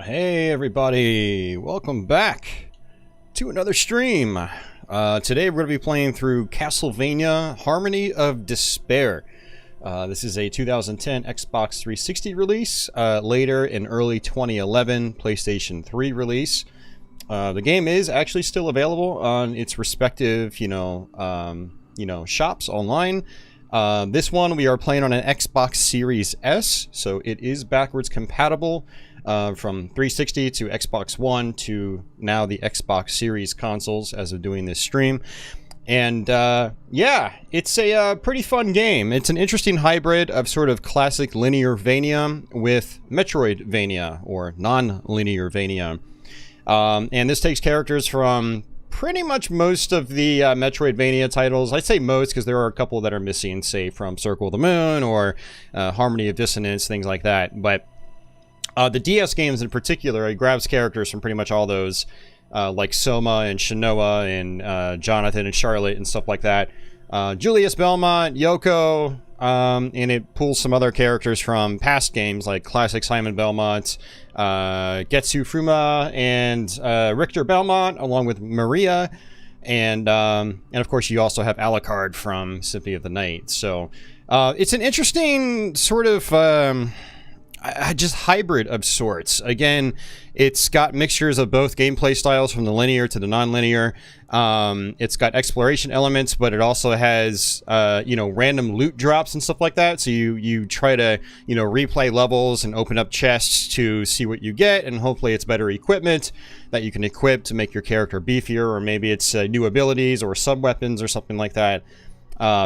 Hey everybody, welcome back to another stream. Today we're going to be playing through Castlevania Harmony of Despair. This is a 2010 Xbox 360 release, later in early 2011 PlayStation 3 release. The game is actually still available on its respective, shops online. This one we are playing on an Xbox Series S, so it is backwards compatible. From 360 to Xbox One to now the Xbox Series consoles as of doing this stream. And yeah, it's a pretty fun game. It's an interesting hybrid of sort of classic linear-vania with Metroidvania or non-linear-vania. And this takes characters from pretty much most of the Metroidvania titles. I say most because there are a couple that are missing, say from Circle of the Moon or Harmony of Dissonance, things like that. But the DS games in particular, it grabs characters from pretty much all those, like Soma and Shanoa and Jonathan and Charlotte and stuff like that. Julius Belmont, Yoko, and it pulls some other characters from past games like classic Simon Belmont, Getsu Fuma, and Richter Belmont, along with Maria. And of course, you also have Alucard from Symphony of the Night. So it's an interesting sort of just hybrid of sorts. Again, it's got mixtures of both gameplay styles from the linear to the non-linear. It's got exploration elements, but it also has random loot drops and stuff like that. So you try to replay levels and open up chests to see what you get, and hopefully it's better equipment that you can equip to make your character beefier, or maybe it's new abilities or sub-weapons or something like that.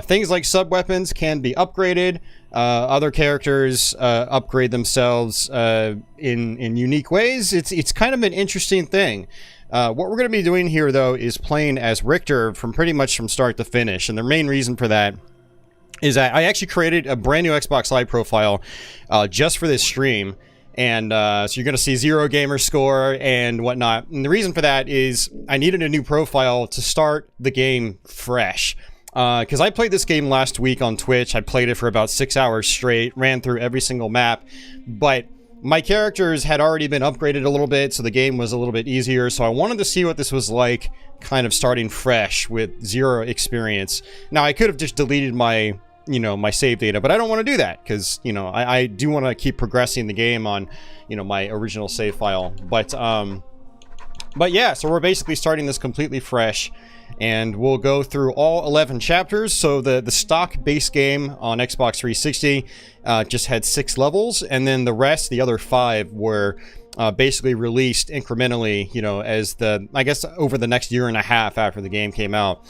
Things like sub-weapons can be upgraded. Other characters upgrade themselves in unique ways. It's kind of an interesting thing. What we're going to be doing here, though, is playing as Richter from pretty much from start to finish. And the main reason for that is that I actually created a brand new Xbox Live profile just for this stream. And so you're going to see 0 gamer score and whatnot. And the reason for that is I needed a new profile to start the game fresh. Because I played this game last week on Twitch. I played it for about 6 hours straight, ran through every single map, but my characters had already been upgraded a little bit, so the game was a little bit easier. So I wanted to see what this was like, kind of starting fresh with 0 experience. Now, I could have just deleted my my save data, but I don't want to do that because I do want to keep progressing the game on my original save file. But yeah, so we're basically starting this completely fresh. And we'll go through all 11 chapters. So the stock base game on Xbox 360 just had 6 levels, and then the rest, the other 5, were basically released incrementally, as I guess over the next year and a half after the game came out.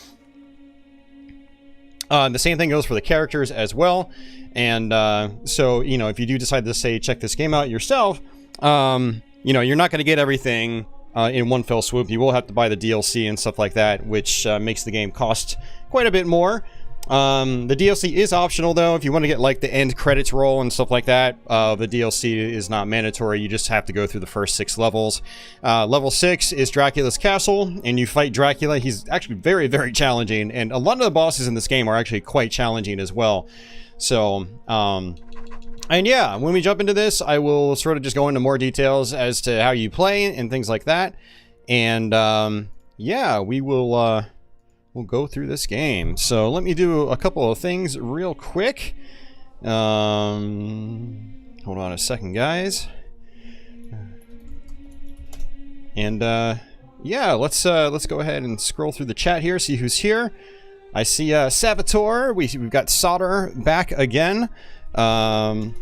The same thing goes for the characters as well. And so, if you do decide to say check this game out yourself, you're not going to get everything in one fell swoop. You will have to buy the DLC and stuff like that, which makes the game cost quite a bit more. The DLC is optional, though. If you want to get like the end credits roll and stuff like that, the DLC is not mandatory. You just have to go through the first 6 levels. Level 6 is Dracula's Castle, and you fight Dracula. He's actually very, very challenging, and a lot of the bosses in this game are actually quite challenging as well. So, and yeah, when we jump into this, I will sort of just go into more details as to how you play and things like that. And yeah, we'll go through this game. So let me do a couple of things real quick. Hold on a second, guys. And yeah, let's go ahead and scroll through the chat here, see who's here. I see Saboteur. We've got Solder back again. My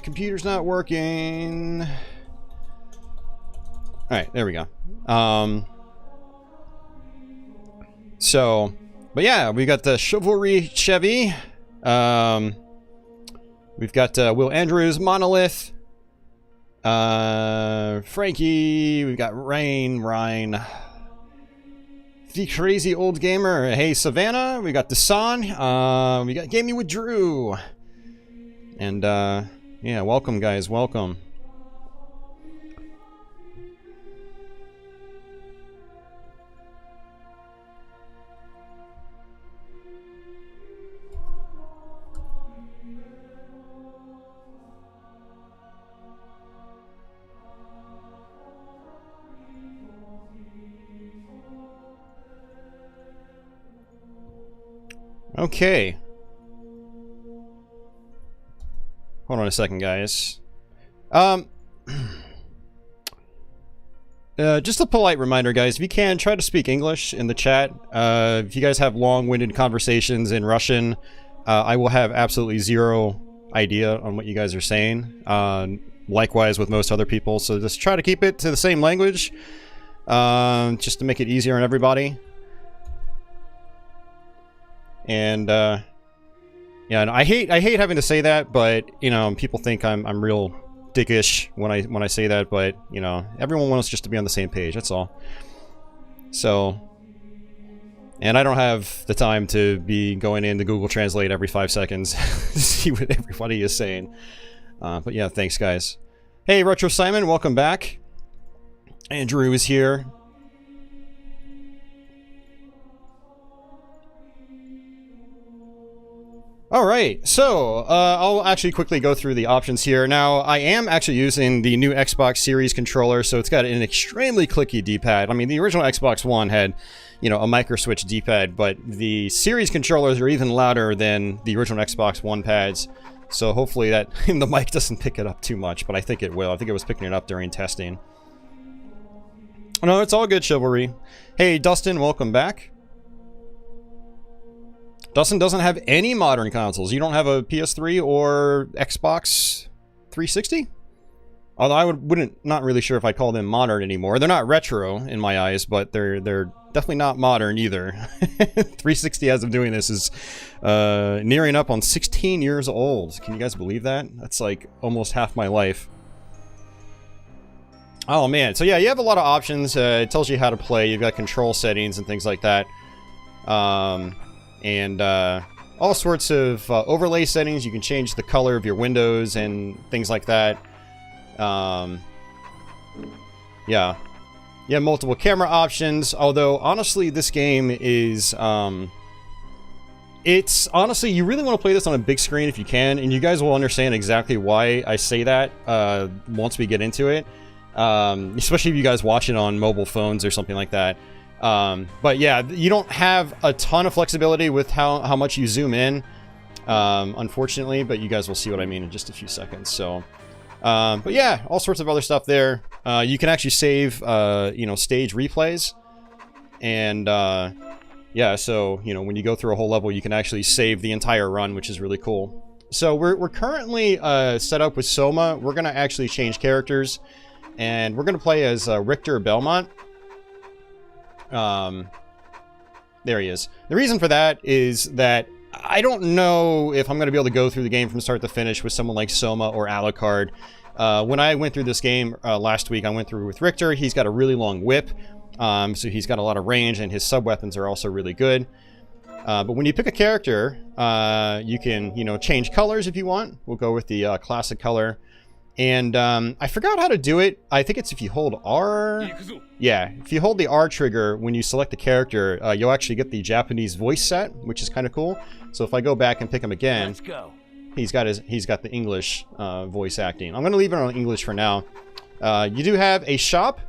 computer's not working. Alright, there we go. But yeah, we got the Chivalry Chevy. We've got Will Andrews, Monolith. Frankie. We've got Ryan. The Crazy Old Gamer. Hey, Savannah. We got Desan. We got Gaming with Drew. And, yeah, welcome, guys. Welcome. Okay. Hold on a second, guys. Just a polite reminder, guys, if you can, try to speak English in the chat. If you guys have long-winded conversations in Russian, I will have absolutely zero idea on what you guys are saying. Likewise with most other people, so just try to keep it to the same language, just to make it easier on everybody. And, yeah, and I hate having to say that, but, you know, people think I'm real dickish when I say that, but you know, everyone wants just to be on the same page, that's all. So, and I don't have the time to be going into Google Translate every 5 seconds to see what everybody is saying. But yeah, thanks guys. Hey Retro Simon, welcome back. Andrew is here. Alright, so I'll actually quickly go through the options here. Now, I am actually using the new Xbox Series controller, so it's got an extremely clicky D-pad. I mean, the original Xbox One had, you know, a micro-switch D-pad, but the Series controllers are even louder than the original Xbox One pads. So hopefully that the mic doesn't pick it up too much, but I think it will. I think it was picking it up during testing. No, it's all good, Chivalry. Hey, Dustin, welcome back. Dustin doesn't have any modern consoles. You don't have a PS3 or Xbox 360? Although I not really sure if I call them modern anymore. They're not retro in my eyes, but they're definitely not modern either. 360 as of doing this is nearing up on 16 years old. Can you guys believe that? That's like almost half my life. Oh man, so yeah, you have a lot of options. It tells you how to play. You've got control settings and things like that. And all sorts of overlay settings. You can change the color of your windows and things like that. Yeah. You have multiple camera options, although honestly this game is it's honestly, you really want to play this on a big screen if you can, and you guys will understand exactly why I say that once we get into it, especially if you guys watch it on mobile phones or something like that. But yeah, you don't have a ton of flexibility with how much you zoom in, unfortunately, but you guys will see what I mean in just a few seconds. So, but yeah, all sorts of other stuff there. You can actually save, you know, stage replays, and yeah, so, you know, when you go through a whole level, you can actually save the entire run, which is really cool. So we're currently set up with Soma. We're gonna actually change characters, and we're gonna play as Richter Belmont. There he is. The reason for that is that I don't know if I'm going to be able to go through the game from start to finish with someone like Soma or Alucard. When I went through this game last week, I went through with Richter. He's got a really long whip, so he's got a lot of range, and his sub-weapons are also really good. But when you pick a character, you can, you know, change colors if you want. We'll go with the classic color. And I forgot how to do it. I think it's if you hold R. Yeah, if you hold the R trigger when you select the character, you'll actually get the Japanese voice set, which is kind of cool. So if I go back and pick him again, let's go. He's got the English voice acting. I'm going to leave it on English for now. You do have a shop,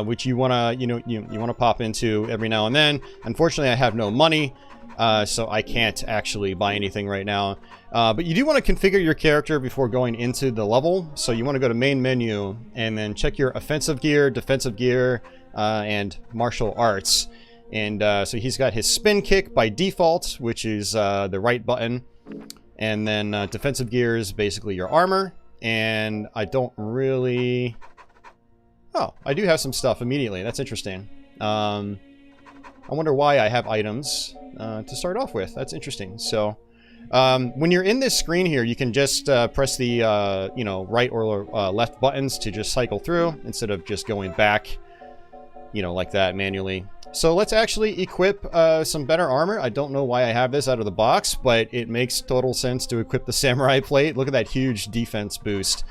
which you want to, you want to pop into every now and then. Unfortunately, I have no money, so I can't actually buy anything right now. But you do want to configure your character before going into the level. So you want to go to main menu and then check your offensive gear, defensive gear, and martial arts. And so he's got his spin kick by default, which is the right button. And then defensive gear is basically your armor. And I don't really... Oh, I do have some stuff immediately. That's interesting. I wonder why I have items to start off with. That's interesting. So... when you're in this screen here, you can just press the you know, right or left buttons to just cycle through instead of just going back, you know, like that manually. So let's actually equip some better armor. I don't know why I have this out of the box, but it makes total sense to equip the samurai plate. Look at that huge defense boost.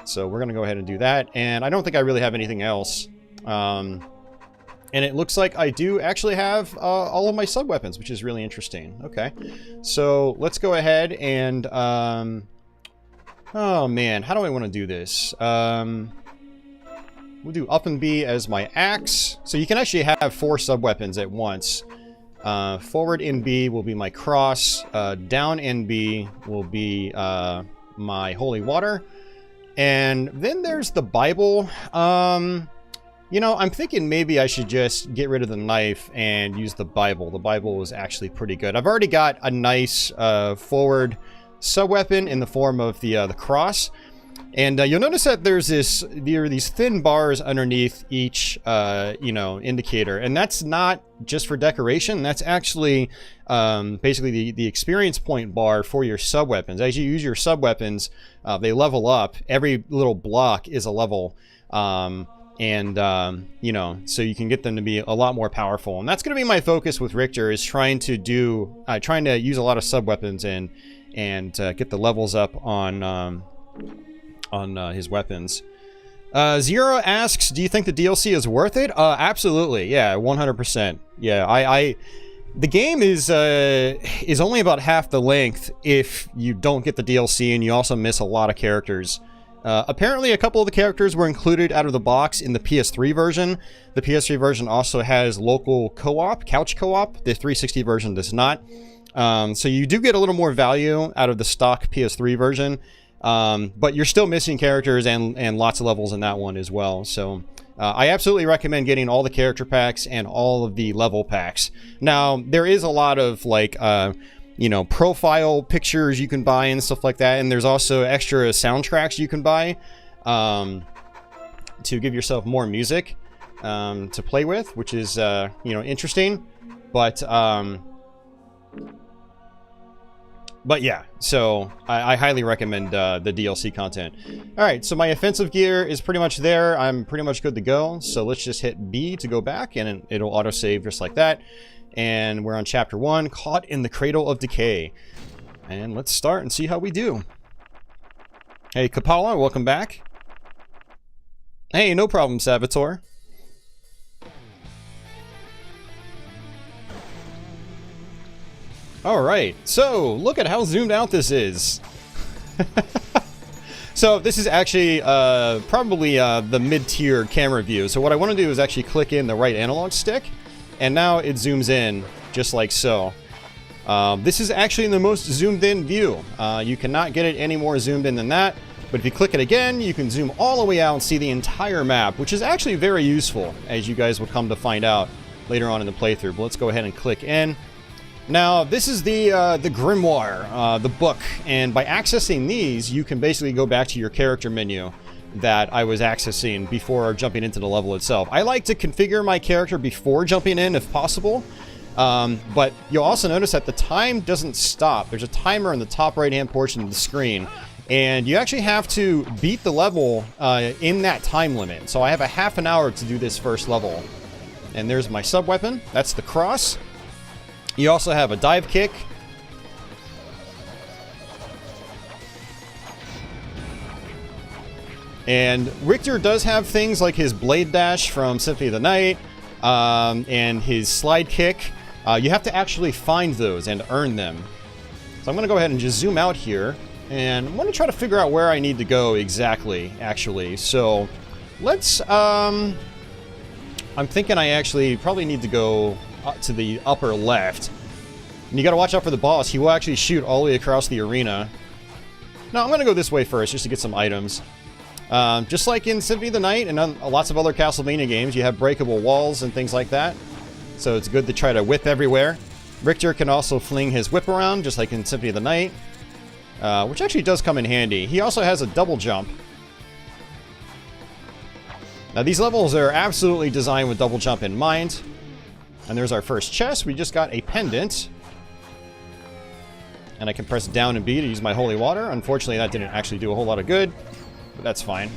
So we're gonna go ahead and do that, and I don't think I really have anything else. And it looks like I do actually have all of my sub-weapons, which is really interesting. Okay, so let's go ahead and... oh man, how do I want to do this? We'll do up and B as my axe. So you can actually have 4 sub-weapons at once. Forward NB will be my cross. Down NB will be my holy water. And then there's the Bible. You know, I'm thinking maybe I should just get rid of the knife and use the Bible. The Bible was actually pretty good. I've already got a nice forward sub-weapon in the form of the cross. And you'll notice that there are these thin bars underneath each, you know, indicator. And that's not just for decoration. That's actually basically the experience point bar for your sub-weapons. As you use your sub-weapons, they level up. Every little block is a level. You know, so you can get them to be a lot more powerful. And that's going to be my focus with Richter, is trying to use a lot of sub-weapons and get the levels up on his weapons. Zero asks, do you think the DLC is worth it? Absolutely. Yeah, 100%. Yeah, the game is only about half the length if you don't get the DLC and you also miss a lot of characters. Apparently a couple of the characters were included out of the box in the PS3 version. The PS3 version also has local co-op, couch co-op. The 360 version does not. So you do get a little more value out of the stock PS3 version. But you're still missing characters and lots of levels in that one as well. So I absolutely recommend getting all the character packs and all of the level packs. Now, there is a lot of like, you know, profile pictures you can buy and stuff like that. And there's also extra soundtracks you can buy to give yourself more music to play with, which is, you know, interesting. But yeah, so I highly recommend the DLC content. All right, so my offensive gear is pretty much there. I'm pretty much good to go. So let's just hit B to go back, and it'll autosave just like that. And we're on Chapter 1, Caught in the Cradle of Decay. And let's start and see how we do. Hey, Kapala, welcome back. Hey, no problem, Savitor. Alright, so look at how zoomed out this is. So this is actually probably the mid-tier camera view. So what I want to do is actually click in the right analog stick, and now it zooms in just like so. This is actually the most zoomed in view. You cannot get it any more zoomed in than that. But if you click it again, you can zoom all the way out and see the entire map, which is actually very useful, as you guys will come to find out later on in the playthrough. But let's go ahead and click in. Now, this is the Grimoire, the book, and by accessing these, you can basically go back to your character menu that I was accessing before jumping into the level itself. I like to configure my character before jumping in, if possible, but you'll also notice that the time doesn't stop. There's a timer in the top right-hand portion of the screen, and you actually have to beat the level in that time limit. So I have a half an hour to do this first level. And there's my sub-weapon. That's the cross. You also have a dive kick. And Richter does have things like his blade dash from Symphony of the Night, and his slide kick. You have to actually find those and earn them. So I'm going to go ahead and just zoom out here, and I'm going to try to figure out where I need to go exactly, actually. So let's, I'm thinking I actually probably need to go up to the upper left. And you got to watch out for the boss. He will actually shoot all the way across the arena. No, I'm going to go this way first just to get some items. Just like in Symphony of the Night and lots of other Castlevania games, you have breakable walls and things like that. So it's good to try to whip everywhere. Richter can also fling his whip around, just like in Symphony of the Night, which actually does come in handy. He also has a double jump. Now these levels are absolutely designed with double jump in mind. And there's our first chest. We just got a pendant. And I can press down and B to use my holy water. Unfortunately, that didn't actually do a whole lot of good. But that's fine.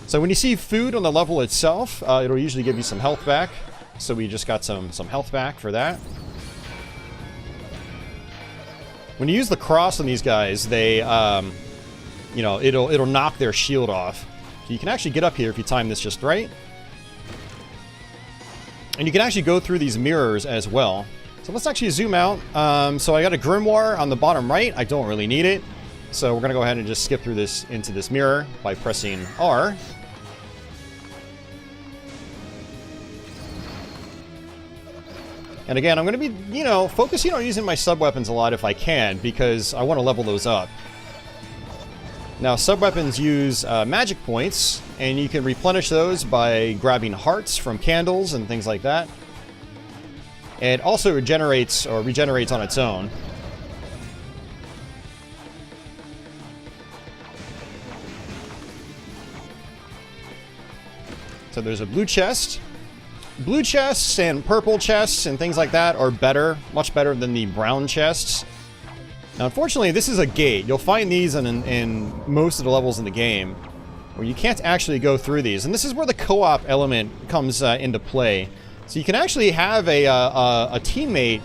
So when you see food on the level itself, it'll usually give you some health back. So we just got some health back for that. When you use the cross on these guys, they, you know, it'll knock their shield off. So you can actually get up here if you time this just right. And you can actually go through these mirrors as well. So let's actually zoom out. So I got a Grimoire on the bottom right. I don't really need it. So we're going to go ahead and just skip through this into this mirror by pressing R. And again, I'm going to be, you know, focusing on using my sub-weapons a lot if I can, because I want to level those up. Now, sub-weapons use magic points, and you can replenish those by grabbing hearts from candles and things like that. It also regenerates on its own. So there's a blue chest. Blue chests and purple chests and things like that are better, much better than the brown chests. Now, unfortunately, this is a gate. You'll find these in most of the levels in the game, where you can't actually go through these. And this is where the co-op element comes into play. So you can actually have a teammate,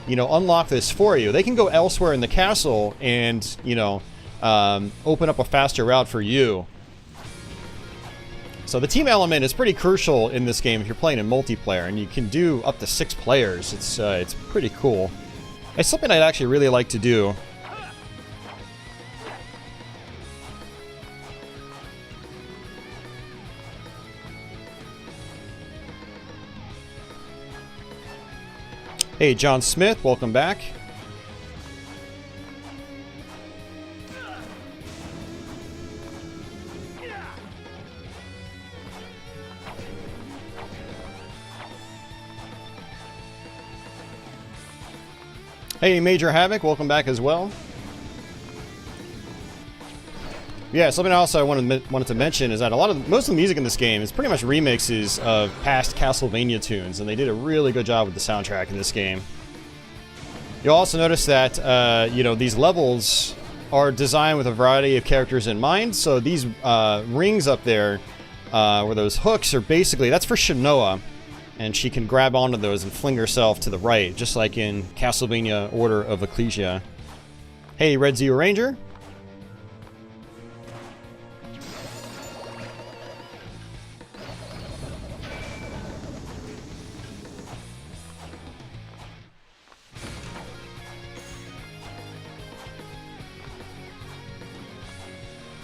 you know, unlock this for you. They can go elsewhere in the castle and, you know, open up a faster route for you. So the team element is pretty crucial in this game if you're playing in multiplayer, and you can do up to 6 players. It's pretty cool. It's something I'd actually really like to do. Hey, John Smith, welcome back. Hey, Major Havoc, welcome back as well. Yeah, something else I wanted to mention is that most of the music in this game is pretty much remixes of past Castlevania tunes, and they did a really good job with the soundtrack in this game. You'll also notice that you know, these levels are designed with a variety of characters in mind. So these rings up there, where those hooks are basically, that's for Shanoa. And she can grab onto those and fling herself to the right, just like in Castlevania Order of Ecclesia. Hey, Red Zero Ranger.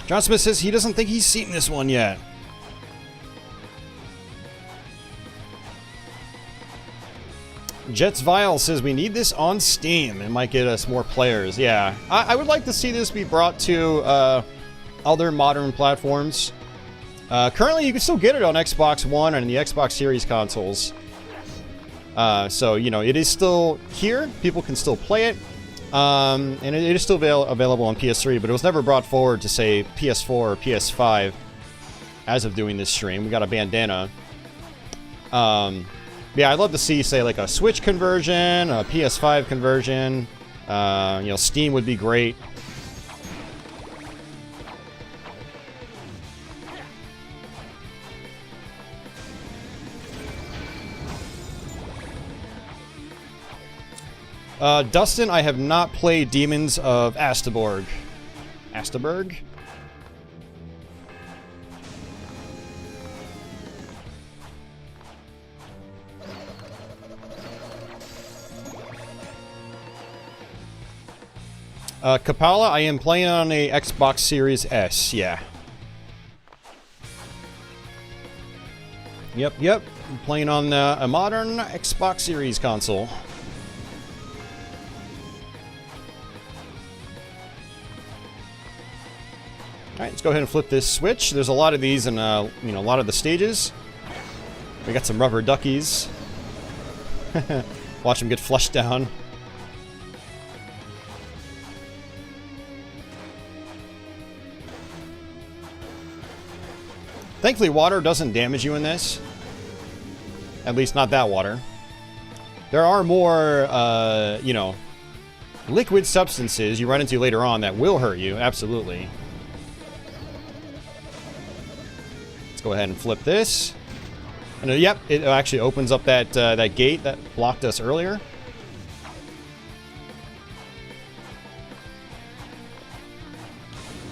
John Smith says he doesn't think he's seen this one yet. Jets Vile says we need this on Steam. It might get us more players. Yeah, I would like to see this be brought to other modern platforms. Currently, you can still get it on Xbox One and the Xbox Series consoles. So, you know, it is still here. People can still play it. And it is still available on PS3, but it was never brought forward to, say, PS4 or PS5 as of doing this stream. We got a bandana. Yeah, I'd love to see, say, like a Switch conversion, a PS5 conversion. You know, Steam would be great. Dustin, I have not played Demons of Astaborg. Astaborg? Kapala, I am playing on a Xbox Series S, yeah. Yep. I'm playing on a modern Xbox Series console. Alright, let's go ahead and flip this switch. There's a lot of these in, you know, a lot of the stages. We got some rubber duckies. Watch them get flushed down. Thankfully, water doesn't damage you in this. At least not that water. There are more, you know, liquid substances you run into later on that will hurt you, absolutely. Let's go ahead and flip this. And yep, it actually opens up that, that gate that blocked us earlier.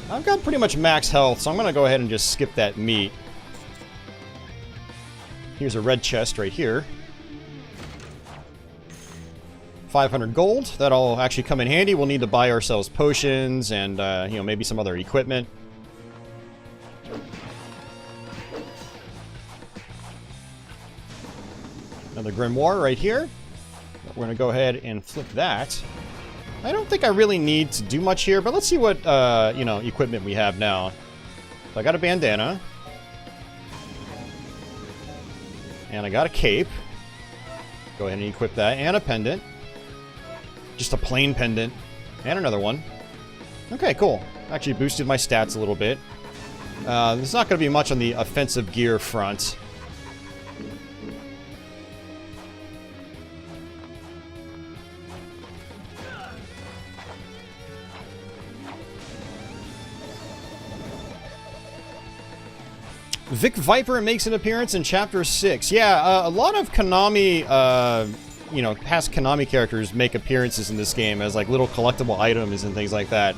I've got pretty much max health, so I'm going to go ahead and just skip that meat. Here's a red chest right here. 500 gold. That'll actually come in handy. We'll need to buy ourselves potions and, you know, maybe some other equipment. Another grimoire right here. We're going to go ahead and flip that. I don't think I really need to do much here, but let's see what, you know, equipment we have now. So I got a bandana. And I got a cape. Go ahead and equip that. And a pendant. Just a plain pendant. And another one. Okay, cool. Actually boosted my stats a little bit. There's not going to be much on the offensive gear front. Vic Viper makes an appearance in Chapter 6. Yeah, a lot of Konami, you know, past Konami characters make appearances in this game as, like, little collectible items and things like that.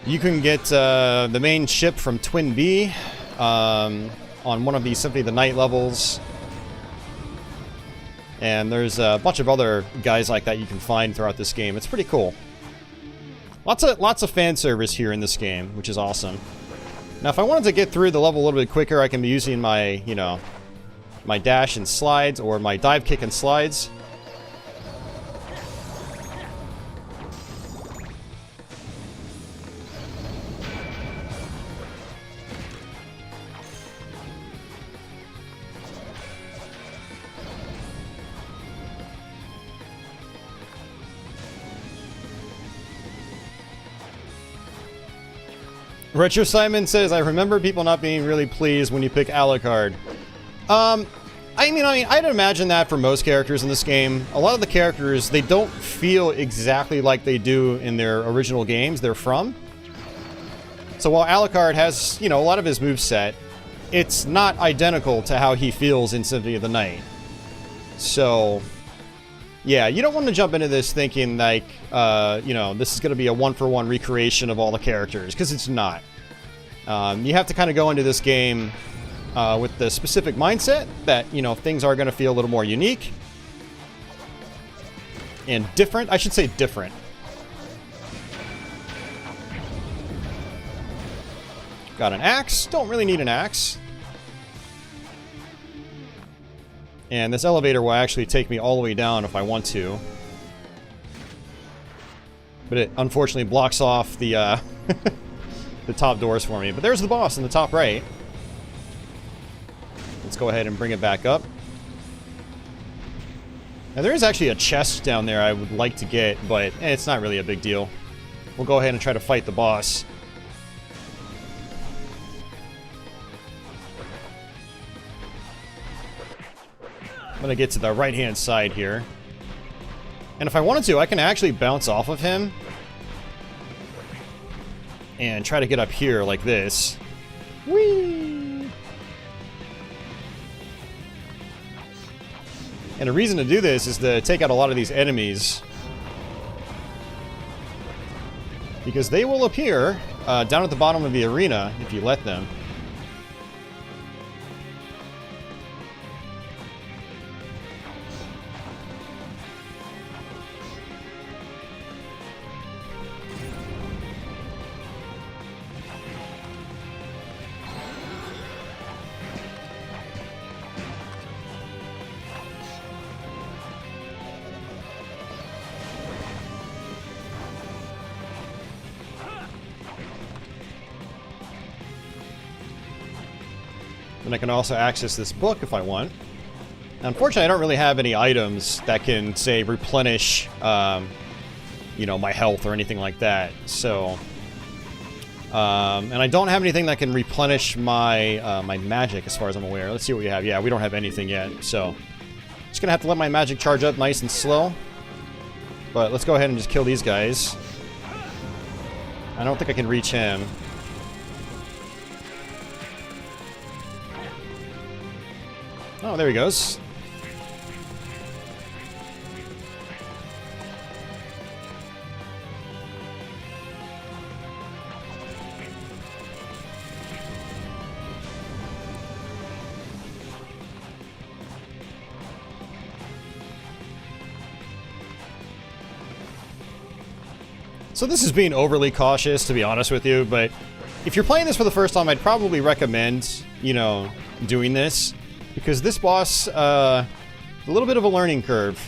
You can get the main ship from Twin B on one of the Symphony of the Night levels. And there's a bunch of other guys like that you can find throughout this game. It's pretty cool. Lots of fan service here in this game, which is awesome. Now, if I wanted to get through the level a little bit quicker, I can be using my, you know, my dash and slides, or my dive kick and slides. Retro Simon says, I remember people not being really pleased when you pick Alucard. I mean, I'd imagine that for most characters in this game. A lot of the characters, they don't feel exactly like they do in their original games they're from. So while Alucard has, you know, a lot of his moveset, it's not identical to how he feels in Symphony of the Night. So, yeah, you don't want to jump into this thinking like, you know, this is going to be a one-for-one recreation of all the characters, because it's not. You have to kind of go into this game with the specific mindset that, you know, things are going to feel a little more unique. And different. I should say different. Got an axe. Don't really need an axe. And this elevator will actually take me all the way down if I want to. But it unfortunately blocks off the the top doors for me. But there's the boss in the top right. Let's go ahead and bring it back up. Now there is actually a chest down there I would like to get, but it's not really a big deal. We'll go ahead and try to fight the boss. I'm gonna get to the right-hand side here. And if I wanted to, I can actually bounce off of him and try to get up here like this. Whee! And the reason to do this is to take out a lot of these enemies, because they will appear down at the bottom of the arena if you let them. And I can also access this book if I want. Unfortunately, I don't really have any items that can, say, replenish, you know, my health or anything like that. So, and I don't have anything that can replenish my my magic, as far as I'm aware. Let's see what we have. Yeah, we don't have anything yet. So, just gonna have to let my magic charge up nice and slow. But let's go ahead and just kill these guys. I don't think I can reach him. Oh, there he goes. So this is being overly cautious, to be honest with you, but if you're playing this for the first time, I'd probably recommend, you know, doing this. Because this boss, a little bit of a learning curve.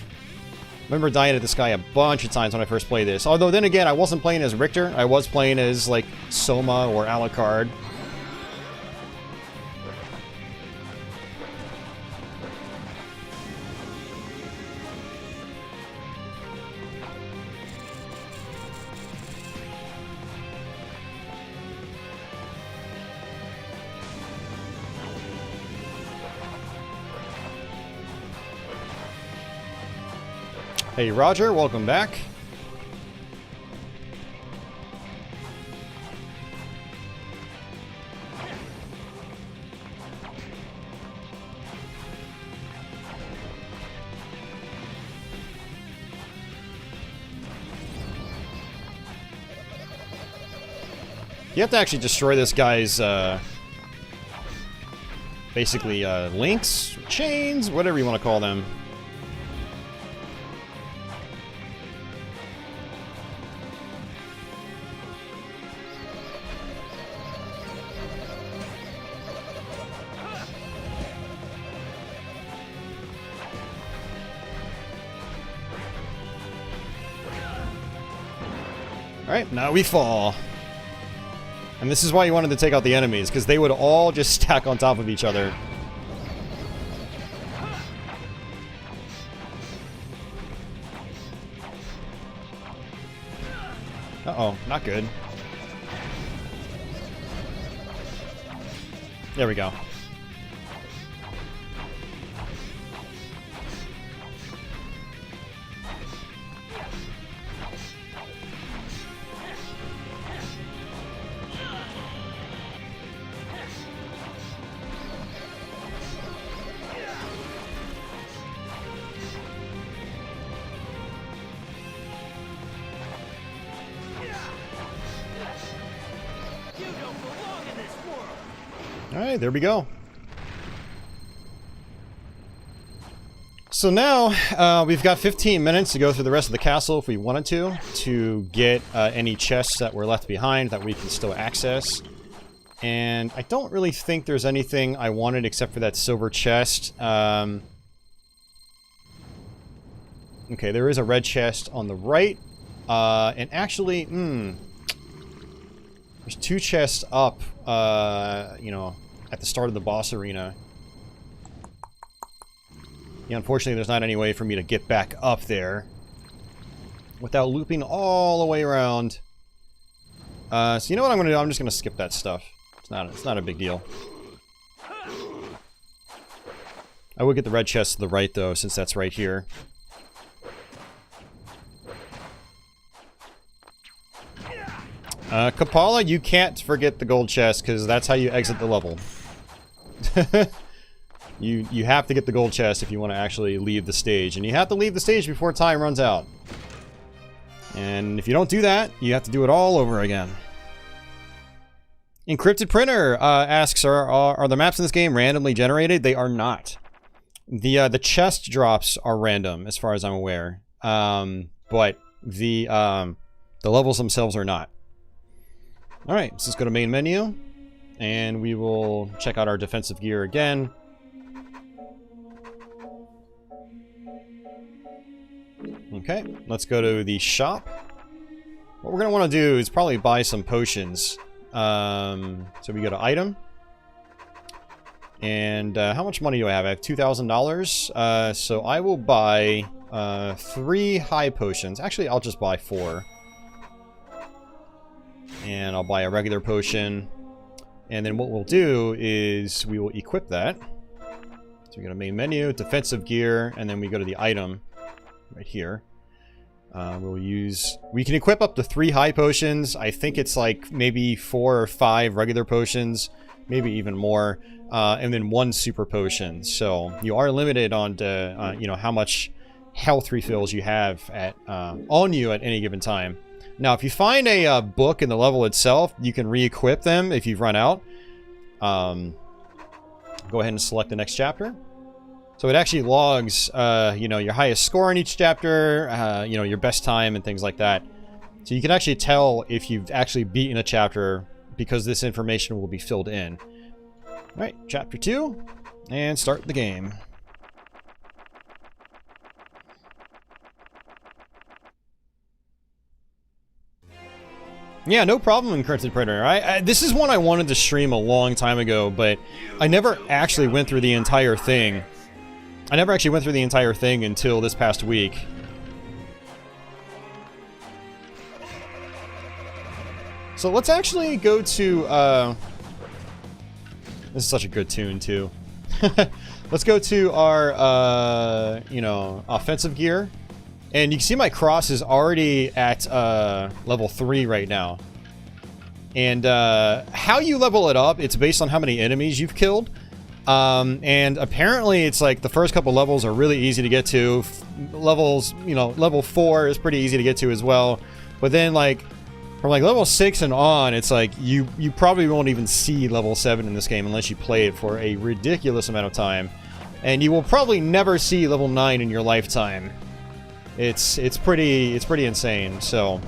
I remember dying at this guy a bunch of times when I first played this. Although then again, I wasn't playing as Richter. I was playing as, like, Soma or Alucard. Hey Roger, welcome back. You have to actually destroy this guy's, basically, links, chains, whatever you want to call them. Alright, now we fall. And this is why you wanted to take out the enemies, because they would all just stack on top of each other. Uh-oh, not good. There we go. Alright, there we go. So now, we've got 15 minutes to go through the rest of the castle if we wanted to get any chests that were left behind that we can still access. And I don't really think there's anything I wanted except for that silver chest. Okay, there is a red chest on the right. And actually, there's two chests up, you know, at the start of the boss arena. Yeah, unfortunately, there's not any way for me to get back up there without looping all the way around. So you know what I'm gonna do? I'm just gonna skip that stuff. It's not a big deal. I would get the red chest to the right though, since that's right here. Kapala, you can't forget the gold chest, because that's how you exit the level. You have to get the gold chest if you want to actually leave the stage. And you have to leave the stage before time runs out. And if you don't do that, you have to do it all over again. Encrypted Printer asks, are the maps in this game randomly generated? They are not. The chest drops are random, as far as I'm aware. But the levels themselves are not. Alright, let's just go to main menu, and we will check out our defensive gear again. Okay, let's go to the shop. What we're going to want to do is probably buy some potions. So we go to item. And how much money do I have? I have $2,000. So I will buy 3 high potions. Actually, I'll just buy 4. And I'll buy a regular potion. And then what we'll do is we will equip that. So we go to main menu, defensive gear, and then we go to the item right here. We can equip up to 3 high potions. I think it's like maybe 4 or 5 regular potions, maybe even more, and then 1 super potion. So you are limited on you know, how much health refills you have at on you at any given time. Now, if you find a book in the level itself, you can re-equip them if you've run out. Go ahead and select the next chapter. So it actually logs, you know, your highest score in each chapter, you know, your best time and things like that. So you can actually tell if you've actually beaten a chapter because this information will be filled in. All right, chapter 2. And start the game. Yeah, no problem, Encrypted Predator. This is one I wanted to stream a long time ago, but I never actually went through the entire thing. I never actually went through the entire thing until this past week. So let's actually go to, this is such a good tune, too. Let's go to our, you know, offensive gear. And you can see my cross is already at level 3 right now. And how you level it up, it's based on how many enemies you've killed. And apparently it's like the first couple levels are really easy to get to. Levels, you know, level 4 is pretty easy to get to as well. But then like from like level 6 and on, it's like you probably won't even see level 7 in this game unless you play it for a ridiculous amount of time. And you will probably never see level 9 in your lifetime. It's pretty insane. So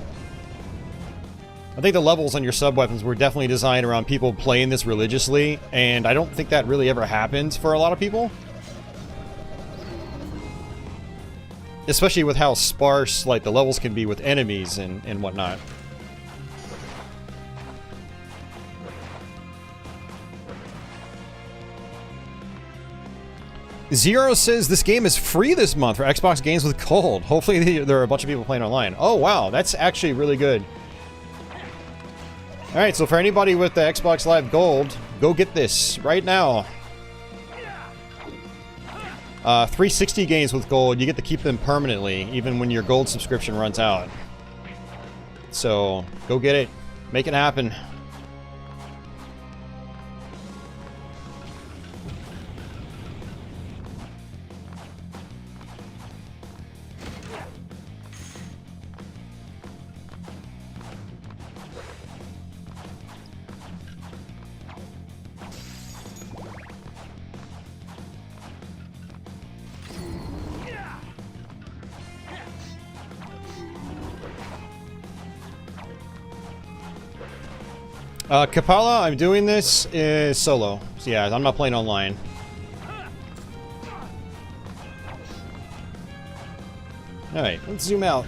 I think the levels on your sub-weapons were definitely designed around people playing this religiously, and I don't think that really ever happened for a lot of people. Especially with how sparse like the levels can be with enemies and whatnot. Zero says this game is free this month for Xbox Games with Gold. Hopefully there are a bunch of people playing online. Oh wow, that's actually really good. Alright, so for anybody with the Xbox Live Gold, go get this right now. 360 games with Gold, you get to keep them permanently, even when your Gold subscription runs out. So, go get it. Make it happen. Kapala, I'm doing this solo. So yeah, I'm not playing online. Alright, let's zoom out.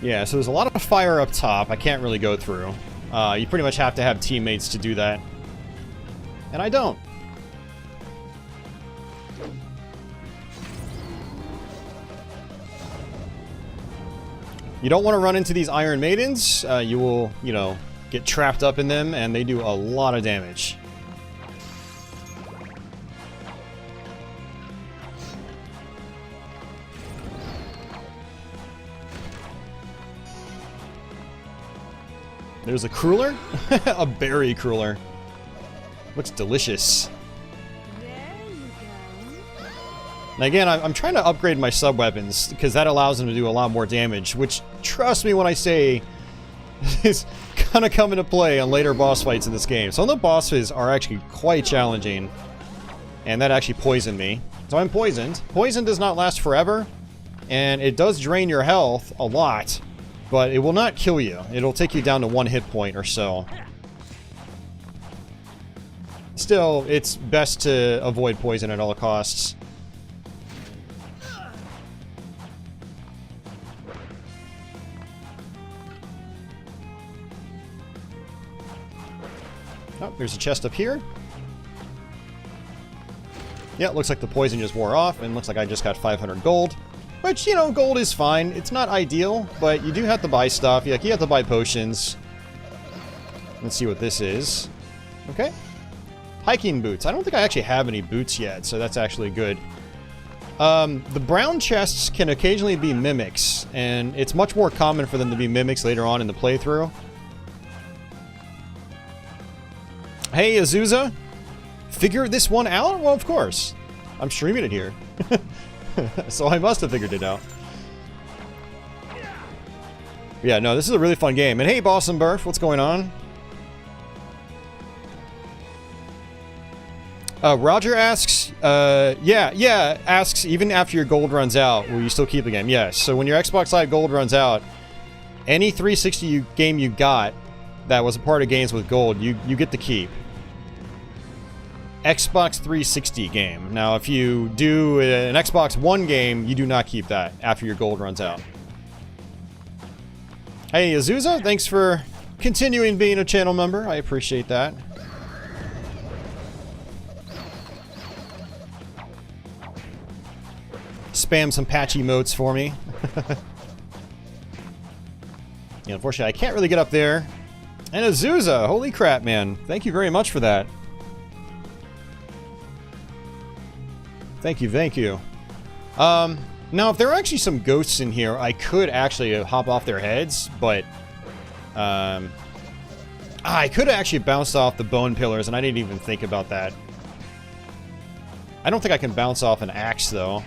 Yeah, so there's a lot of fire up top I can't really go through. You pretty much have to have teammates to do that. And I don't. You don't want to run into these Iron Maidens. You will, you know, get trapped up in them, and they do a lot of damage. There's a cruller? A berry cruller. Looks delicious. Now again, I'm trying to upgrade my sub-weapons, because that allows them to do a lot more damage, which, trust me when I say, is gonna come into play on later boss fights in this game. Some of the bosses are actually quite challenging, and that actually poisoned me. So I'm poisoned. Poison does not last forever, and it does drain your health a lot, but it will not kill you. It'll take you down to 1 hit point or so. Still, it's best to avoid poison at all costs. Oh, there's a chest up here. Yeah, it looks like the poison just wore off, and looks like I just got 500 gold. Which, you know, gold is fine. It's not ideal, but you do have to buy stuff. Like, you have to buy potions. Let's see what this is. Okay. Hiking boots. I don't think I actually have any boots yet, so that's actually good. The brown chests can occasionally be mimics, and it's much more common for them to be mimics later on in the playthrough. Hey, Azusa, figure this one out? Well, of course. I'm streaming it here. So I must have figured it out. Yeah, no, this is a really fun game. And hey, Boss and Burf, what's going on? Roger asks, asks, even after your gold runs out, will you still keep the game? Yes. So when your Xbox Live Gold runs out, any 360 game you got that was a part of games with gold, you get to keep. Xbox 360 game. Now, if you do an Xbox One game, you do not keep that after your gold runs out. Hey, Azusa, thanks for continuing being a channel member. I appreciate that. Spam some patchy emotes for me. Yeah, unfortunately, I can't really get up there. And Azusa, holy crap, man. Thank you very much for that. Thank you, thank you. Now, if there are actually some ghosts in here, I could actually hop off their heads, but... I could have actually bounced off the bone pillars, and I didn't even think about that. I don't think I can bounce off an axe, though.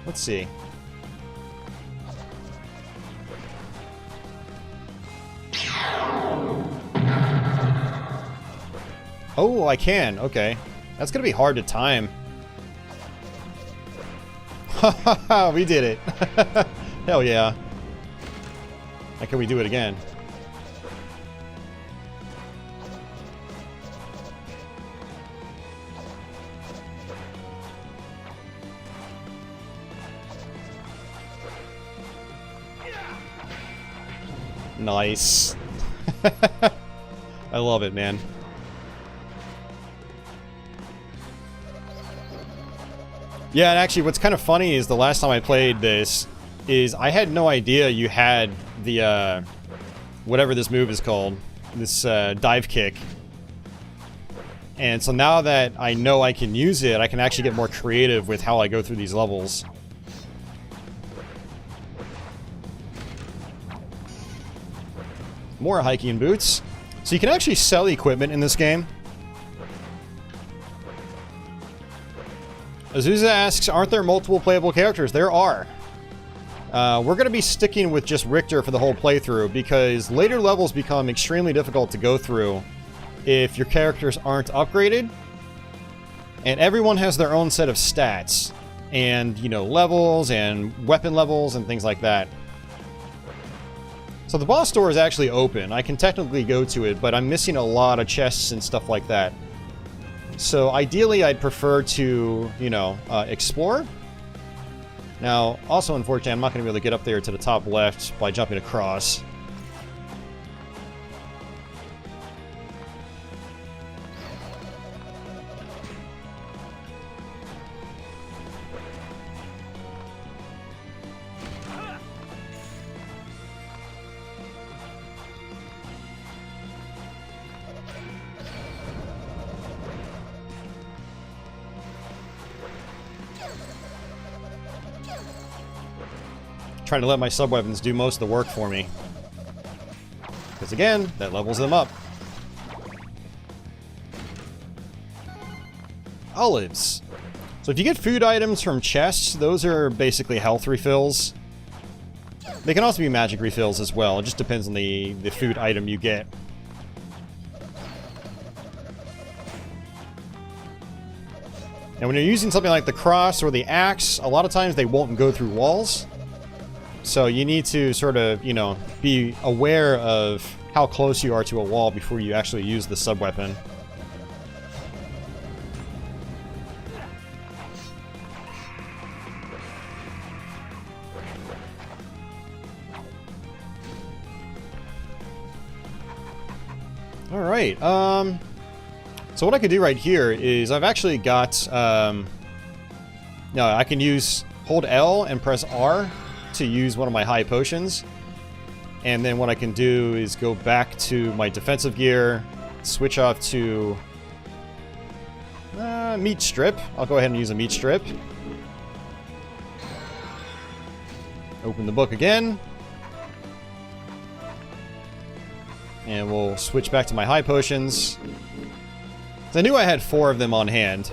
Let's see. Oh, I can. Okay. That's gonna be hard to time. Haha, we did it. Hell yeah. How can we do it again? Nice. I love it, man. Yeah, and actually what's kind of funny is the last time I played this is I had no idea you had the, whatever this move is called, this dive kick. And so now that I know I can use it, I can actually get more creative with how I go through these levels. More hiking boots. So you can actually sell equipment in this game. Azusa asks, aren't there multiple playable characters? There are. We're going to be sticking with just Richter for the whole playthrough because later levels become extremely difficult to go through if your characters aren't upgraded. And everyone has their own set of stats and, you know, levels and weapon levels and things like that. So the boss door is actually open. I can technically go to it, but I'm missing a lot of chests and stuff like that. So ideally, I'd prefer to, you know, explore. Now, also, unfortunately, I'm not going to be able to get up there to the top left by jumping across. Trying to let my sub-weapons do most of the work for me. Because again, that levels them up. Olives. So if you get food items from chests, those are basically health refills. They can also be magic refills as well. It just depends on the food item you get. And when you're using something like the cross or the axe, a lot of times they won't go through walls. So you need to sort of, you know, be aware of how close you are to a wall before you actually use the sub-weapon. Alright, so what I could do right here is I've actually got, no, I can hold L and press R to use one of my high potions. And then what I can do is go back to my defensive gear, switch off to meat strip. I'll go ahead and use a meat strip. Open the book again. And we'll switch back to my high potions. I knew I had 4 of them on hand.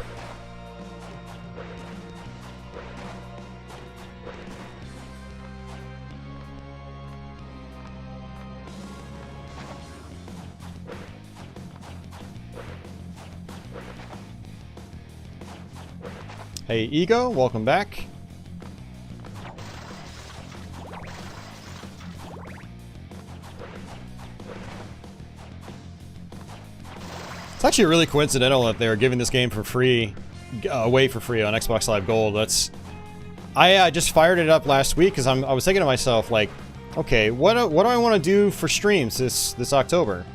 Hey, Ego, welcome back. It's actually really coincidental that they're giving this game for free, away for free on Xbox Live Gold. I just fired it up last week because I was thinking to myself, like, okay, what do I want to do for streams this October?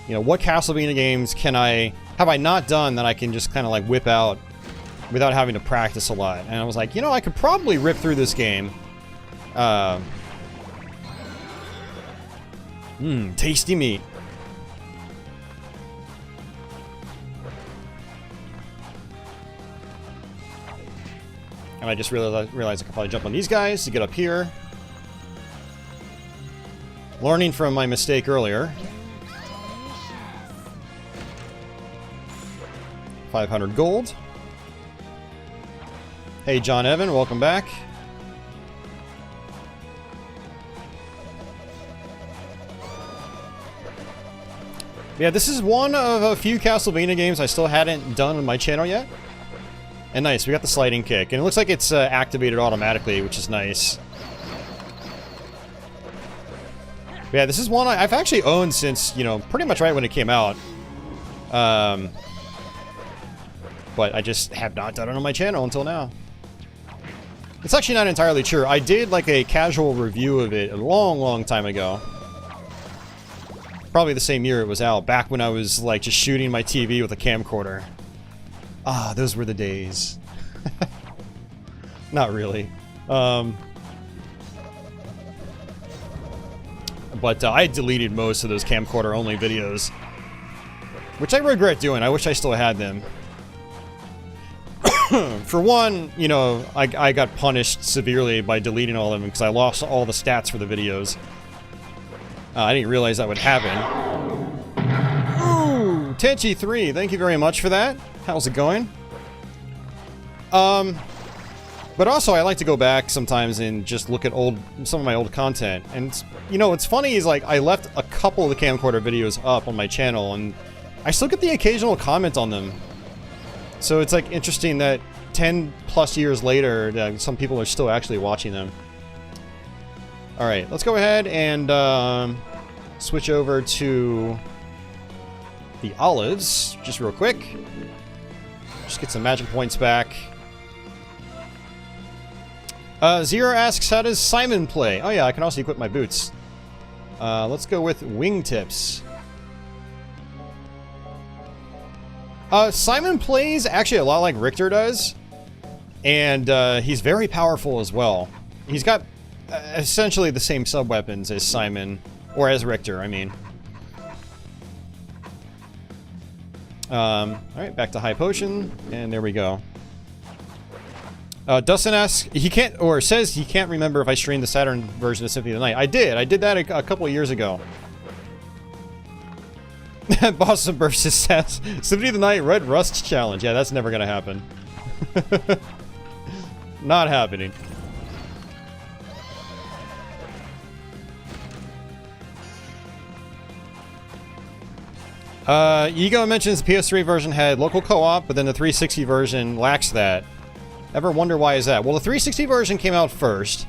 You know, what Castlevania games have I not done that I can just kind of like whip out without having to practice a lot? And I was like, you know, I could probably rip through this game. Tasty meat. And I just realized I could probably jump on these guys to get up here. Learning from my mistake earlier. 500 gold. Hey, John Evan, welcome back. Yeah, this is one of a few Castlevania games I still hadn't done on my channel yet. And nice, we got the sliding kick. And it looks like it's activated automatically, which is nice. But yeah, this is one I've actually owned since, you know, pretty much right when it came out. But I just have not done it on my channel until now. It's actually not entirely true. I did like a casual review of it a long, long time ago. Probably the same year it was out, back when I was like just shooting my TV with a camcorder. Ah, those were the days. Not really. But I deleted most of those camcorder-only videos. Which I regret doing. I wish I still had them. For one, you know, I got punished severely by deleting all of them because I lost all the stats for the videos. I didn't realize that would happen. Ooh, Tenchi3, thank you very much for that. How's it going? But also I like to go back sometimes and just look at some of my old content. And, you know, what's funny is, like, I left a couple of the camcorder videos up on my channel, and I still get the occasional comment on them. So it's, like, interesting that 10 plus years later, some people are still actually watching them. Alright, let's go ahead and switch over to the olives, just real quick. Just get some magic points back. Zero asks, how does Simon play? Oh yeah, I can also equip my boots. Let's go with wingtips. Simon plays actually a lot like Richter does. And he's very powerful as well. He's got essentially the same sub-weapons as Simon, or as Richter, I mean. Alright, back to high potion, and there we go. Dustin asks, says he can't remember if I streamed the Saturn version of Symphony of the Night. I did that a couple of years ago. Boston Burst says, Symphony of the Night Red Rust Challenge. Yeah, that's never gonna happen. Not happening. Ego mentions the PS3 version had local co-op, but then the 360 version lacks that. Ever wonder why is that? Well, the 360 version came out first.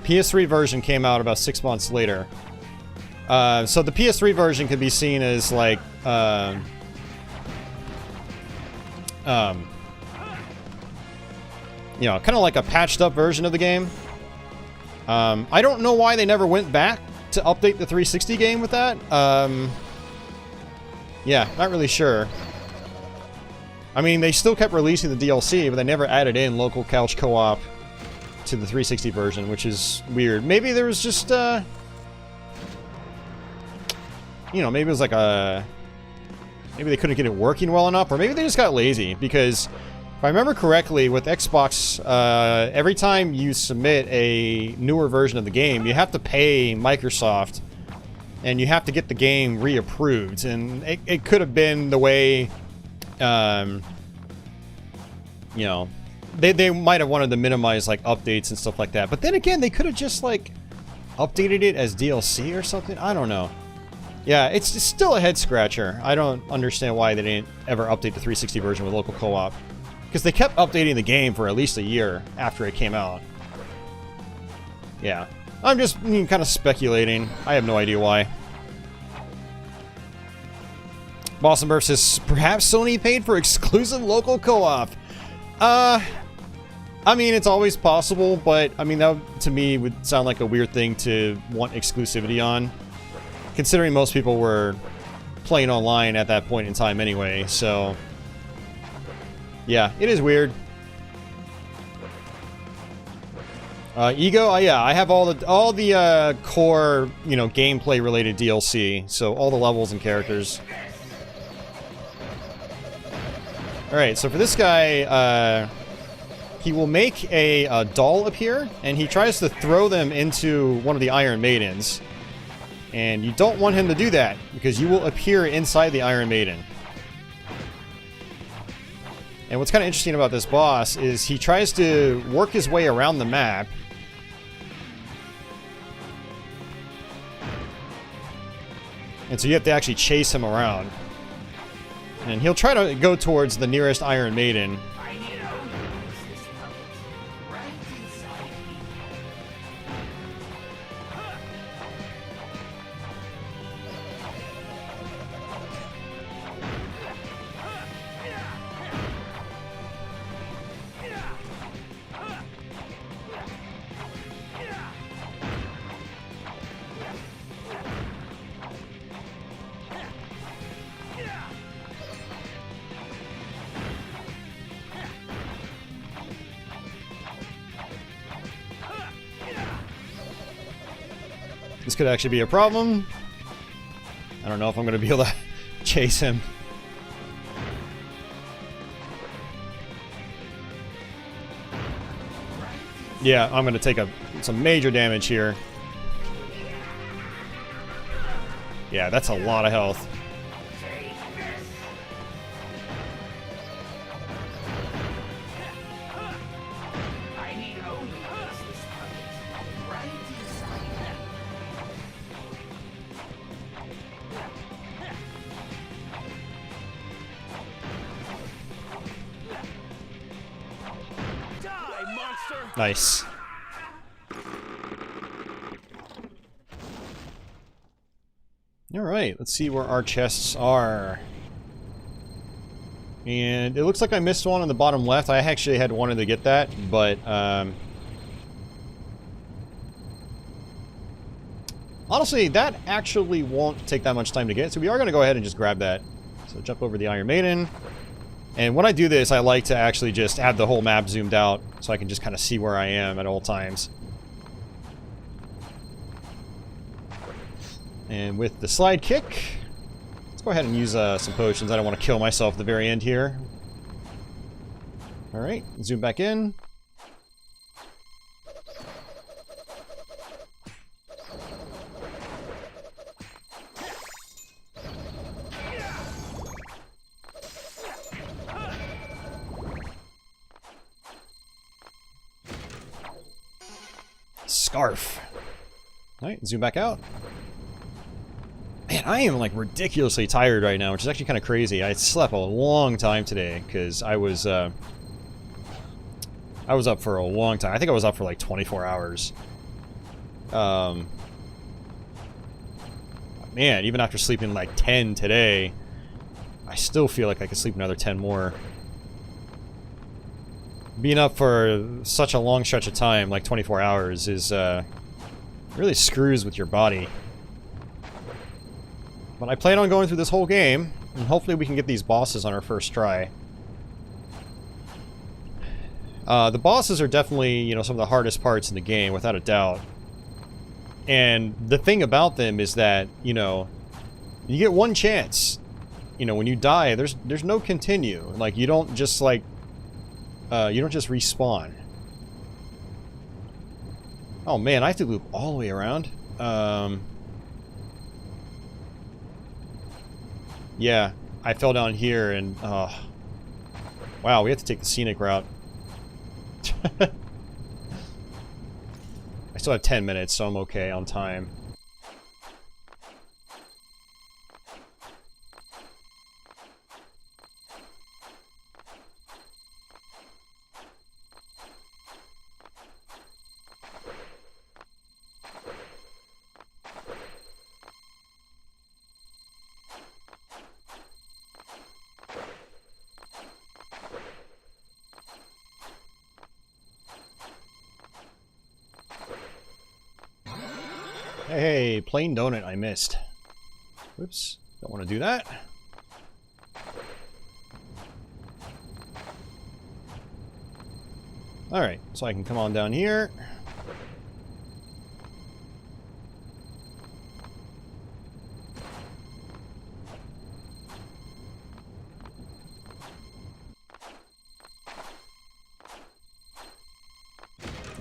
PS3 version came out about 6 months later. So the PS3 version could be seen as like, you know, kind of like a patched up version of the game. I don't know why they never went back to update the 360 game with that. Yeah, not really sure. I mean, they still kept releasing the DLC, but they never added in local couch co-op to the 360 version, which is weird. Maybe there was just, you know, maybe it was like a... Maybe they couldn't get it working well enough, or maybe they just got lazy, because if I remember correctly, with Xbox, every time you submit a newer version of the game, you have to pay Microsoft, and you have to get the game reapproved, and it could have been the way... you know, they might have wanted to minimize like updates and stuff like that, but then again, they could have just like updated it as DLC or something. I don't know. Yeah, it's still a head scratcher. I don't understand why they didn't ever update the 360 version with local co-op, because they kept updating the game for at least a year after it came out. Yeah, I'm just kind of speculating. I have no idea why. Boston Burp says, perhaps Sony paid for exclusive local co-op. I mean, it's always possible, but I mean, that to me would sound like a weird thing to want exclusivity on, considering most people were playing online at that point in time anyway, so yeah, it is weird. Ego, yeah, I have all the core, you know, gameplay related DLC, so all the levels and characters. All right, so for this guy, he will make a doll appear, and he tries to throw them into one of the Iron Maidens. And you don't want him to do that, because you will appear inside the Iron Maiden. And what's kind of interesting about this boss is he tries to work his way around the map. And so you have to actually chase him around. And he'll try to go towards the nearest Iron Maiden. This could actually be a problem. I don't know if I'm going to be able to chase him. Yeah, I'm going to take some major damage here. Yeah, that's a lot of health. Nice. Alright, let's see where our chests are. And it looks like I missed one on the bottom left. I actually had wanted to get that, but honestly, that actually won't take that much time to get, so we are going to go ahead and just grab that. So jump over the Iron Maiden. And when I do this, I like to actually just have the whole map zoomed out so I can just kind of see where I am at all times. And with the slide kick, let's go ahead and use some potions. I don't want to kill myself at the very end here. Alright, zoom back in. Scarf. Alright, zoom back out. Man, I am like ridiculously tired right now, which is actually kind of crazy. I slept a long time today because I was up for a long time. I think I was up for like 24 hours. Man, even after sleeping like 10 today, I still feel like I could sleep another 10 more. Being up for such a long stretch of time, like 24 hours, is really screws with your body. But I plan on going through this whole game, and hopefully we can get these bosses on our first try. The bosses are definitely, you know, some of the hardest parts in the game, without a doubt. And the thing about them is that, you know, you get one chance. You know, when you die, there's no continue. Like, you don't just, like, you don't just respawn. Oh man, I have to loop all the way around. Yeah, I fell down here and, wow, we have to take the scenic route. I still have 10 minutes, so I'm okay on time. Hey, plain donut, I missed. Oops, don't want to do that. Alright, so I can come on down here.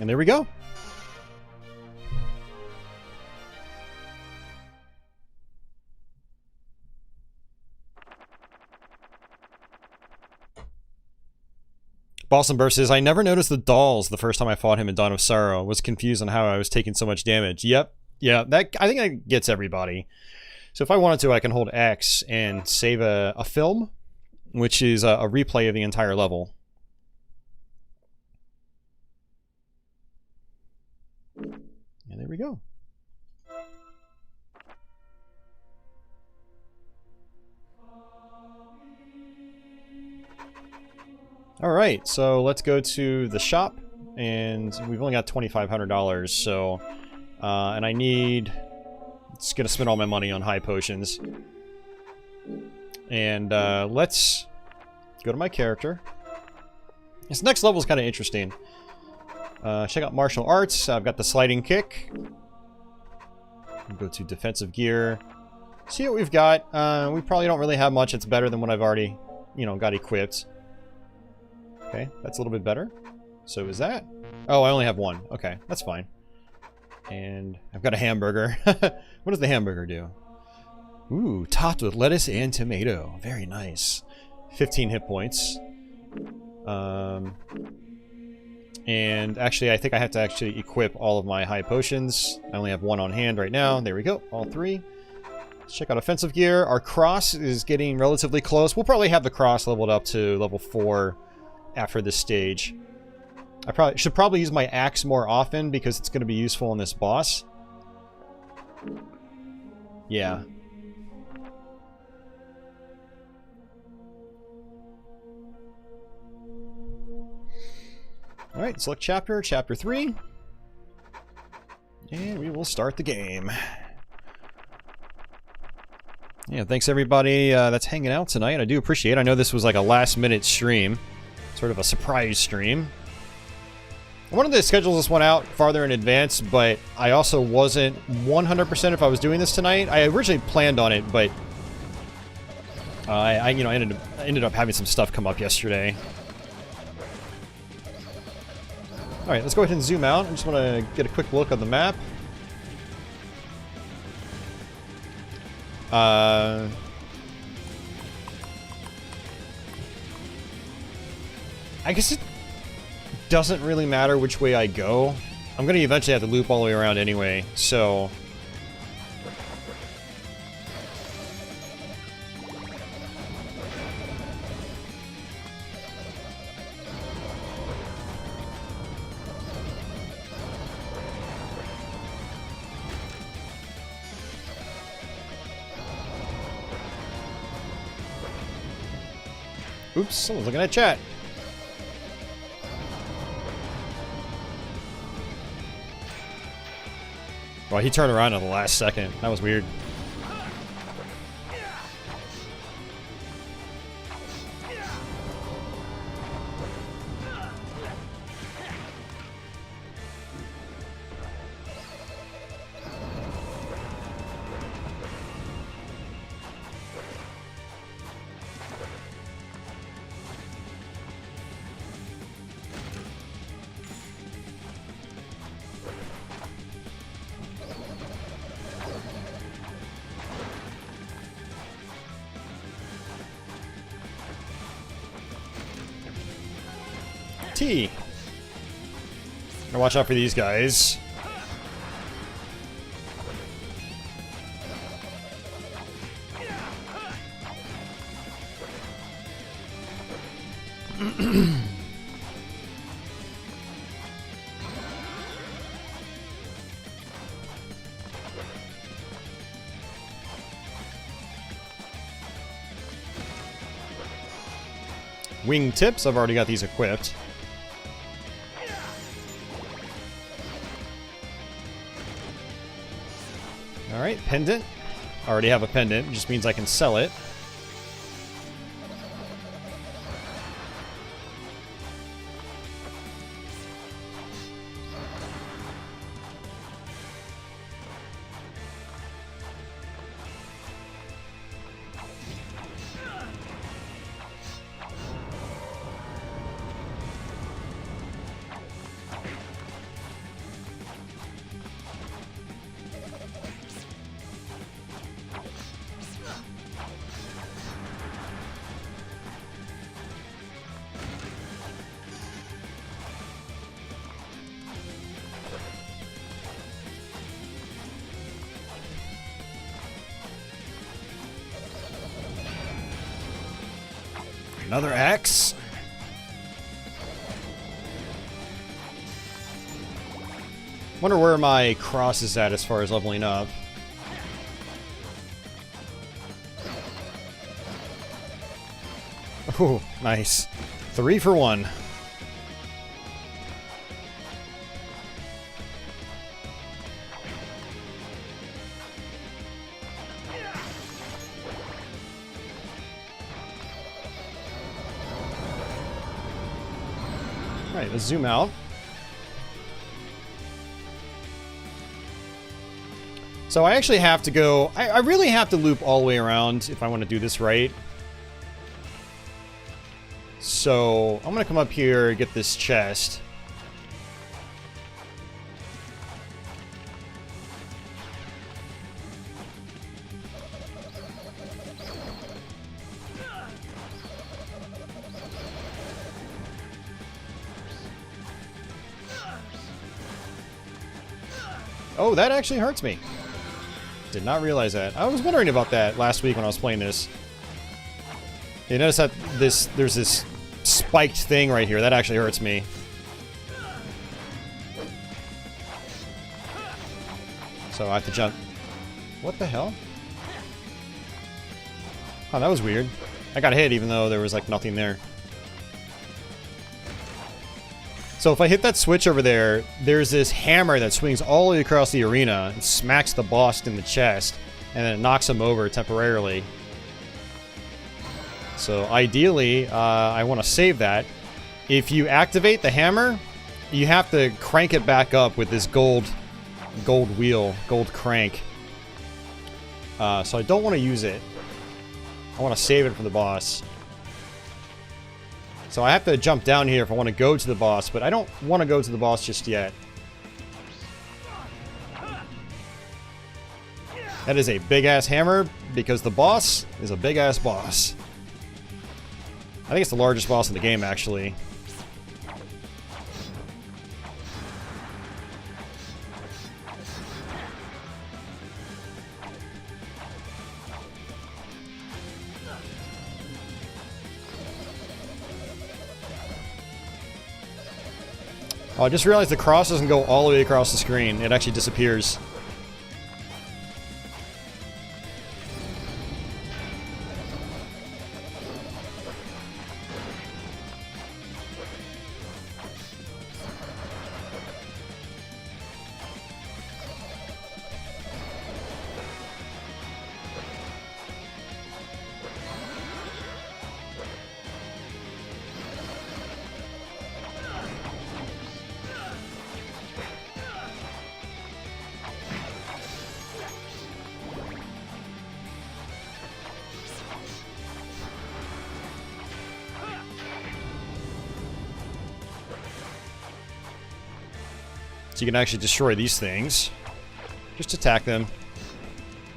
And there we go. Boston Burst says, I never noticed the dolls the first time I fought him in Dawn of Sorrow. Was confused on how I was taking so much damage. Yep. Yeah, that I think that gets everybody. So if I wanted to, I can hold X and save a film, which is a replay of the entire level. And there we go. Alright, so let's go to the shop, and we've only got $2,500, so, and I need, it's gonna spend all my money on high potions. And, let's go to my character. This next level is kind of interesting. Check out martial arts. I've got the sliding kick. Go to defensive gear. See what we've got. We probably don't really have much. It's better than what I've already, you know, got equipped. Okay, that's a little bit better. So is that? Oh, I only have one. Okay, that's fine. And I've got a hamburger. What does the hamburger do? Ooh, topped with lettuce and tomato. Very nice. 15 hit points. And actually, I think I have to actually equip all of my high potions. I only have one on hand right now. There we go, all three. Let's check out offensive gear. Our cross is getting relatively close. We'll probably have the cross leveled up to level 4 after this stage. I should probably use my axe more often because it's going to be useful in this boss. Yeah. Alright, select chapter, chapter 3. And we will start the game. Yeah, thanks everybody that's hanging out tonight. I do appreciate it. I know this was like a last minute stream. Sort of a surprise stream. I wanted to schedule this one out farther in advance, but I also wasn't 100% if I was doing this tonight. I originally planned on it, but I ended up having some stuff come up yesterday. Alright, let's go ahead and zoom out. I just want to get a quick look on the map. I guess it doesn't really matter which way I go. I'm going to eventually have to loop all the way around anyway, so... Oops, someone's looking at chat. Well, he turned around at the last second. That was weird. T. Now watch out for these guys. Wing tips, I've already got these equipped. Alright, pendant. I already have a pendant, which just means I can sell it. Another axe. Wonder where my cross is at as far as leveling up. Oh, nice. 3 for 1. Alright, let's zoom out. So I actually have to go... I really have to loop all the way around if I want to do this right. So I'm going to come up here, get this chest. Oh, that actually hurts me. Did not realize that. I was wondering about that last week when I was playing this. You notice that there's this spiked thing right here. That actually hurts me. So I have to jump. What the hell? Oh, that was weird. I got hit even though there was like nothing there. So if I hit that switch over there, there's this hammer that swings all the way across the arena and smacks the boss in the chest, and then it knocks him over temporarily. So ideally, I want to save that. If you activate the hammer, you have to crank it back up with this gold wheel, gold crank. So I don't want to use it. I want to save it for the boss. So I have to jump down here if I want to go to the boss, but I don't want to go to the boss just yet. That is a big-ass hammer, because the boss is a big-ass boss. I think it's the largest boss in the game, actually. Oh, I just realized the cross doesn't go all the way across the screen. It actually disappears. So you can actually destroy these things. Just attack them.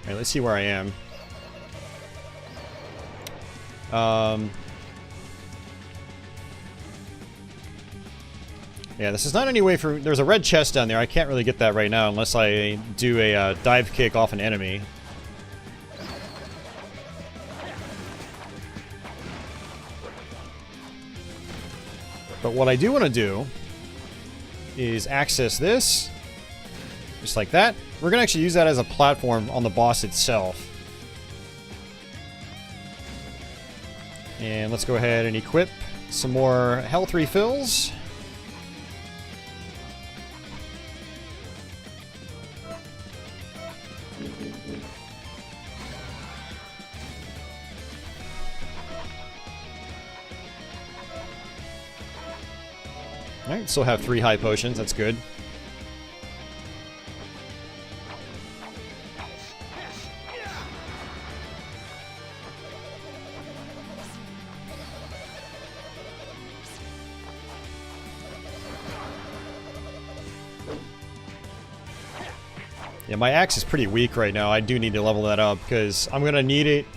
Alright, let's see where I am. Yeah, this is not any way for... There's a red chest down there. I can't really get that right now unless I do a dive kick off an enemy. But what I do want to do is access this, just like that. We're going to actually use that as a platform on the boss itself. And let's go ahead and equip some more health refills. Alright, still have 3 high potions, that's good. Yeah, my axe is pretty weak right now. I do need to level that up because I'm going to need it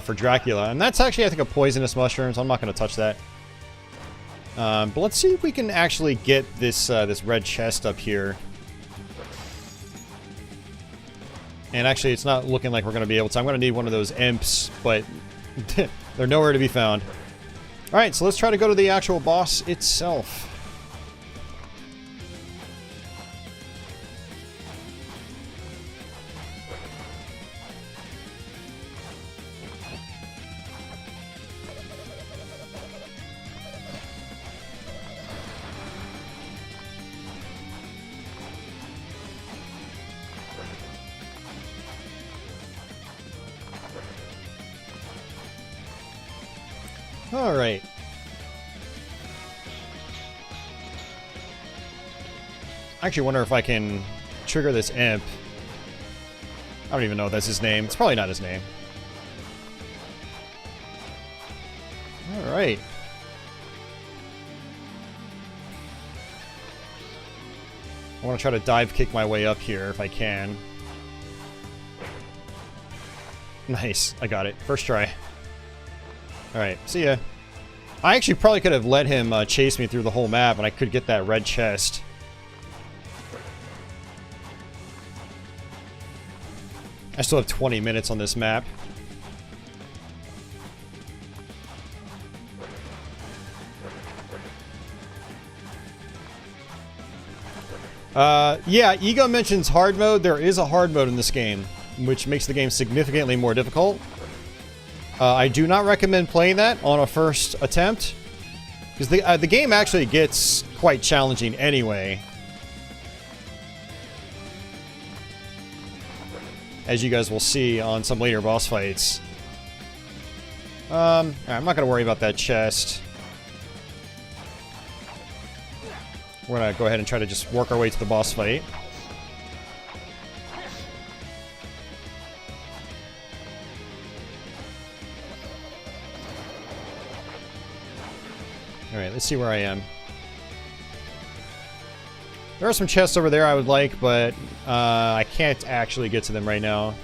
for Dracula. And that's actually, I think, a poisonous mushroom, so I'm not going to touch that. But let's see if we can actually get this this red chest up here. And actually, it's not looking like we're going to be able to. I'm going to need one of those imps, but they're nowhere to be found. Alright, so let's try to go to the actual boss itself. Alright. I actually wonder if I can trigger this imp. I don't even know if that's his name. It's probably not his name. Alright. I want to try to dive kick my way up here if I can. Nice. I got it. First try. Alright, see ya. I actually probably could have let him chase me through the whole map and I could get that red chest. I still have 20 minutes on this map. Yeah, Ego mentions hard mode. There is a hard mode in this game, which makes the game significantly more difficult. I do not recommend playing that on a first attempt, because the game actually gets quite challenging anyway. As you guys will see on some later boss fights. I'm not going to worry about that chest. We're going to go ahead and try to just work our way to the boss fight. Alright, let's see where I am. There are some chests over there I would like, but I can't actually get to them right now.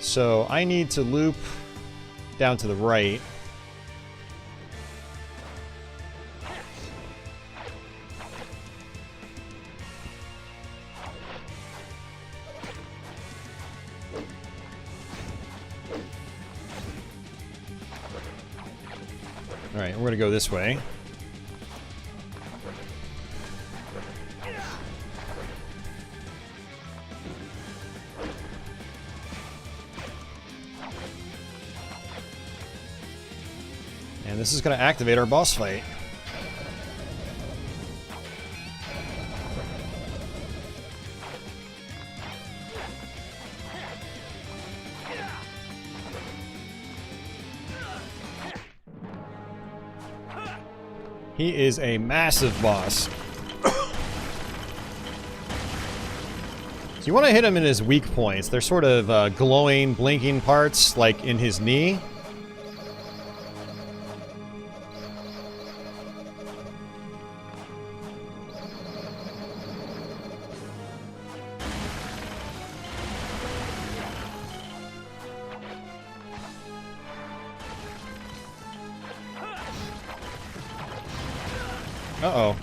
So I need to loop down to the right. Alright, we're gonna go this way. And this is gonna activate our boss fight. He is a massive boss. So you want to hit him in his weak points. They're sort of glowing, blinking parts, like in his knee. Uh-oh.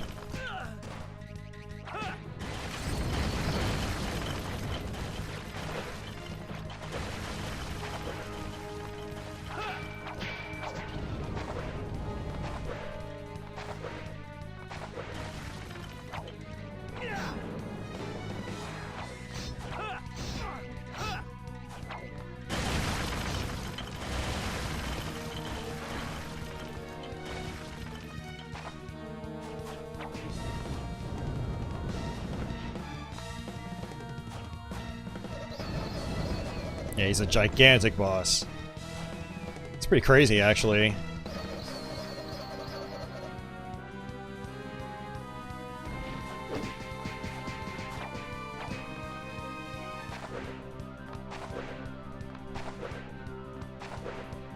Yeah, he's a gigantic boss. It's pretty crazy, actually.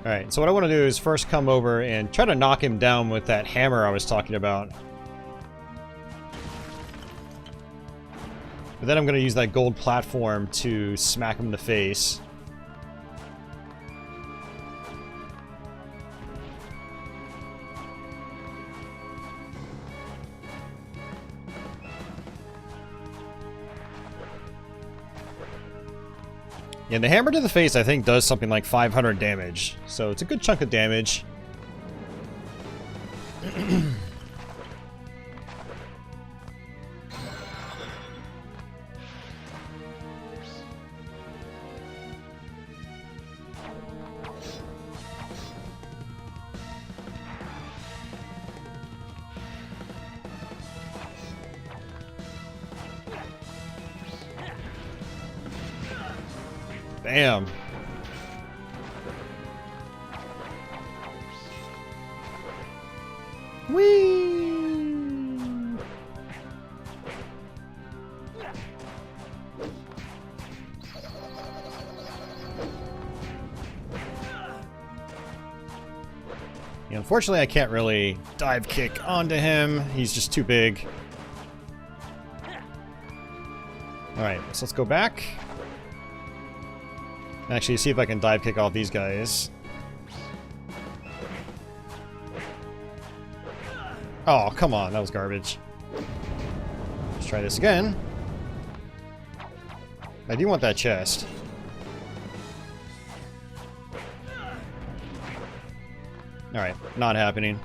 Alright, so what I want to do is first come over and try to knock him down with that hammer I was talking about. But then I'm going to use that gold platform to smack him in the face. And the hammer to the face, I think, does something like 500 damage. So it's a good chunk of damage. Bam. Whee! Yeah, unfortunately, I can't really dive kick onto him. He's just too big. Alright, so let's go back. Actually, see if I can dive kick all these guys. Oh, come on, that was garbage. Let's try this again. I do want that chest. Alright, not happening.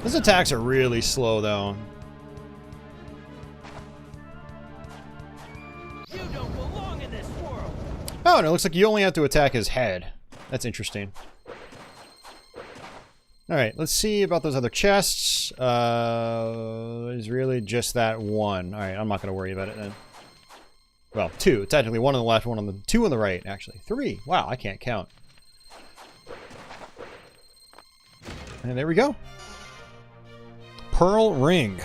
His attacks are really slow, though. You don't belong in this world. Oh, and it looks like you only have to attack his head. That's interesting. Alright, let's see about those other chests. There's really just that one. Alright, I'm not going to worry about it then. Well, two. Technically, one on the left, one on the... Two on the right, actually. Three. Wow, I can't count. And there we go. Pearl Ring.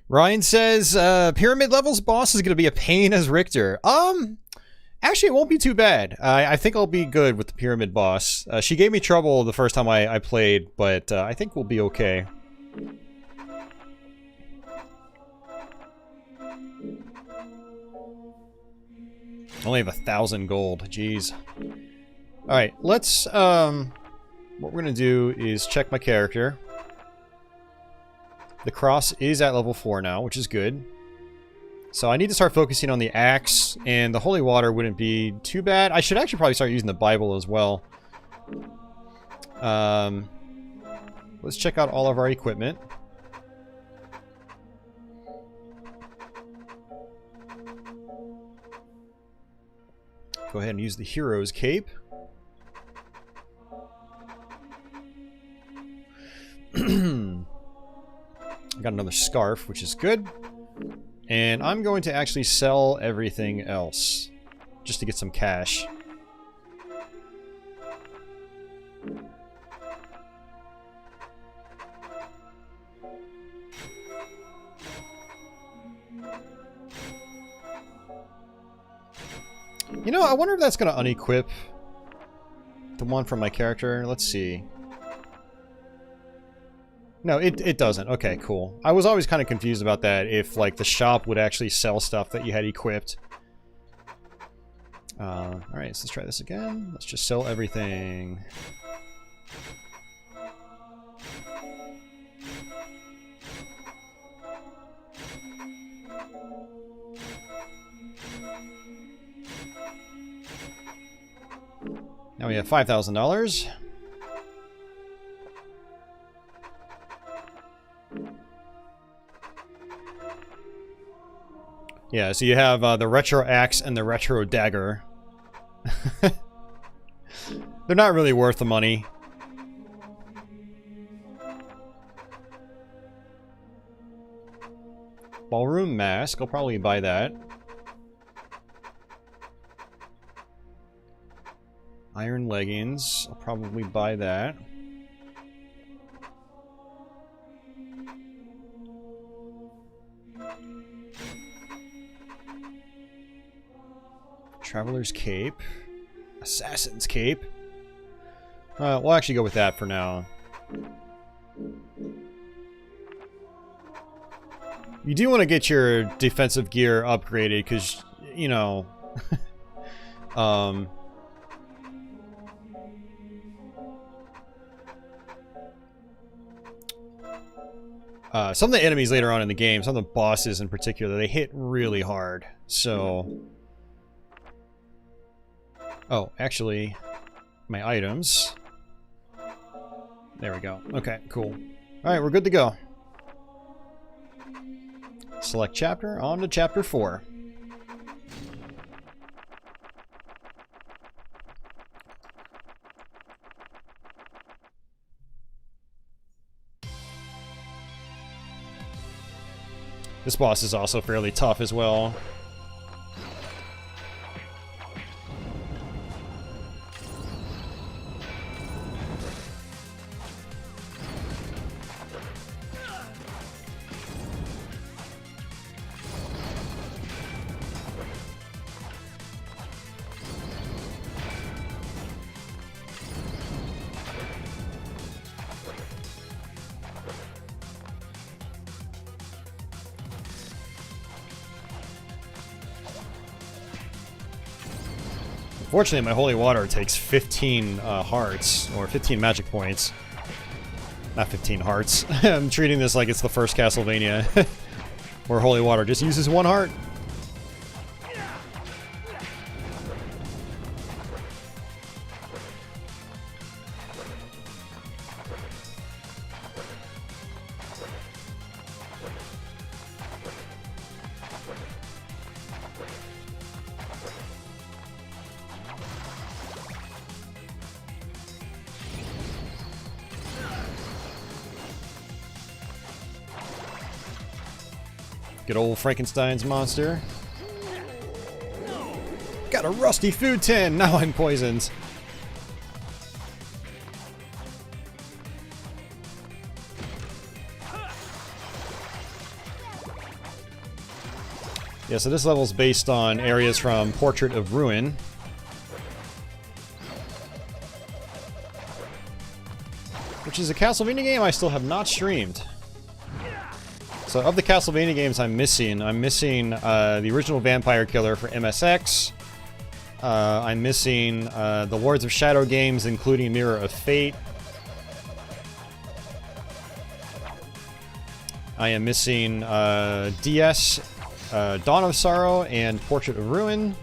Ryan says, Pyramid Levels boss is going to be a pain as Richter. Actually, it won't be too bad. I think I'll be good with the Pyramid boss. She gave me trouble the first time I played, but I think we'll be okay. Only have 1,000 gold. Jeez. Alright, let's, what we're gonna do is check my character. The cross is at level 4 now, which is good. So I need to start focusing on the axe, and the holy water wouldn't be too bad. I should actually probably start using the Bible as well. Let's check out all of our equipment. Go ahead and use the hero's cape. I got another scarf, which is good. And I'm going to actually sell everything else, just to get some cash. You know, I wonder if that's going to unequip the one from my character. Let's see. No, it doesn't. Okay, cool. I was always kind of confused about that, if, like, the shop would actually sell stuff that you had equipped. Alright, so let's try this again. Let's just sell everything. Now we have $5,000. Yeah, so you have the retro axe and the retro dagger. They're not really worth the money. Ballroom mask, I'll probably buy that. Iron leggings, I'll probably buy that. Traveler's cape. Assassin's cape. We'll actually go with that for now. You do want to get your defensive gear upgraded because, you know... some of the enemies later on in the game, some of the bosses in particular, they hit really hard. So... Oh, actually, my items. There we go. Okay, cool. Alright, we're good to go. Select chapter, on to chapter 4. This boss is also fairly tough as well. Fortunately, my holy water takes 15 hearts, or 15 magic points. Not 15 hearts. I'm treating this like it's the first Castlevania, where holy water just uses 1 heart. Good old Frankenstein's monster. Got a rusty food tin! Now I'm poisoned. Yeah, so this level's based on areas from Portrait of Ruin. Which is a Castlevania game I still have not streamed. So of the Castlevania games I'm missing the original Vampire Killer for MSX. I'm missing the Lords of Shadow games, including Mirror of Fate. I am missing DS, Dawn of Sorrow, and Portrait of Ruin.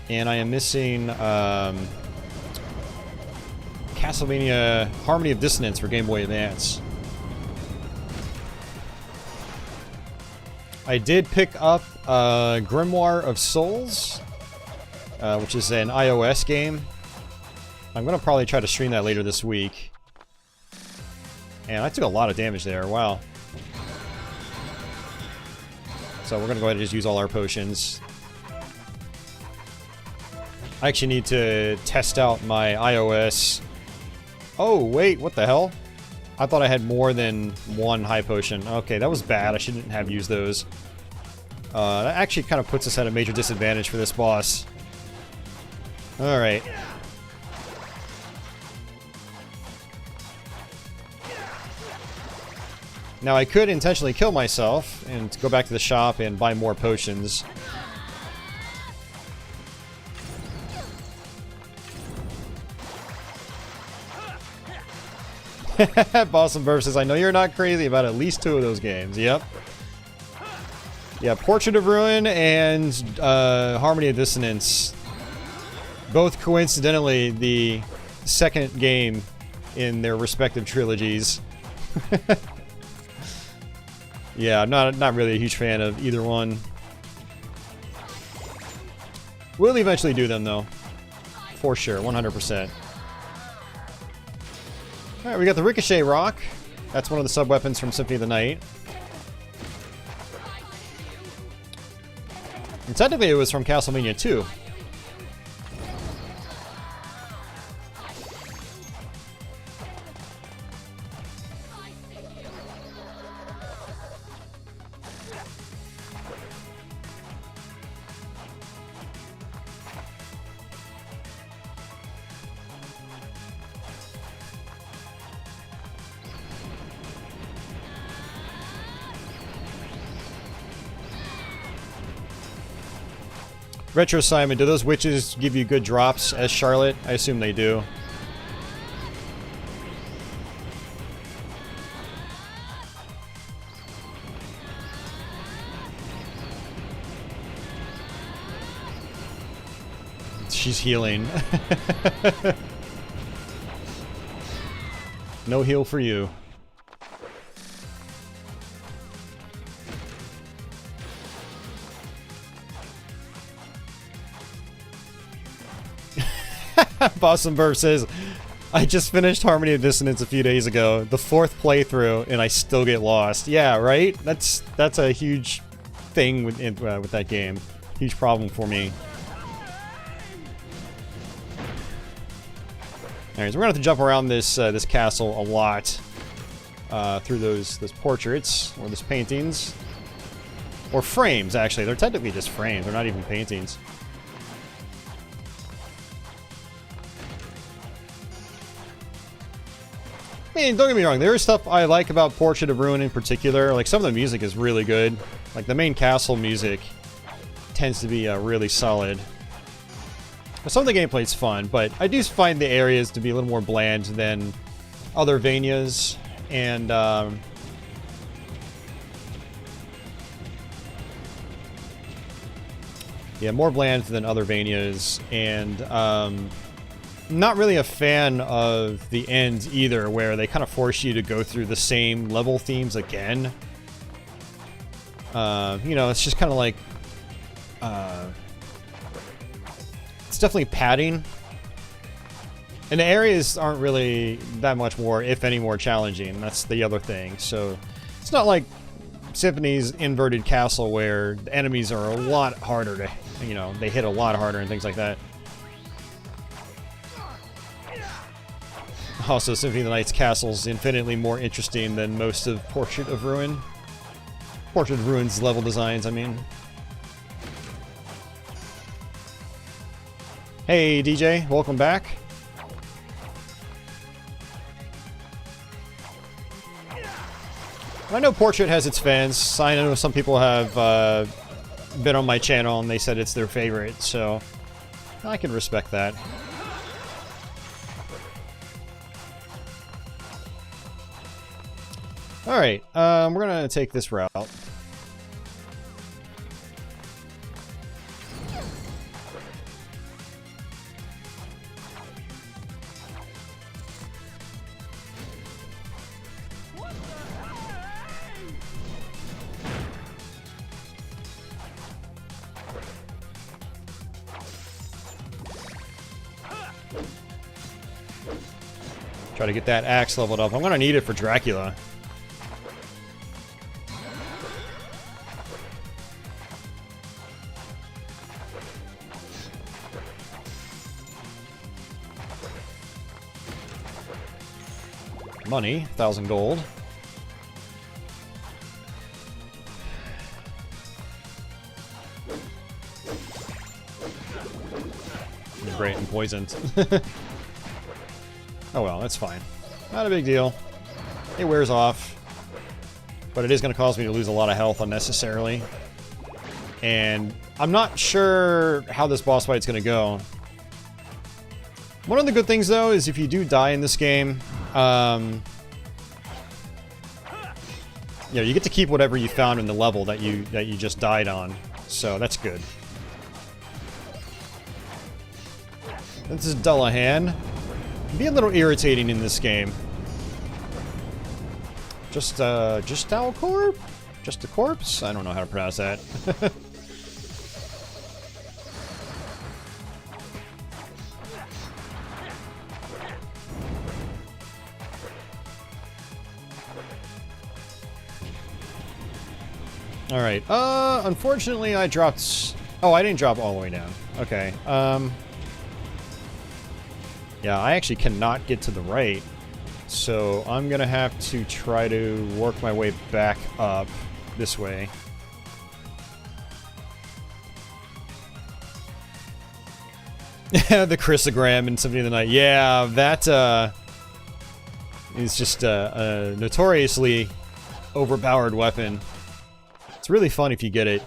And I am missing Castlevania Harmony of Dissonance for Game Boy Advance. I did pick up Grimoire of Souls, which is an iOS game. I'm going to probably try to stream that later this week. And I took a lot of damage there, wow. So we're going to go ahead and just use all our potions. I actually need to test out my iOS. Oh, wait, what the hell? I thought I had more than 1 high potion. Okay, that was bad. I shouldn't have used those. That actually kind of puts us at a major disadvantage for this boss. Alright. Now I could intentionally kill myself and go back to the shop and buy more potions. Boston Burf says, I know you're not crazy about at least 2 of those games. Yep. Yeah, Portrait of Ruin and Harmony of Dissonance Both coincidentally the second game in their respective trilogies. Yeah, I'm not really a huge fan of either one. We'll eventually do them though. For sure, 100%. Alright, we got the Ricochet Rock. That's one of the sub-weapons from Symphony of the Night. And technically it was from Castlevania 2. Retro Simon, do those witches give you good drops as Charlotte? I assume they do. She's healing. No heal for you. Bostonburg says, I just finished Harmony of Dissonance a few days ago, the 4th playthrough, and I still get lost. Yeah, right? That's a huge thing with that game. Huge problem for me. Alright, so we're gonna have to jump around this this castle a lot through those portraits or those paintings or frames. Actually, they're technically just frames. They're not even paintings. I mean, don't get me wrong, there is stuff I like about Portrait of Ruin in particular. Like, some of the music is really good. Like, the main castle music tends to be really solid. Some of the gameplay is fun, but I do find the areas to be a little more bland than other Vanias. And, yeah, more bland than other Vanias. And, not really a fan of the ends either, where they kind of force you to go through the same level themes again. You know, it's just kind of like, it's definitely padding. And the areas aren't really that much more, if any, more challenging. That's the other thing. So it's not like Symphony's Inverted Castle, where the enemies are a lot harder to, you know, they hit a lot harder and things like that. Also, Symphony of the Night's castle's infinitely more interesting than most of Portrait of Ruin. Portrait of Ruin's level designs, I mean. Hey, DJ, welcome back. I know Portrait has its fans. I know some people have been on my channel and they said it's their favorite, so I can respect that. Alright, we're gonna take this route. Try to get that axe leveled up. I'm gonna need it for Dracula. Money, 1,000 gold. Great, and poisoned. Oh well, that's fine. Not a big deal. It wears off. But it is going to cause me to lose a lot of health unnecessarily. And I'm not sure how this boss fight's going to go. One of the good things, though, is if you do die in this game, you know, you get to keep whatever you found in the level that you just died on. So that's good. This is Dullahan. Be a little irritating in this game. Just Alcorp? Just a corpse? I don't know how to pronounce that. Alright, unfortunately I dropped... Oh, I didn't drop all the way down. Okay, yeah, I actually cannot get to the right. So I'm gonna have to try to work my way back up this way. The chrysogram in Symphony of the Night. Yeah, that is just a notoriously overpowered weapon. It's really fun if you get it.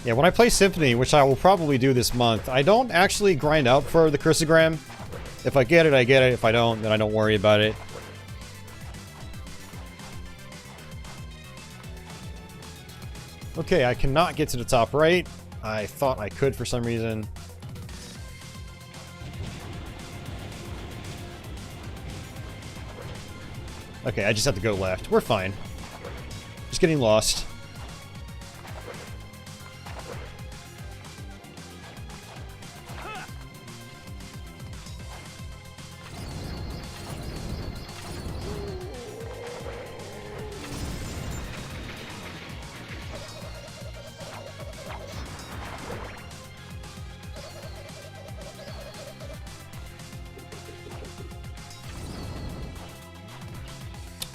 Yeah, when I play Symphony, which I will probably do this month, I don't actually grind out for the chrysogram. If I get it, I get it. If I don't, then I don't worry about it. Okay, I cannot get to the top right. I thought I could for some reason. Okay, I just have to go left. We're fine. Just getting lost.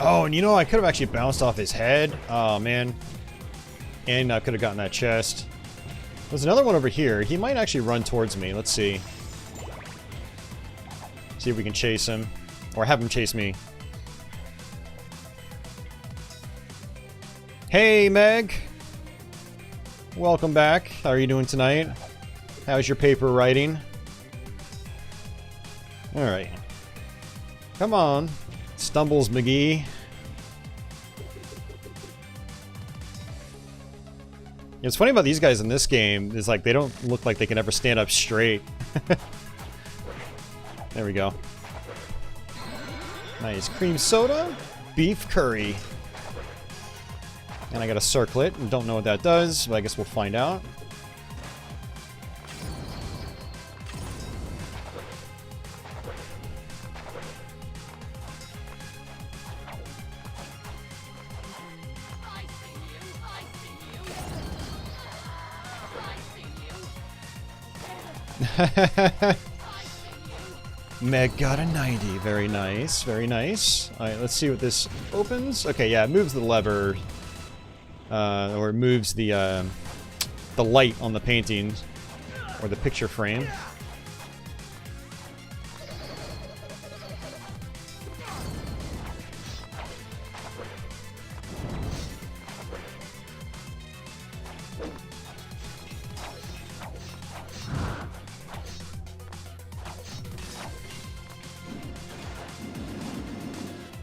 Oh, and you know, I could have actually bounced off his head. Oh, man. And I could have gotten that chest. There's another one over here. He might actually run towards me. Let's see. See if we can chase him. Or have him chase me. Hey, Meg! Welcome back. How are you doing tonight? How's your paper writing? Alright. Come on. Stumbles McGee. What's funny about these guys in this game is like they don't look like they can ever stand up straight. There we go. Nice cream soda, beef curry. And I got a circlet and don't know what that does, but I guess we'll find out. Meg got a 90. Very nice. Very nice. Alright, let's see what this opens. Okay, yeah, it moves the lever. Or it moves the light on the painting. Or the picture frame.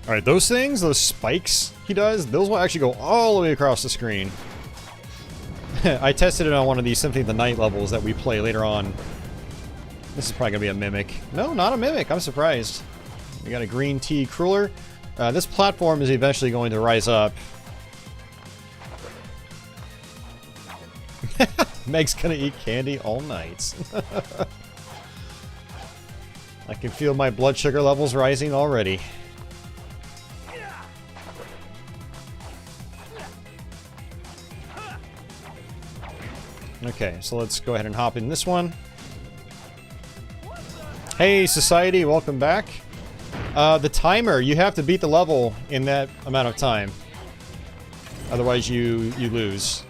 Alright, those things, those spikes he does, those will actually go all the way across the screen. I tested it on one of these Symphony of the Night levels that we play later on. This is probably going to be a mimic. No, not a mimic. I'm surprised. We got a green tea cruller. This platform is eventually going to rise up. Meg's going to eat candy all night. I can feel my blood sugar levels rising already. Okay, so let's go ahead and hop in this one. Hey, Society, welcome back. The timer, you have to beat the level in that amount of time. Otherwise, you lose.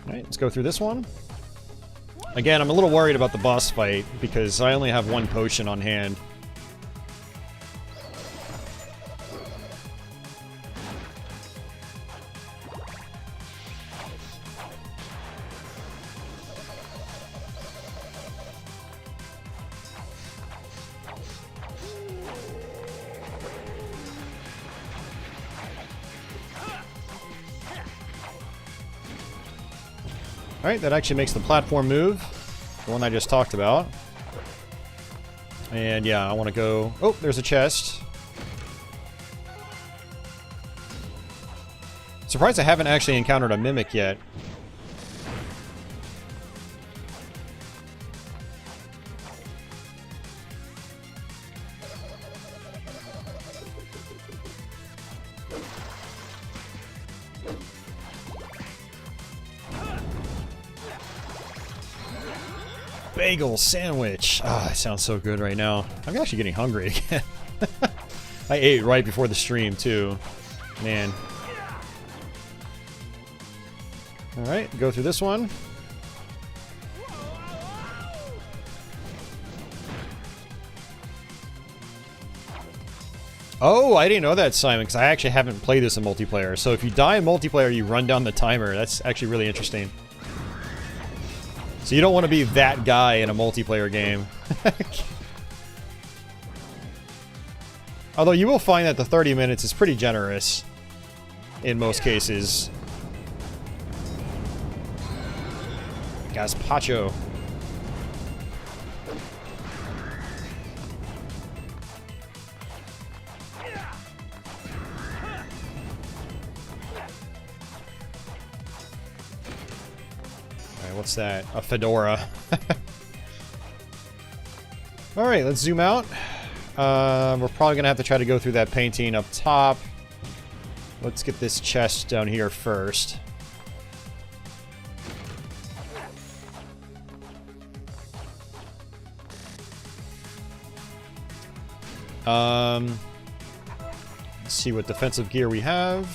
Alright, let's go through this one. Again, I'm a little worried about the boss fight because I only have one potion on hand. Alright, that actually makes the platform move. The one I just talked about. And yeah, I want to go... Oh, there's a chest. Surprised I haven't actually encountered a mimic yet. Bagel sandwich. Ah, that sounds so good right now. I'm actually getting hungry again. I ate right before the stream too. Man. Alright, go through this one. Oh, I didn't know that, Simon, because I actually haven't played this in multiplayer. So if you die in multiplayer, you run down the timer. That's actually really interesting. So you don't want to be that guy in a multiplayer game. Although you will find that the 30 minutes is pretty generous in most cases. Gazpacho. What's that? A fedora. Alright, let's zoom out. We're probably going to have to try to go through that painting up top. Let's get this chest down here first. Let's see what defensive gear we have.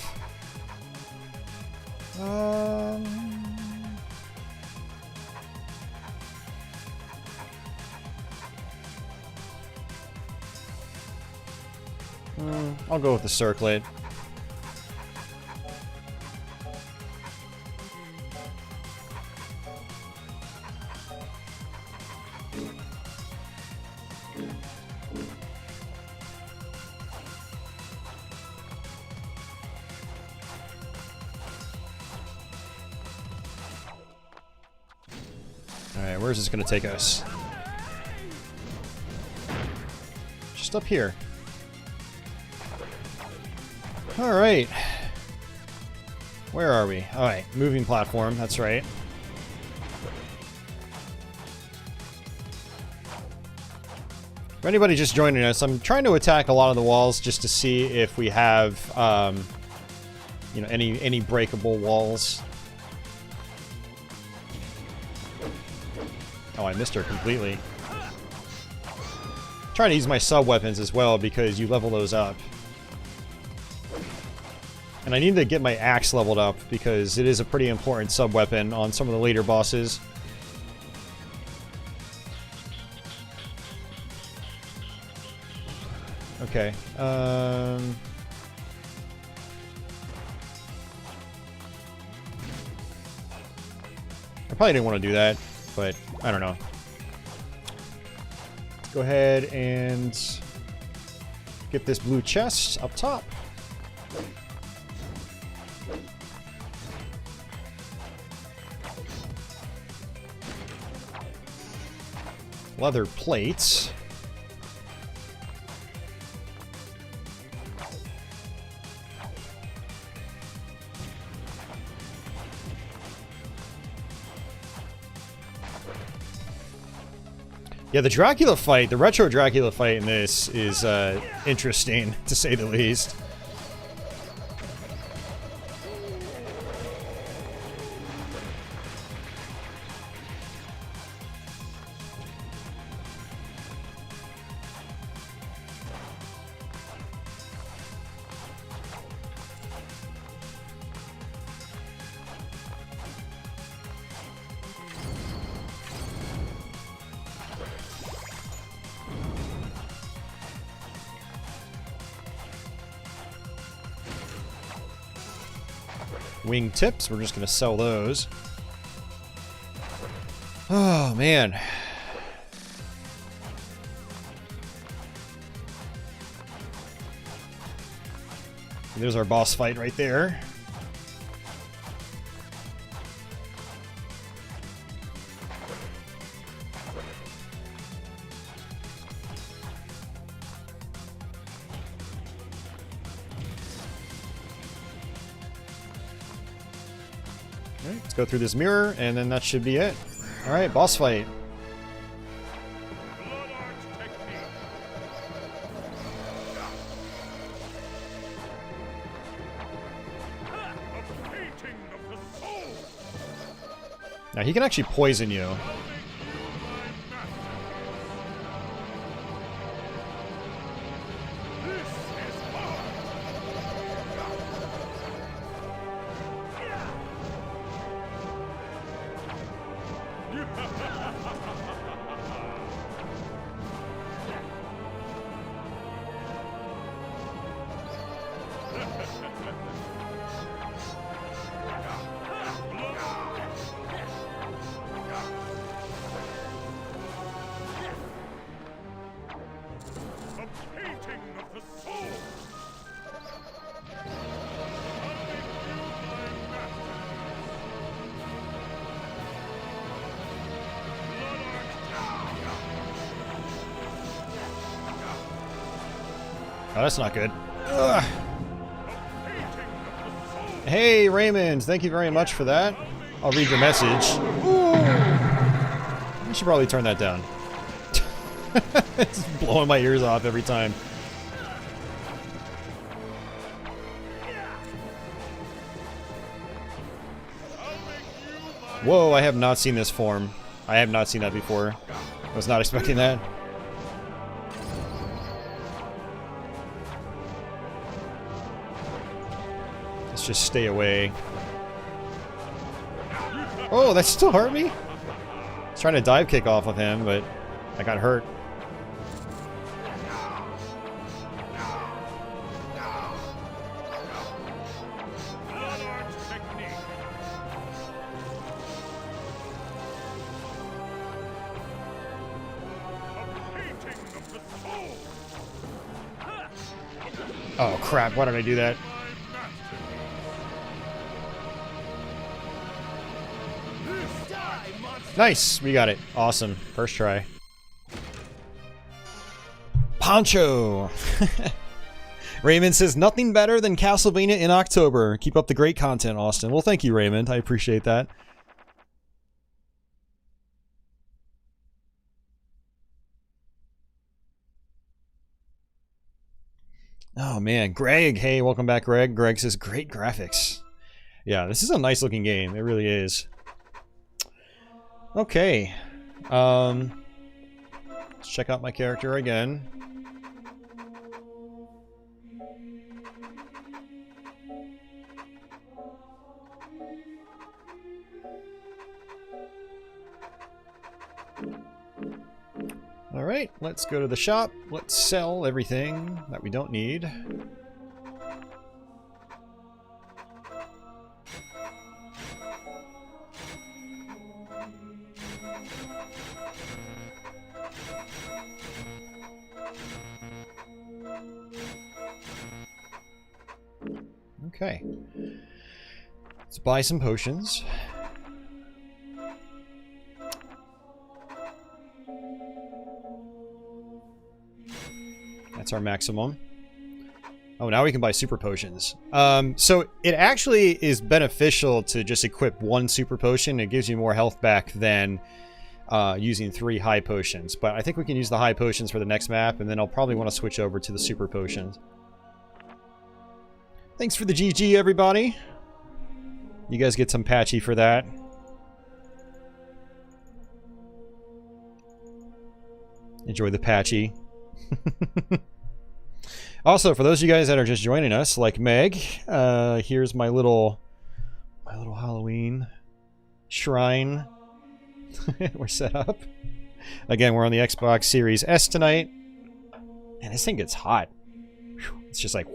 I'll go with the circlet. Alright, where's this gonna take us? Just up here. Alright. Where are we? Alright, moving platform, that's right. For anybody just joining us, I'm trying to attack a lot of the walls just to see if we have, you know, any breakable walls. Oh, I missed her completely. I'm trying to use my sub-weapons as well because you level those up. And I need to get my axe leveled up because it is a pretty important sub-weapon on some of the later bosses. Okay. I probably didn't want to do that, but I don't know. Let's go ahead and get this blue chest up top. Leather plates. Yeah, the Dracula fight, the retro Dracula fight in this is interesting, to say the least. Wing tips, we're just gonna sell those. Oh man. There's our boss fight right there. Alright, let's go through this mirror, and then that should be it. Alright, boss fight. Now he can actually poison you. Oh, that's not good. Ugh. Hey, Raymond, thank you very much for that. I'll read your message. Ooh. I should probably turn that down. It's blowing my ears off every time. Whoa, I have not seen this form. I have not seen that before. I was not expecting that. Let's just stay away. Oh, that still hurt me? I was trying to dive kick off of him, but I got hurt. Oh crap, why did I do that? Nice, we got it. Awesome. First try. Poncho! Raymond says, nothing better than Castlevania in October. Keep up the great content, Austin. Well, thank you, Raymond. I appreciate that. Oh, man. Greg. Hey, welcome back, Greg. Greg says, great graphics. Yeah, this is a nice looking game. It really is. Okay. Let's check out my character again. Alright, let's go to the shop. Let's sell everything that we don't need. Okay. Let's buy some potions. That's our maximum. Oh, now we can buy super potions. So it actually is beneficial to just equip one super potion. It gives you more health back than using 3 high potions. But I think we can use the high potions for the next map, and then I'll probably want to switch over to the super potions. Thanks for the GG, everybody. You guys get some Patchy for that. Enjoy the Patchy. Also, for those of you guys that are just joining us, like Meg, here's my little Halloween shrine. We're set up. Again, we're on the Xbox Series S tonight. Man, this thing gets hot. It's just like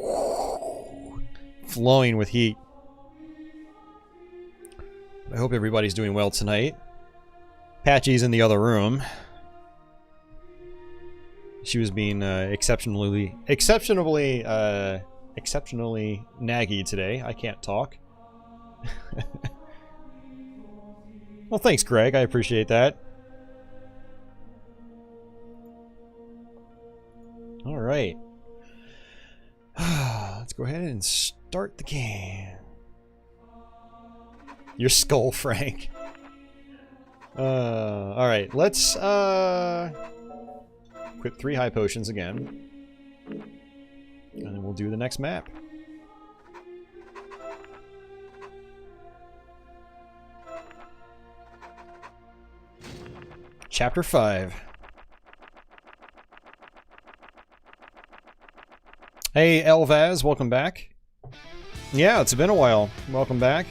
flowing with heat. I hope everybody's doing well tonight. Patchy's in the other room. She was being exceptionally naggy today. I can't talk. Well, thanks, Greg. I appreciate that. All right. Let's go ahead and start the game. Your skull, Frank. Alright, let's equip 3 high potions again. And then we'll do the next map. Chapter 5. Hey, Elvaz, welcome back. Yeah, it's been a while. Welcome back.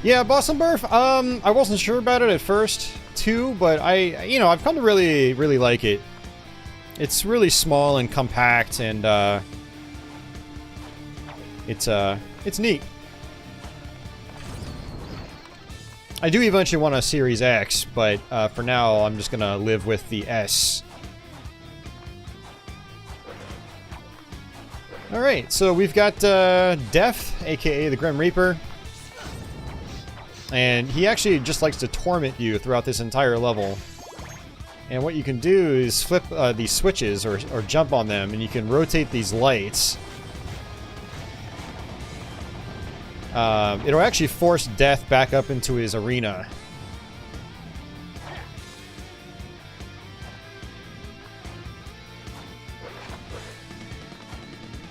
Yeah, Boston Burf, I wasn't sure about it at first, too, but I've come to really like it. It's really small and compact, and, it's neat. I do eventually want a Series X, but, for now, I'm just gonna live with the S. Alright, so we've got, Death, aka the Grim Reaper. And he actually just likes to torment you throughout this entire level. And what you can do is flip these switches or jump on them, and you can rotate these lights. It'll actually force Death back up into his arena.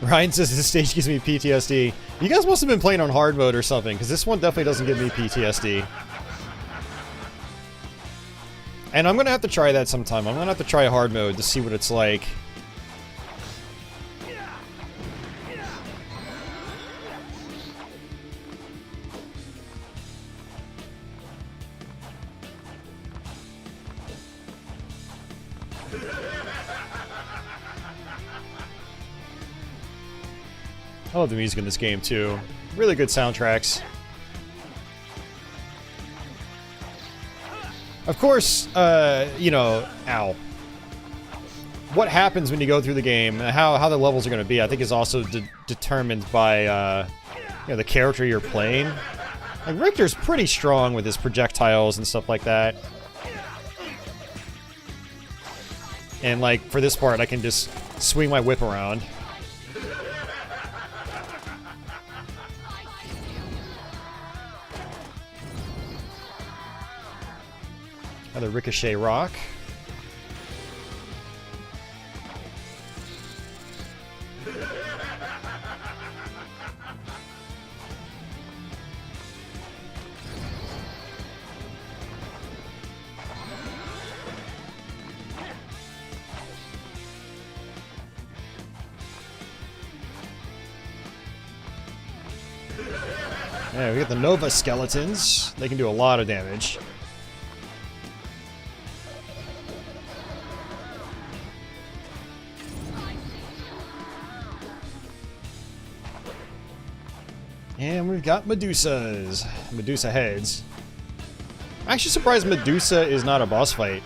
Ryan says this stage gives me PTSD. You guys must have been playing on hard mode or something, because this one definitely doesn't give me PTSD. And I'm gonna have to try that sometime. I'm gonna have to try hard mode to see what it's like. I love the music in this game, too. Really good soundtracks. Of course, ow. What happens when you go through the game, and how the levels are going to be, I think is also determined by, the character you're playing. Like, Richter's pretty strong with his projectiles and stuff like that. And, like, for this part, I can just swing my whip around. Another ricochet rock. Yeah, we got the Nova skeletons. They can do a lot of damage. And we've got Medusas. Medusa heads. I'm actually surprised Medusa is not a boss fight.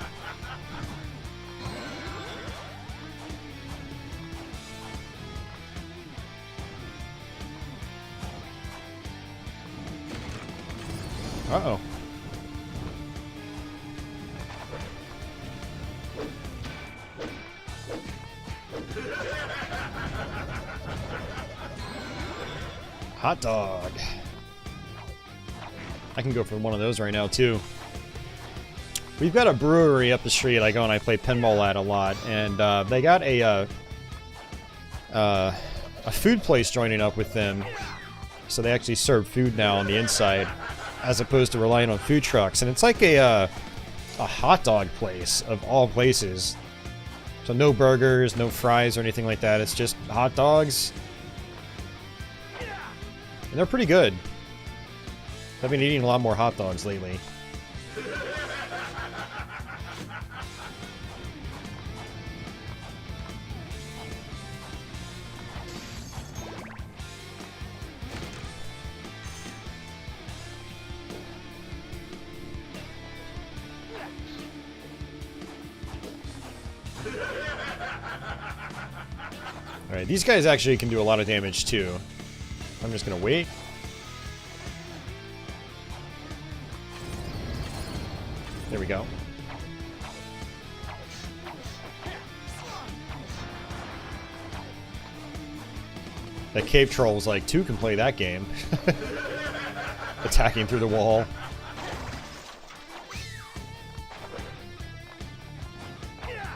Uh-oh. Hot dog. I can go for one of those right now, too. We've got a brewery up the street I go and I play pinball at a lot, and they got a food place joining up with them. So they actually serve food now on the inside, as opposed to relying on food trucks. And it's like a hot dog place, of all places. So no burgers, no fries or anything like that. It's just hot dogs. And they're pretty good. I've been eating a lot more hot dogs lately. Alright, these guys actually can do a lot of damage too. I'm just gonna wait. There we go. That cave troll was like, 2 can play that game. attacking through the wall.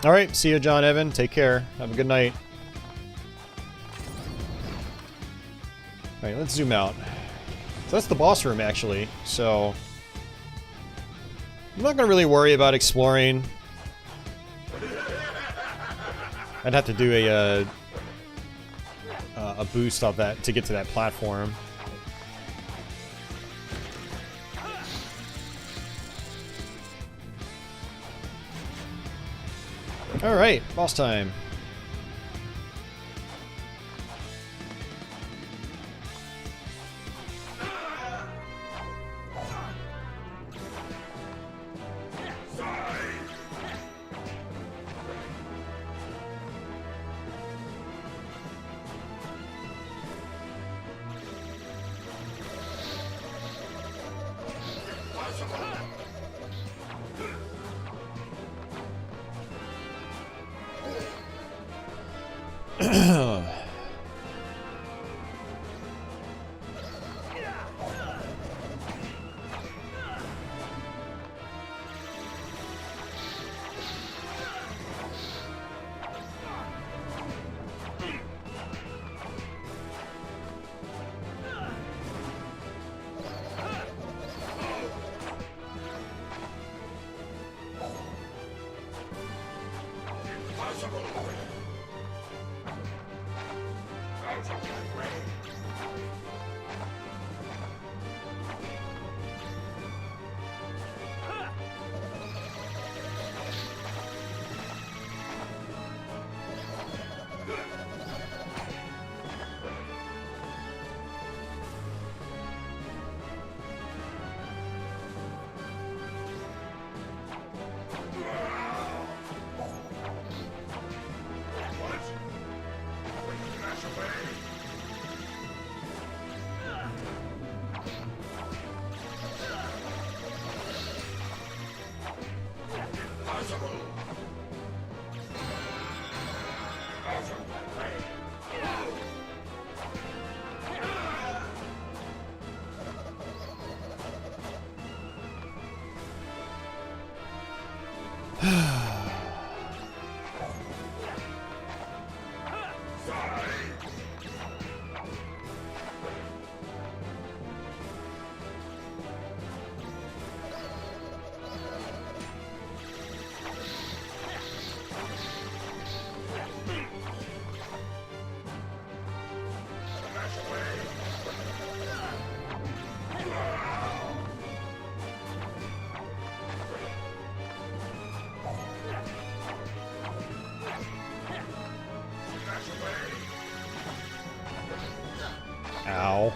Alright, see you, John Evan. Take care. Have a good night. Alright, let's zoom out. So that's the boss room, actually. So I'm not going to really worry about exploring. I'd have to do a boost off that to get to that platform. Alright, boss time. Ow.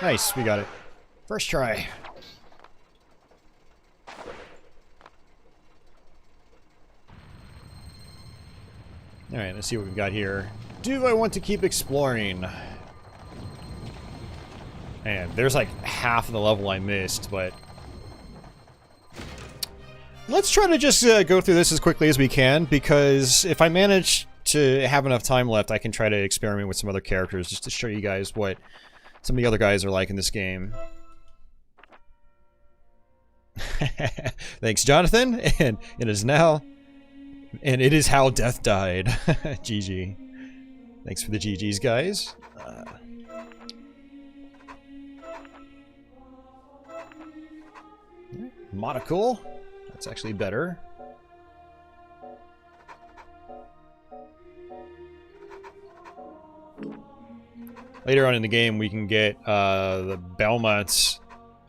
Nice, we got it. First try. Alright, let's see what we've got here. Do I want to keep exploring? Man, there's like half of the level I missed, but let's try to just go through this as quickly as we can, because if I manage to have enough time left, I can try to experiment with some other characters just to show you guys what some of the other guys are like in this game. Thanks, Jonathan, and it is now, and it is how death died. GG. Thanks for the GGs, guys. Monocle. That's actually better. Later on in the game, we can get the Belmont's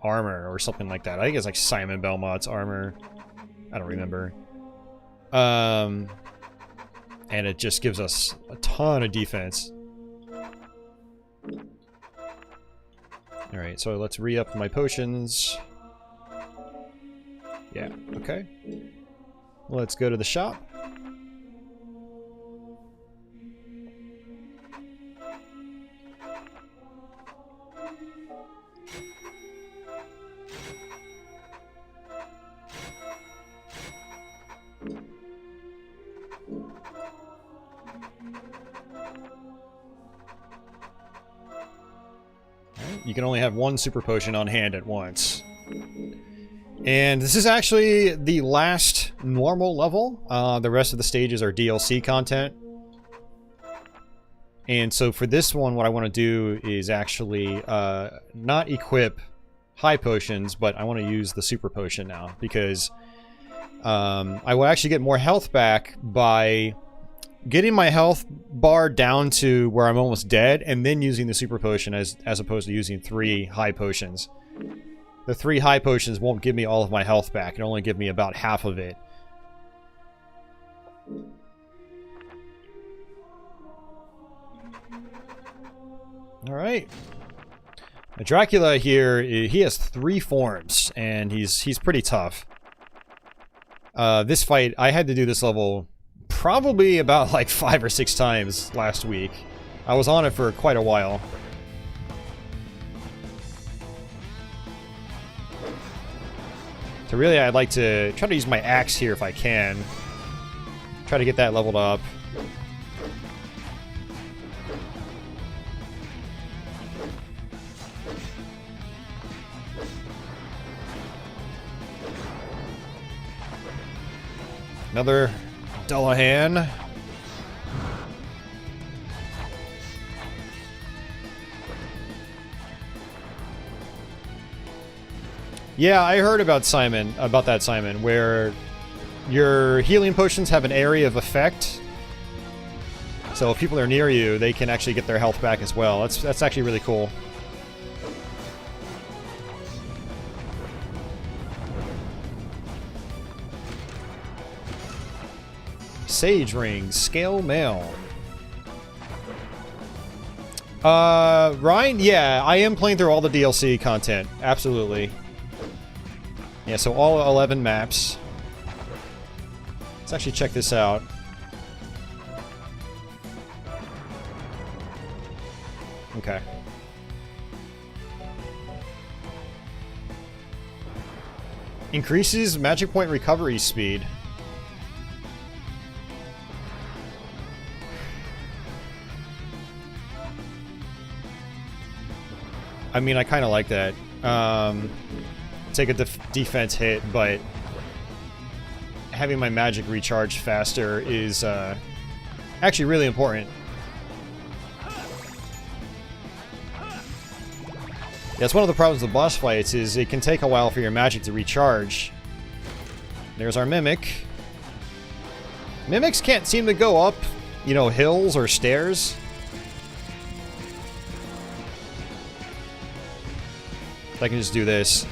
armor or something like that. I think it's like Simon Belmont's armor. I don't remember. And it just gives us a ton of defense. Alright, so let's re-up my potions. Yeah, okay. Let's go to the shop. you can only have one super potion on hand at once. And this is actually the last normal level. The rest of the stages are DLC content. And so for this one, what I want to do is actually not equip high potions, but I want to use the super potion now, because I will actually get more health back by getting my health bar down to where I'm almost dead, and then using the super potion as opposed to using 3 high potions. The 3 high potions won't give me all of my health back. It'll only give me about half of it. Alright. Dracula here, he has 3 forms, and he's pretty tough. This fight, I had to do this level probably about like 5 or 6 times last week. I was on it for quite a while. So really, I'd like to try to use my axe here if I can. Try to get that leveled up. Another Dullahan. Yeah, I heard about that Simon, where your healing potions have an area of effect. So if people are near you, they can actually get their health back as well. That's actually really cool. Sage Ring, Scale Mail. Ryan? Yeah, I am playing through all the DLC content. Absolutely. Yeah, so all 11 maps. Let's actually check this out. Okay. Increases magic point recovery speed. I mean, I kind of like that. Take a defense hit, but having my magic recharge faster is actually really important. That's one of the problems with boss fights, is it can take a while for your magic to recharge. There's our Mimic. Mimics can't seem to go up, you know, hills or stairs. I can just do this.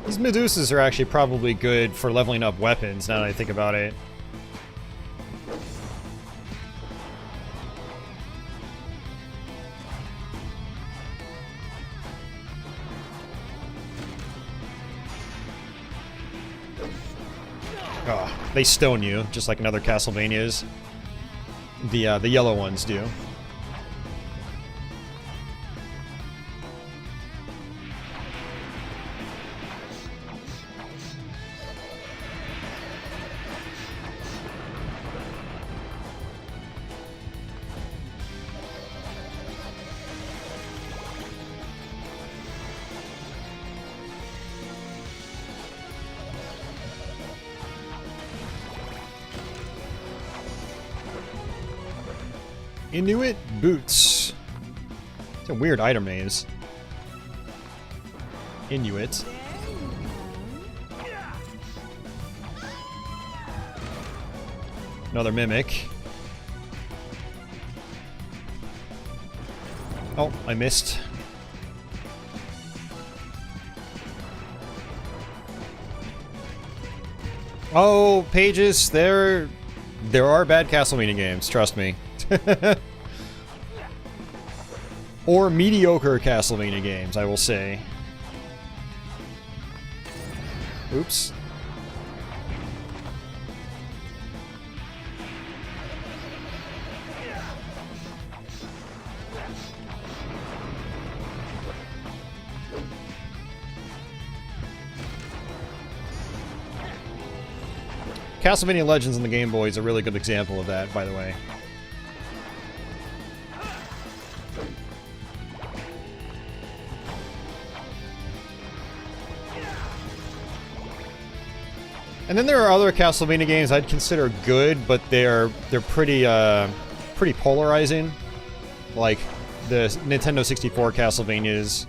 These Medusas are actually probably good for leveling up weapons, now that I think about it. Oh, they stone you, just like in other Castlevanias. The yellow ones do. Inuit Boots. Some weird item names. Inuit. Another Mimic. Oh, I missed. Oh, Pages, there are bad Castlevania games, trust me. Or mediocre Castlevania games, I will say. Oops. Castlevania Legends on the Game Boy is a really good example of that, by the way. And then there are other Castlevania games I'd consider good, but they're pretty pretty polarizing, like the Nintendo 64 Castlevanias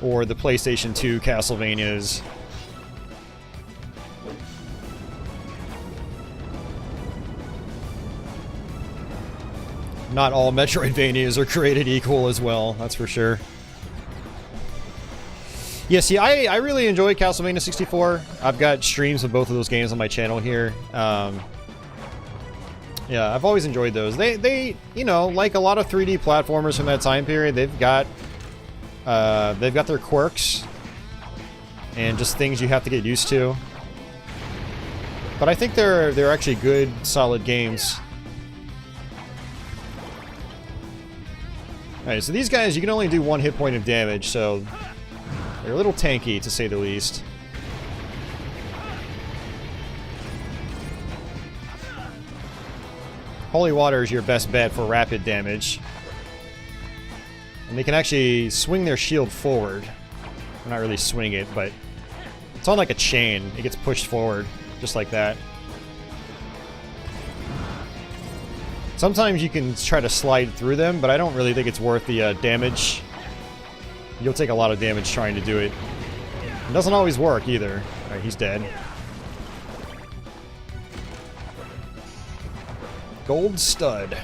or the PlayStation 2 Castlevanias. Not all Metroidvanias are created equal as well, that's for sure. Yeah, see, I really enjoy Castlevania 64. I've got streams of both of those games on my channel here. Yeah, I've always enjoyed those. They, you know, like a lot of 3D platformers from that time period, they've got their quirks and just things you have to get used to. But I think they're actually good, solid games. Alright, so these guys, you can only do 1 hit point of damage, so they're a little tanky, to say the least. Holy Water is your best bet for rapid damage. And they can actually swing their shield forward. Well, not really swing it, but it's on like a chain. It gets pushed forward, just like that. Sometimes you can try to slide through them, but I don't really think it's worth the damage. You'll take a lot of damage trying to do it. It doesn't always work either. Alright, he's dead. Gold stud.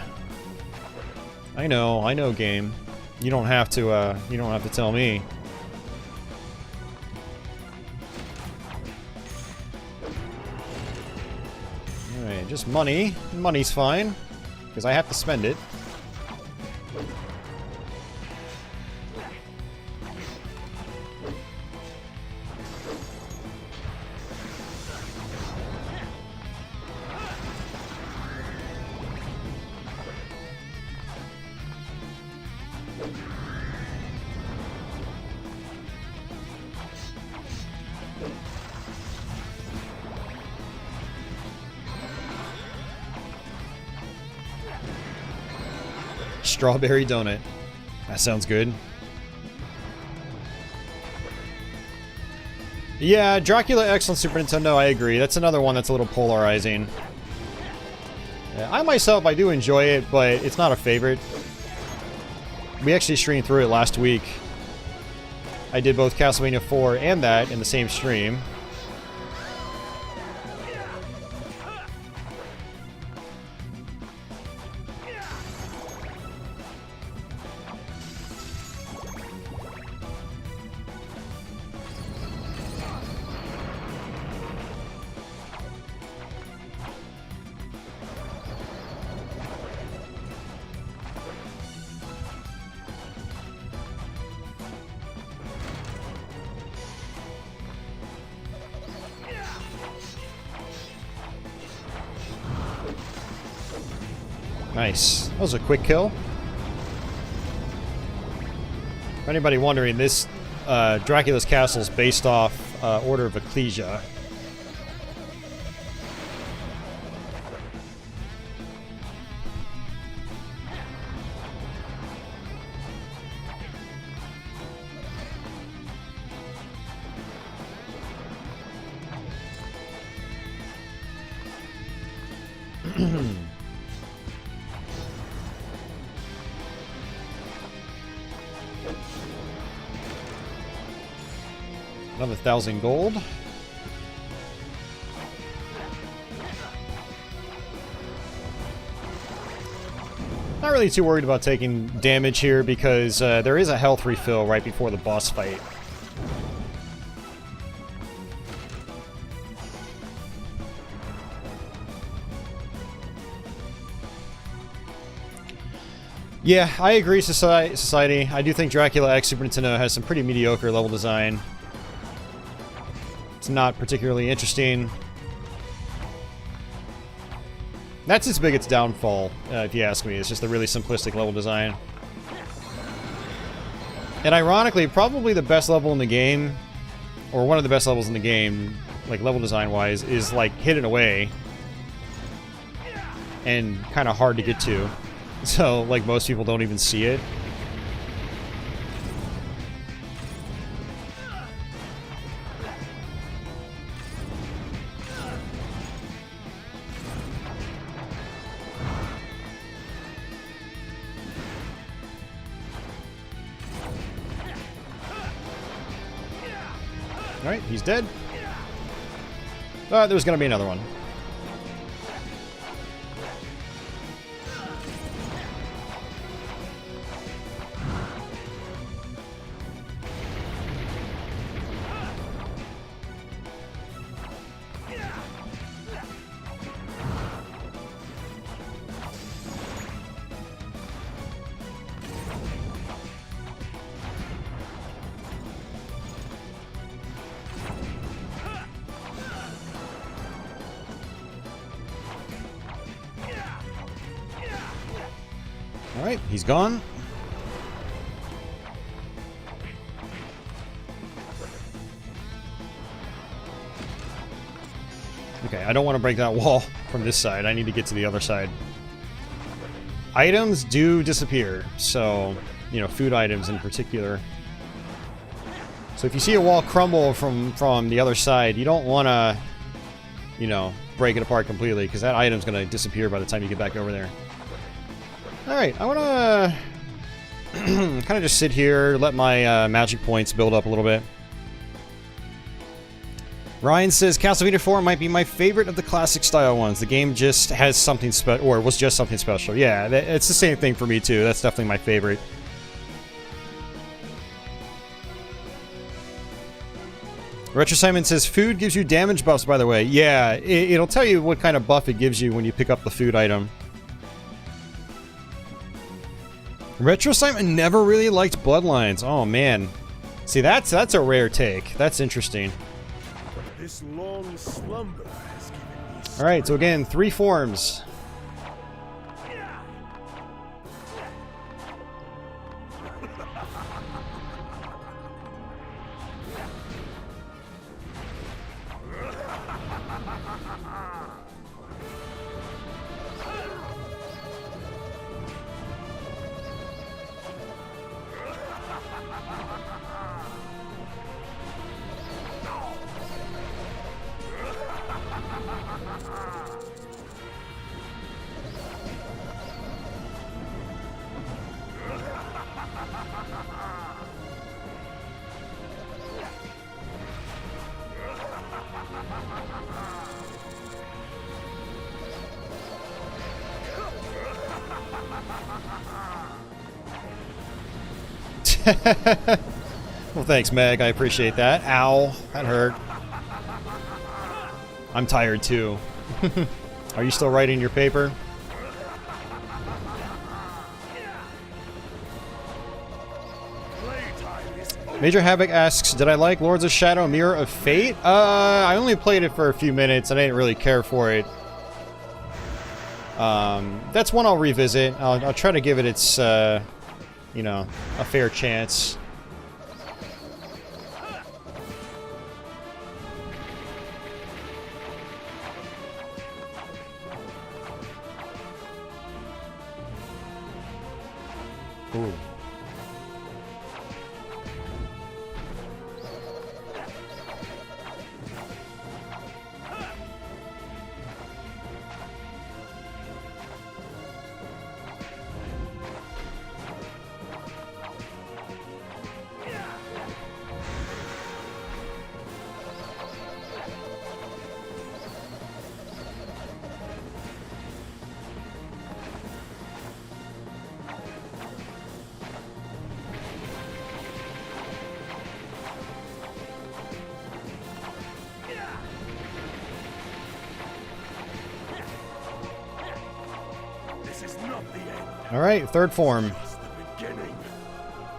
I know, game. You don't have to tell me. Alright, just money. Money's fine. Because I have to spend it. Strawberry donut. That sounds good. Yeah, Dracula X on Super Nintendo, I agree. That's another one that's a little polarizing. Yeah, I myself, I do enjoy it, but it's not a favorite. We actually streamed through it last week. I did both Castlevania 4 and that in the same stream. Nice. That was a quick kill. For anybody wondering, this Dracula's Castle is based off Order of Ecclesia. Another 1,000 gold. Not really too worried about taking damage here because there is a health refill right before the boss fight. Yeah, I agree, Society. I do think Dracula X Super Nintendo has some pretty mediocre level design. It's not particularly interesting. That's its biggest downfall, if you ask me. It's just the really simplistic level design. And ironically, probably the best level in the game, or one of the best levels in the game, like level design-wise, is like hidden away and kind of hard to get to. So, like, most people don't even see it. Alright, he's dead. There's gonna be another one. Alright, he's gone. Okay, I don't want to break that wall from this side. I need to get to the other side. Items do disappear, so, you know, food items in particular. So if you see a wall crumble from the other side, you don't want to, you know, break it apart completely, because that item's going to disappear by the time you get back over there. Alright, I want to kind of just sit here, let my magic points build up a little bit. Ryan says, Castlevania 4 might be my favorite of the classic style ones. The game just has something special, or was just something special. Yeah, it's the same thing for me too. That's definitely my favorite. Retro Simon says, food gives you damage buffs, by the way. Yeah, it'll tell you what kind of buff it gives you when you pick up the food item. Retro Simon never really liked Bloodlines. Oh man. See, that's a rare take. That's interesting. This long slumber has given me. Alright, so again, 3 forms. Well, thanks, Meg. I appreciate that. Ow. That hurt. I'm tired, too. Are you still writing your paper? Major Havoc asks, did I like Lords of Shadow Mirror of Fate? I only played it for a few minutes and I didn't really care for it. That's one I'll revisit. I'll try to give it its, you know, a fair chance. Ooh. Alright, third form. Just the beginning.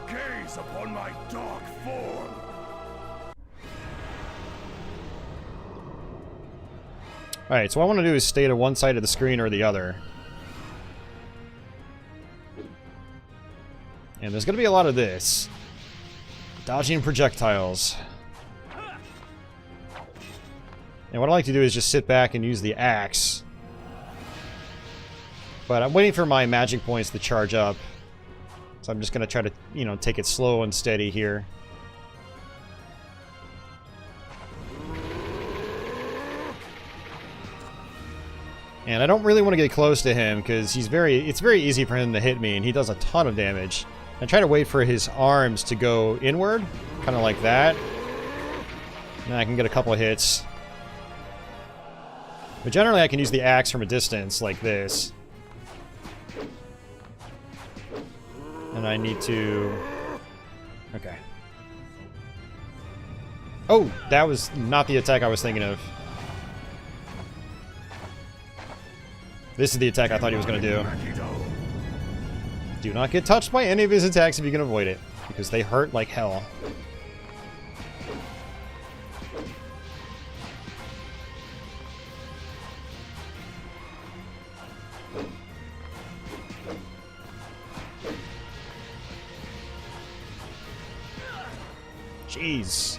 Gaze upon my dark form. Alright, so what I want to do is stay to one side of the screen or the other. And there's going to be a lot of this. Dodging projectiles. And what I like to do is just sit back and use the axe. But I'm waiting for my magic points to charge up. So I'm just going to try to, you know, take it slow and steady here. And I don't really want to get close to him because it's very easy for him to hit me and he does a ton of damage. I try to wait for his arms to go inward, kind of like that. And I can get a couple of hits. But generally I can use the axe from a distance like this. And I need to... Okay. Oh, that was not the attack I was thinking of. This is the attack I thought he was going to do. Do not get touched by any of his attacks if you can avoid it, because they hurt like hell. Jeez.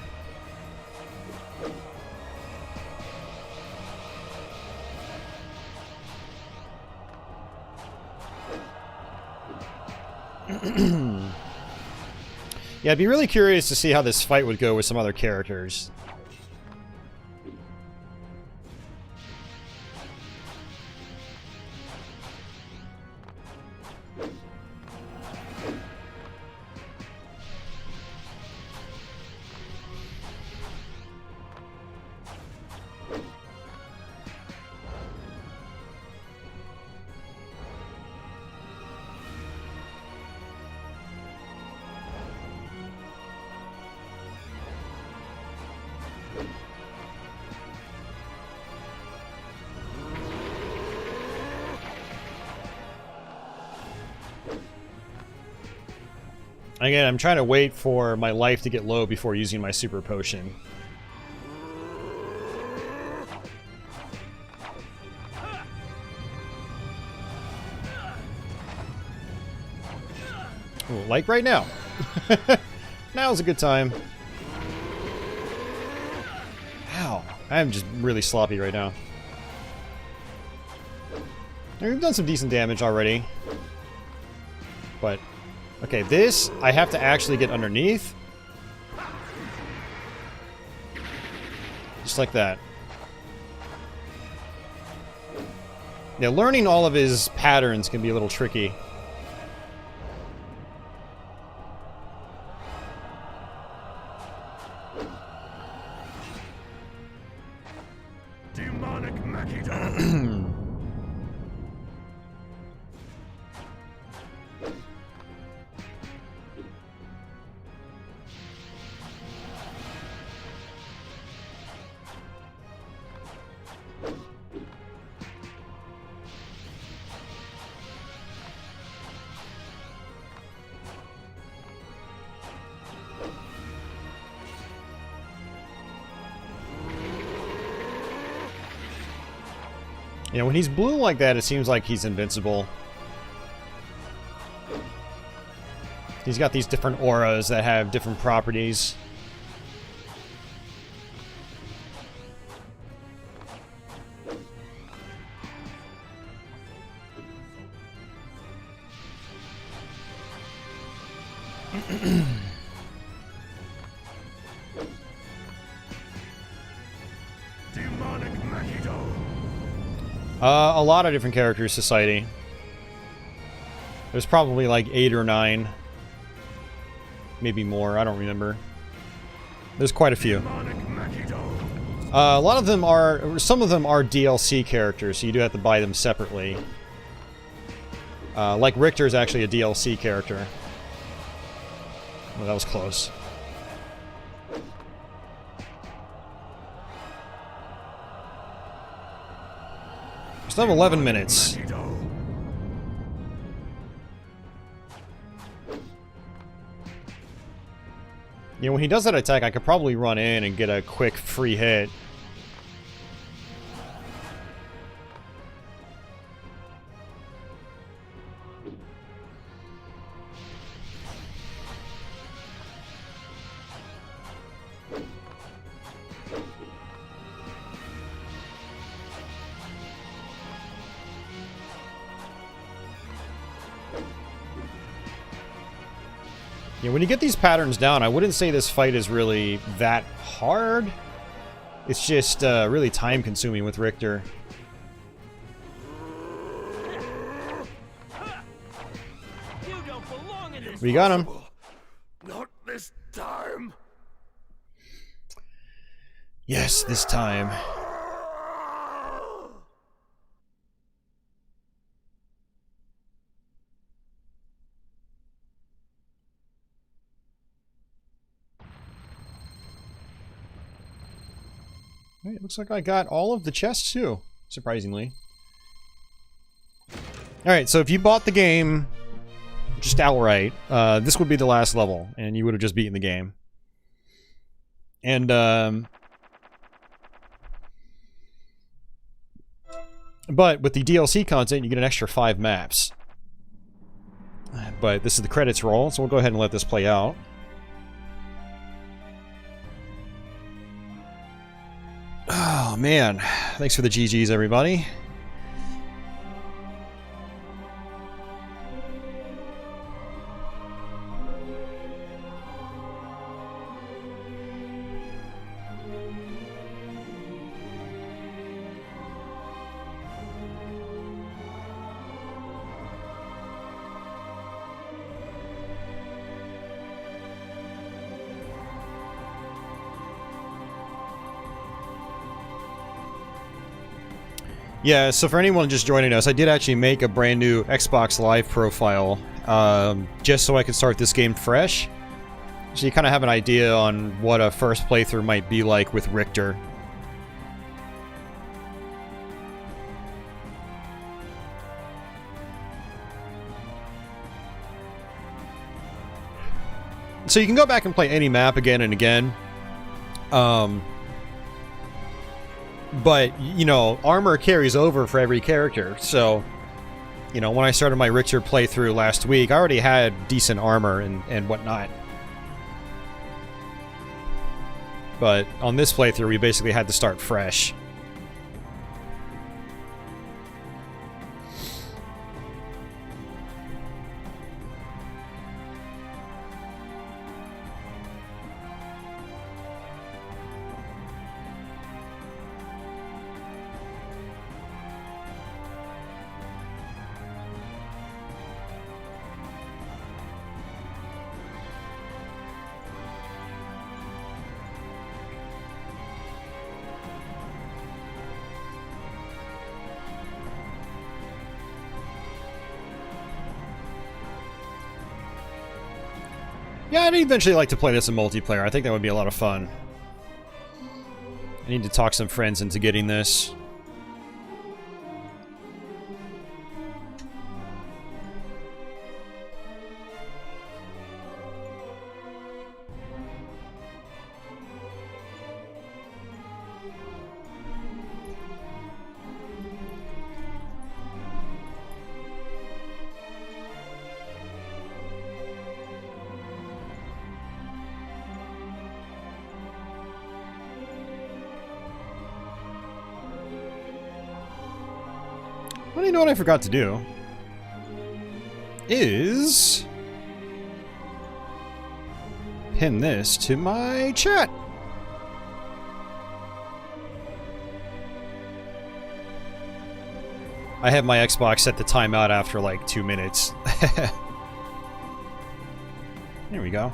Yeah, I'd be really curious to see how this fight would go with some other characters. Again, I'm trying to wait for my life to get low before using my super potion. Ooh, like right now. Now's a good time. Ow. I'm just really sloppy right now. We've done some decent damage already. But... okay, this, I have to actually get underneath. Just like that. Yeah, learning all of his patterns can be a little tricky. Demonic Machido. You know, when he's blue like that, it seems like he's invincible. He's got these different auras that have different properties. Demonic Machido. A lot of different characters, Society. There's probably like 8 or 9. Maybe more, I don't remember. There's quite a few. A lot of them are... some of them are DLC characters, so you do have to buy them separately. Like Richter is actually a DLC character. Well, that was close. Still have 11 minutes. You know, when he does that attack, I could probably run in and get a quick free hit. Yeah, when you get these patterns down, I wouldn't say this fight is really that hard. It's just really time-consuming with Richter. You don't belong in this. We got him. Not this time. Yes, this time. It looks like I got all of the chests too, surprisingly. Alright, so if you bought the game just outright, this would be the last level, and you would have just beaten the game. And, but with the DLC content, you get an extra 5 maps. But this is the credits roll, so we'll go ahead and let this play out. Oh, man. Thanks for the GGs, everybody. Yeah, so for anyone just joining us, I did actually make a brand new Xbox Live profile, just so I could start this game fresh. So you kind of have an idea on what a first playthrough might be like with Richter. So you can go back and play any map again and again. But, you know, armor carries over for every character, so, you know, when I started my Richter playthrough last week, I already had decent armor and whatnot. But on this playthrough, we basically had to start fresh. Yeah, I'd eventually like to play this in multiplayer. I think that would be a lot of fun. I need to talk some friends into getting this. Well, you know what I forgot to do? Is pin this to my chat. I have my Xbox set the timeout after like 2 minutes. There we go.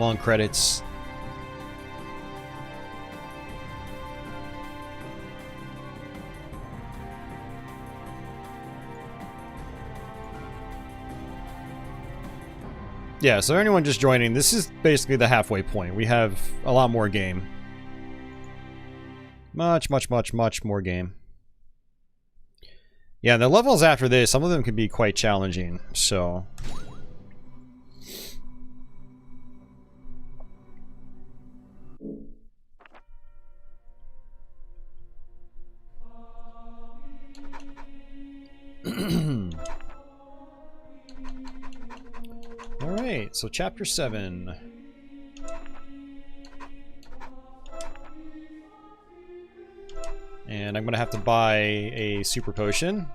Long credits. Yeah, so anyone just joining, this is basically the halfway point. We have a lot more game. Much more game. Yeah, the levels after this, some of them can be quite challenging, so... Alright, so chapter 7. And I'm gonna have to buy a super potion.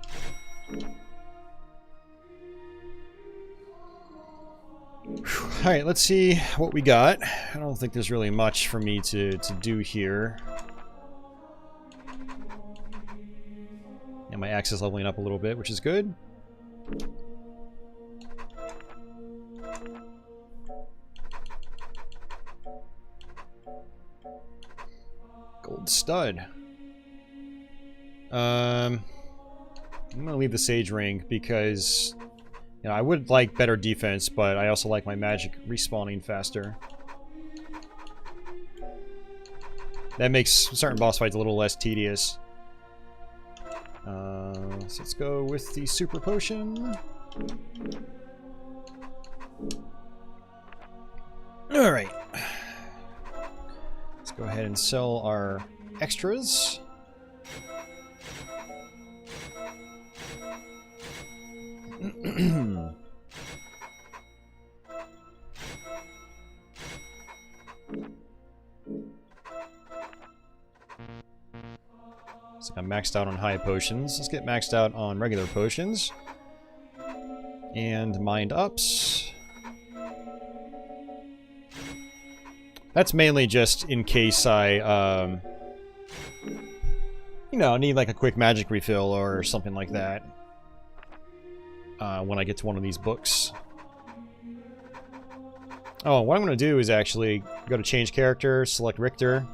Alright, let's see what we got. I don't think there's really much for me to do here. And my axe is leveling up a little bit, which is good. Gold stud. I'm gonna leave the Sage Ring because, you know, I would like better defense, but I also like my magic respawning faster. That makes certain boss fights a little less tedious. So let's go with the super potion. Alright. Let's go ahead and sell our extras. So I'm maxed out on high potions. Let's get maxed out on regular potions. And mind ups. That's mainly just in case I, you know, need like a quick magic refill or something like that. When I get to one of these books. Oh, what I'm going to do is actually go to change character, select Richter,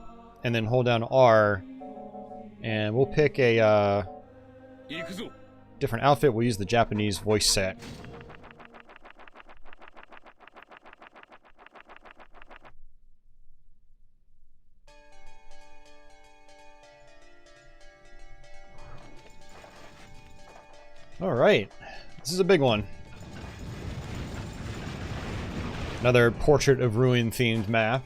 and then hold down R, and we'll pick a different outfit. We'll use the Japanese voice set. Alright, this is a big one. Another Portrait of Ruin themed map.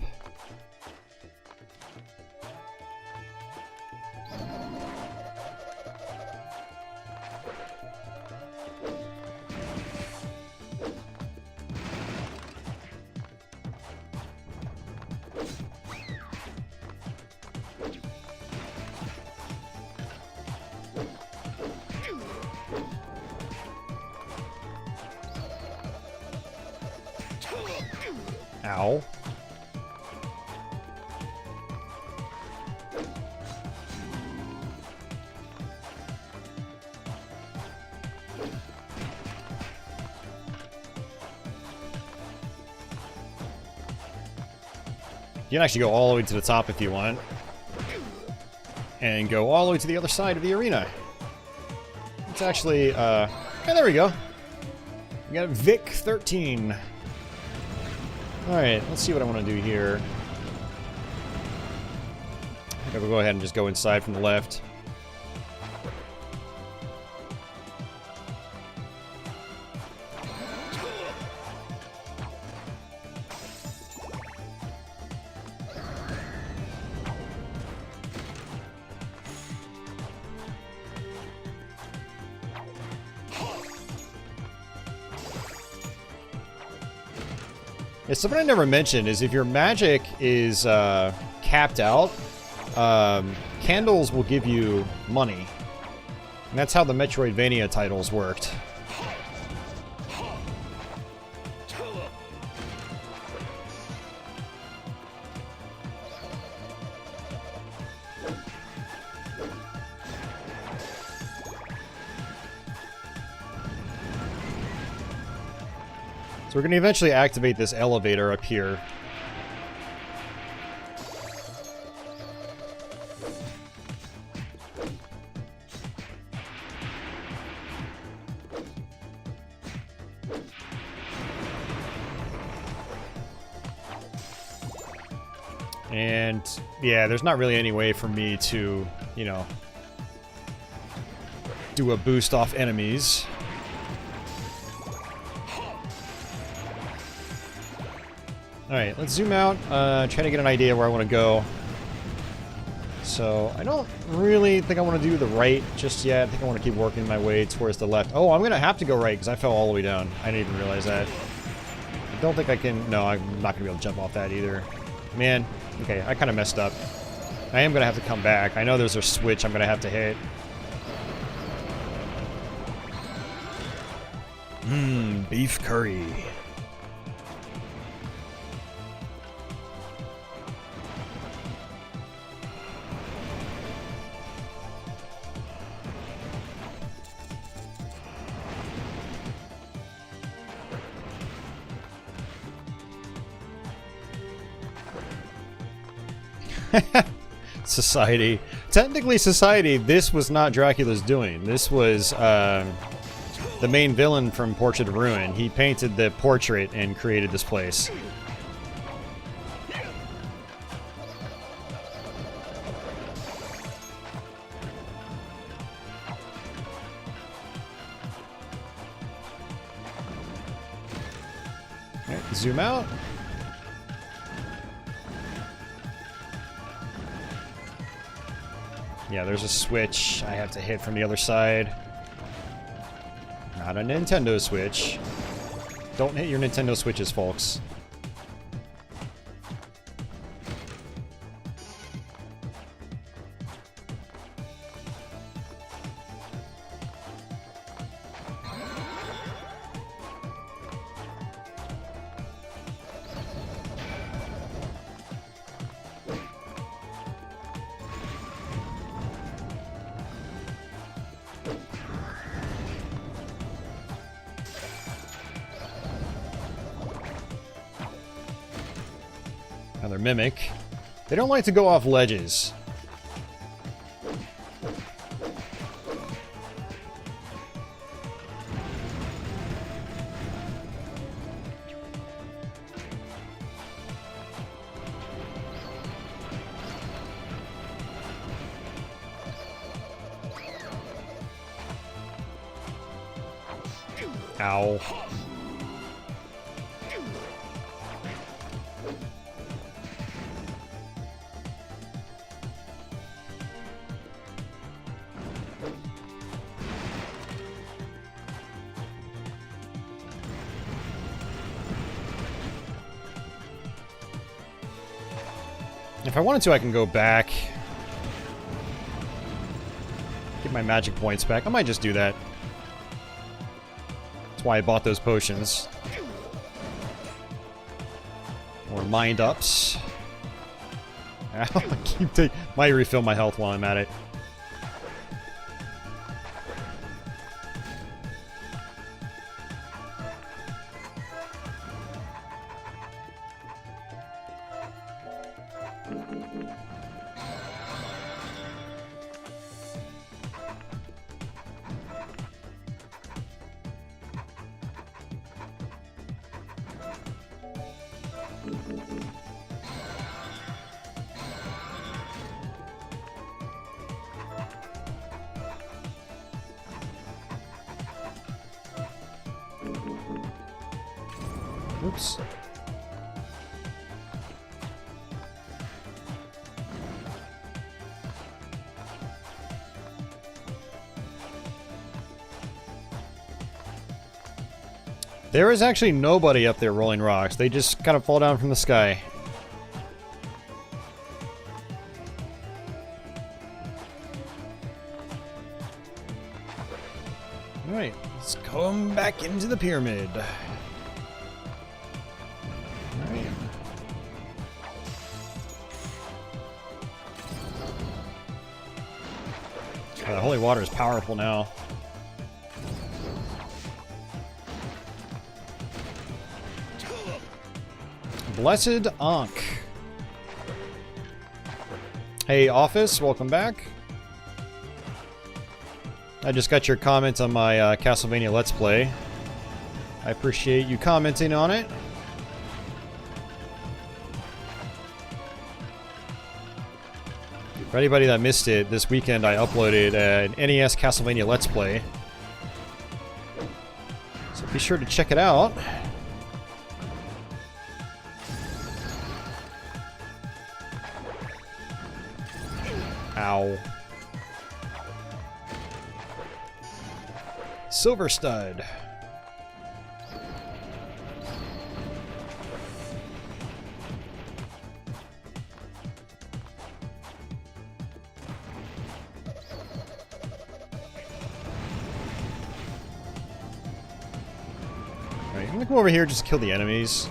Ow. You can actually go all the way to the top if you want. And go all the way to the other side of the arena. It's actually, yeah, there we go. We got Vic 13. Alright, let's see what I want to do here. I think I'll go ahead and just go inside from the left. Yeah, something I never mentioned is if your magic is capped out, candles will give you money. And that's how the Metroidvania titles worked. So we're going to eventually activate this elevator up here. And yeah, there's not really any way for me to, you know, do a boost off enemies. Alright, let's zoom out, try to get an idea where I want to go. So, I don't really think I want to do the right just yet. I think I want to keep working my way towards the left. Oh, I'm going to have to go right because I fell all the way down. I didn't even realize that. I don't think I can... No, I'm not going to be able to jump off that either. Man, okay, I kind of messed up. I am going to have to come back. I know there's a switch I'm going to have to hit. Beef curry. Society. Technically, Society, this was not Dracula's doing. This was the main villain from Portrait of Ruin. He painted the portrait and created this place. Alright, zoom out. Yeah, there's a switch I have to hit from the other side. Not a Nintendo Switch. Don't hit your Nintendo Switches, folks. Another mimic. They don't like to go off ledges. Ow. If I wanted to, I can go back. Get my magic points back. I might just do that. That's why I bought those potions. Or mind ups. I keep taking... Might refill my health while I'm at it. Oops. There is actually nobody up there rolling rocks. They just kind of fall down from the sky. Alright, let's come back into the pyramid. Alright. The holy water is powerful now. Blessed Ankh. Hey, Office, welcome back. I just got your comment on my Castlevania Let's Play. I appreciate you commenting on it. For anybody that missed it, this weekend I uploaded an NES Castlevania Let's Play. So be sure to check it out. Ow. Silver Stud. Alright, I'm gonna come over here just to kill the enemies.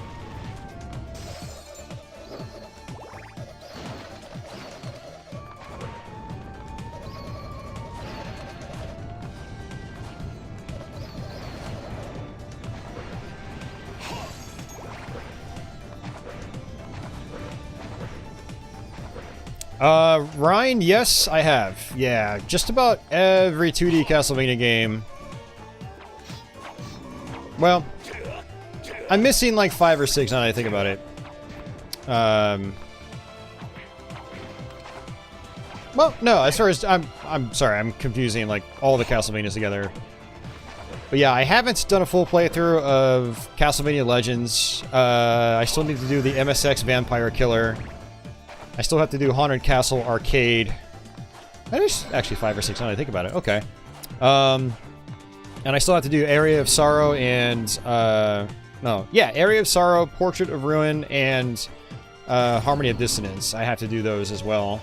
Ryan, yes, I have. Yeah, just about every 2D Castlevania game. Well, I'm missing like 5 or 6 now that I think about it. Well, no, as far as I'm sorry, I'm confusing like all the Castlevanias together. But yeah, I haven't done a full playthrough of Castlevania Legends. I still need to do the MSX Vampire Killer. I still have to do Haunted Castle Arcade. There's actually 5 or 6 now that I think about it. Okay. And I still have to do Area of Sorrow and Area of Sorrow, Portrait of Ruin, and Harmony of Dissonance. I have to do those as well.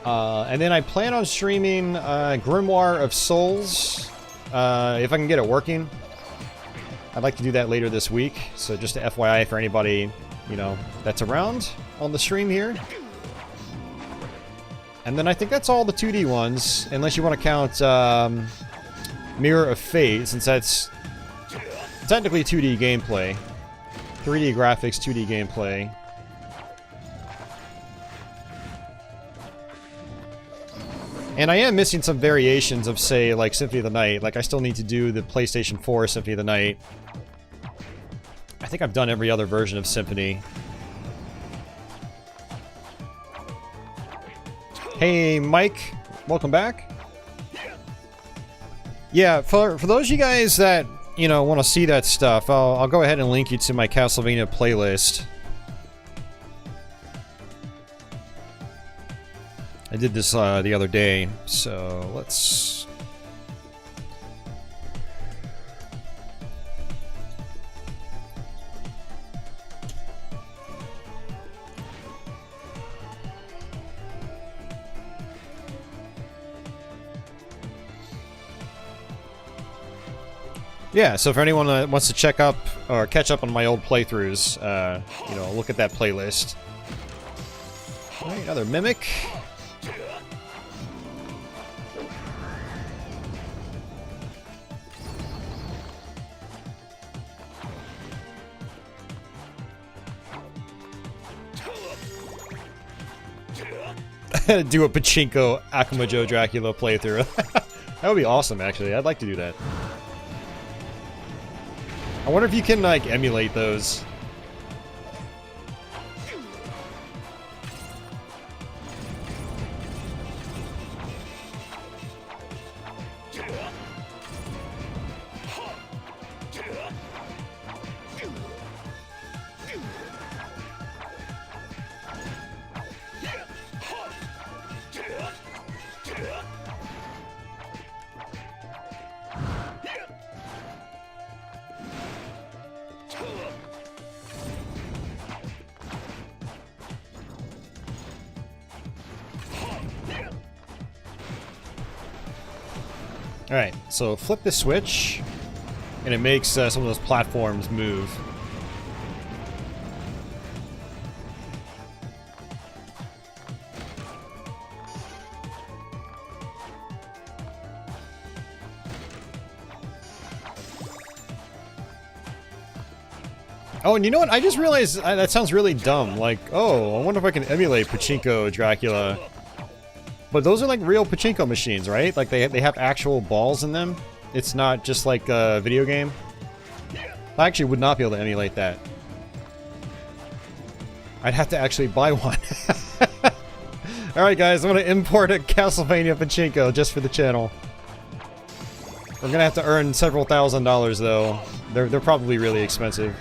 And then I plan on streaming Grimoire of Souls, if I can get it working. I'd like to do that later this week, so just a FYI for anybody, you know, that's around on the stream here. And then I think that's all the 2D ones, unless you want to count Mirror of Fate, since that's technically 2D gameplay. 3D graphics, 2D gameplay. And I am missing some variations of, say, like Symphony of the Night. Like, I still need to do the PlayStation 4 Symphony of the Night. I think I've done every other version of Symphony. Hey, Mike. Welcome back. Yeah, for those of you guys that, you know, want to see that stuff, I'll go ahead and link you to my Castlevania playlist. I did this the other day, so let's... Yeah, so for anyone that wants to check up or catch up on my old playthroughs, you know, look at that playlist. All right, another Mimic. Do a Pachinko Akuma Joe Dracula playthrough. That would be awesome, actually. I'd like to do that. I wonder if you can, like, emulate those. Alright, so flip the switch, and it makes some of those platforms move. Oh, and you know what? I just realized that sounds really dumb. Like, oh, I wonder if I can emulate Pachinko Dracula. But those are like real Pachinko machines, right? Like they have actual balls in them. It's not just like a video game. I actually would not be able to emulate that. I'd have to actually buy one. Alright guys, I'm gonna import a Castlevania Pachinko just for the channel. We're gonna have to earn several $1,000s though. They're probably really expensive.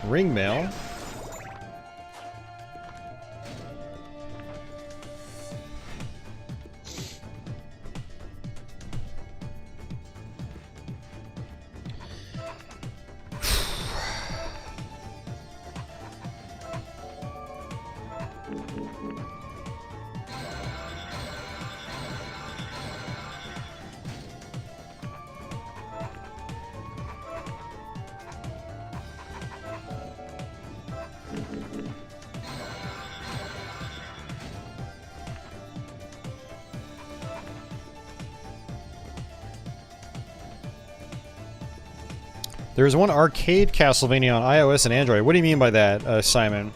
Ring mail. There's one arcade Castlevania on iOS and Android. What do you mean by that, Simon?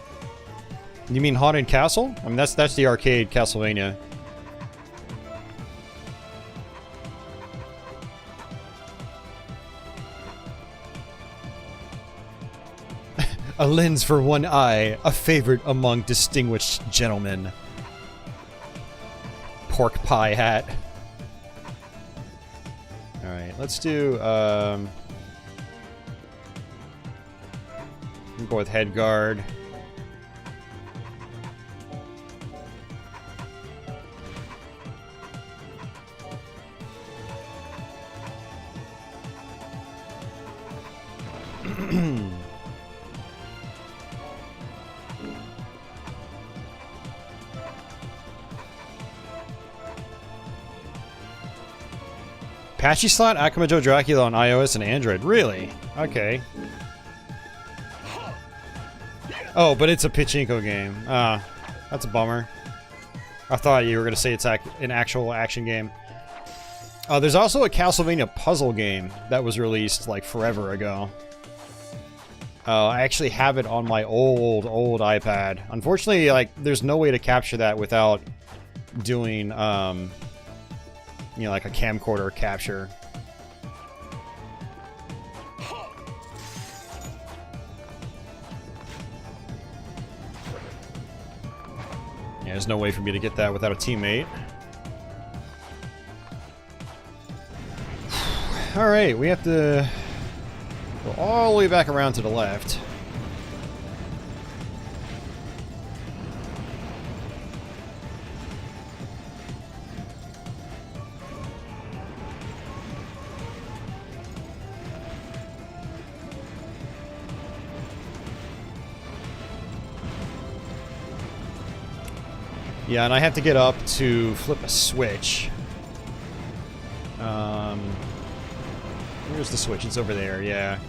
You mean Haunted Castle? I mean, that's the arcade Castlevania. A lens for one eye, a favorite among distinguished gentlemen. Pork pie hat. Alright, let's do, we'll go with head guard. Patchy slot Akuma Joe Dracula on iOS and Android. Really? Okay. Oh, but it's a pachinko game. That's a bummer. I thought you were going to say it's an actual action game. There's also a Castlevania puzzle game that was released like forever ago. I actually have it on my old iPad. Unfortunately, like, there's no way to capture that without doing, you know, like a camcorder capture. Yeah, there's no way for me to get that without a teammate. Alright, we have to go all the way back around to the left. Yeah, and I have to get up to flip a switch. Where's the switch? It's over there, yeah.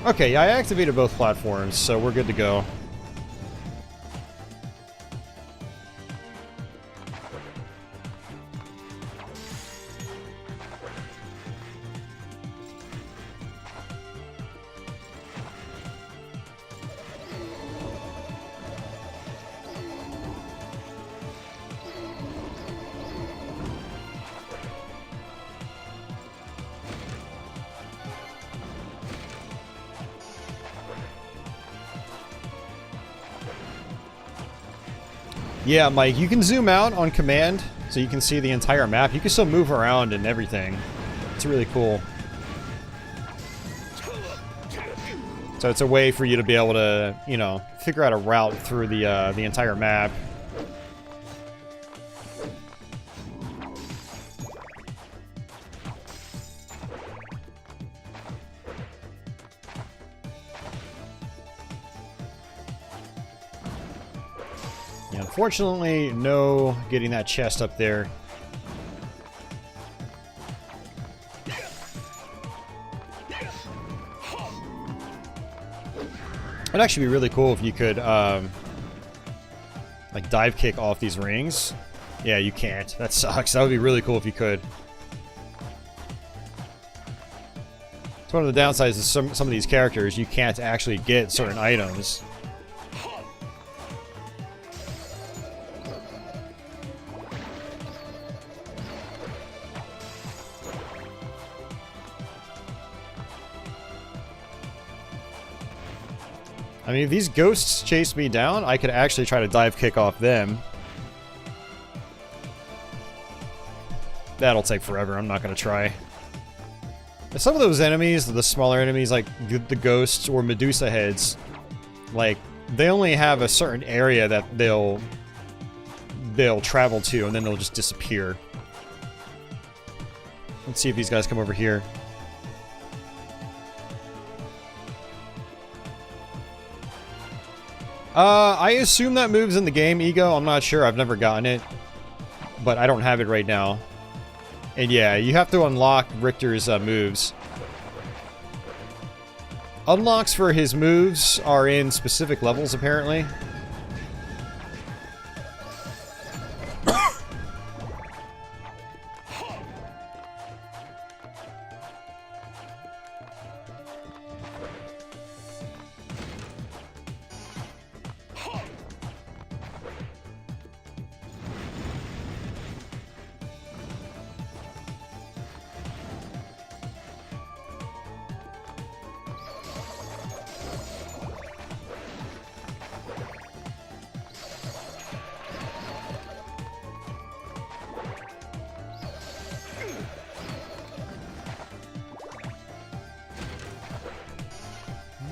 Okay, yeah, I activated both platforms, so we're good to go. Yeah, Mike, you can zoom out on command, so you can see the entire map. You can still move around and everything. It's really cool. So it's a way for you to be able to, you know, figure out a route through the entire map. Yeah, unfortunately, no getting that chest up there. It'd actually be really cool if you could, like, dive kick off these rings. Yeah, you can't. That sucks. That would be really cool if you could. It's one of the downsides of some of these characters. You can't actually get certain items. I mean, if these ghosts chase me down, I could actually try to dive kick off them. That'll take forever. I'm not going to try. Some of those enemies, the smaller enemies, like the ghosts or Medusa heads, like, they only have a certain area that they'll travel to, and then they'll just disappear. Let's see if these guys come over here. I assume that moves in the game, Ego. I'm not sure. I've never gotten it. But I don't have it right now. And yeah, you have to unlock Richter's moves. Unlocks for his moves are in specific levels, apparently.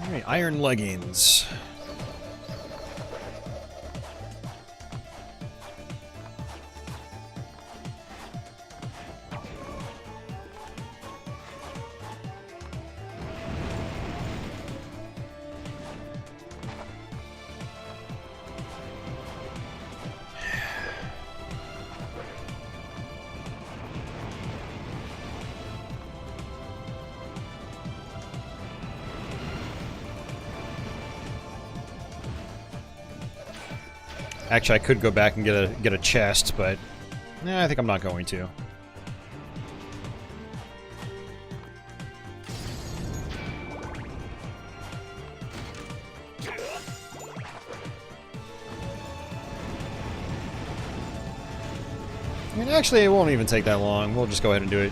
Alright, iron leggings. Actually, I could go back and get a chest, but I think I'm not going to. I mean, actually, it won't even take that long. We'll just go ahead and do it.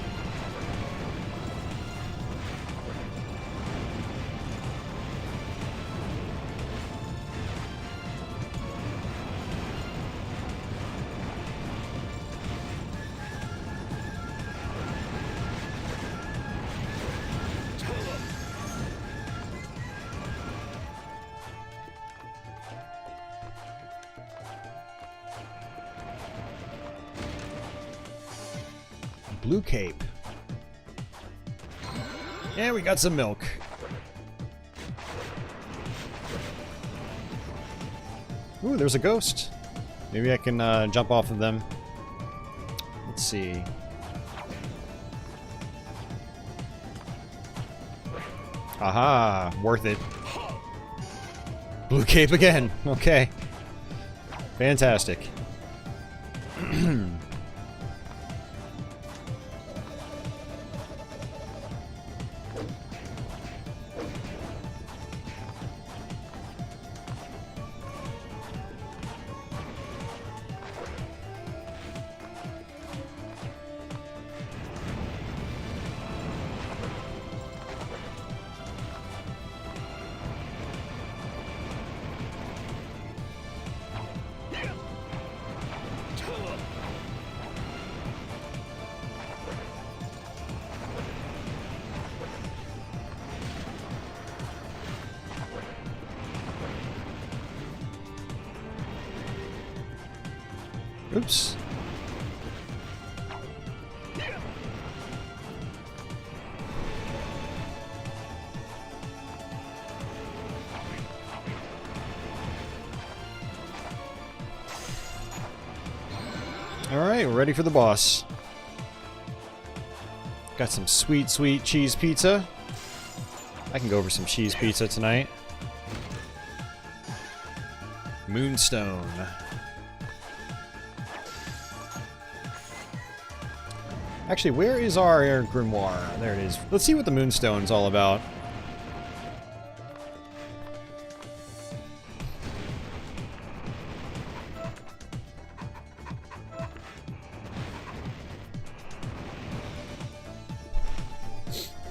Blue cape. Yeah, we got some milk. Ooh, there's a ghost. Maybe I can jump off of them. Let's see. Aha, worth it. Blue cape again. Okay. Fantastic. Oops. Alright, we're ready for the boss. Got some sweet, sweet cheese pizza. I can go over some cheese pizza tonight. Moonstone. Actually, where is our air grimoire? There it is. Let's see what the Moonstone's all about.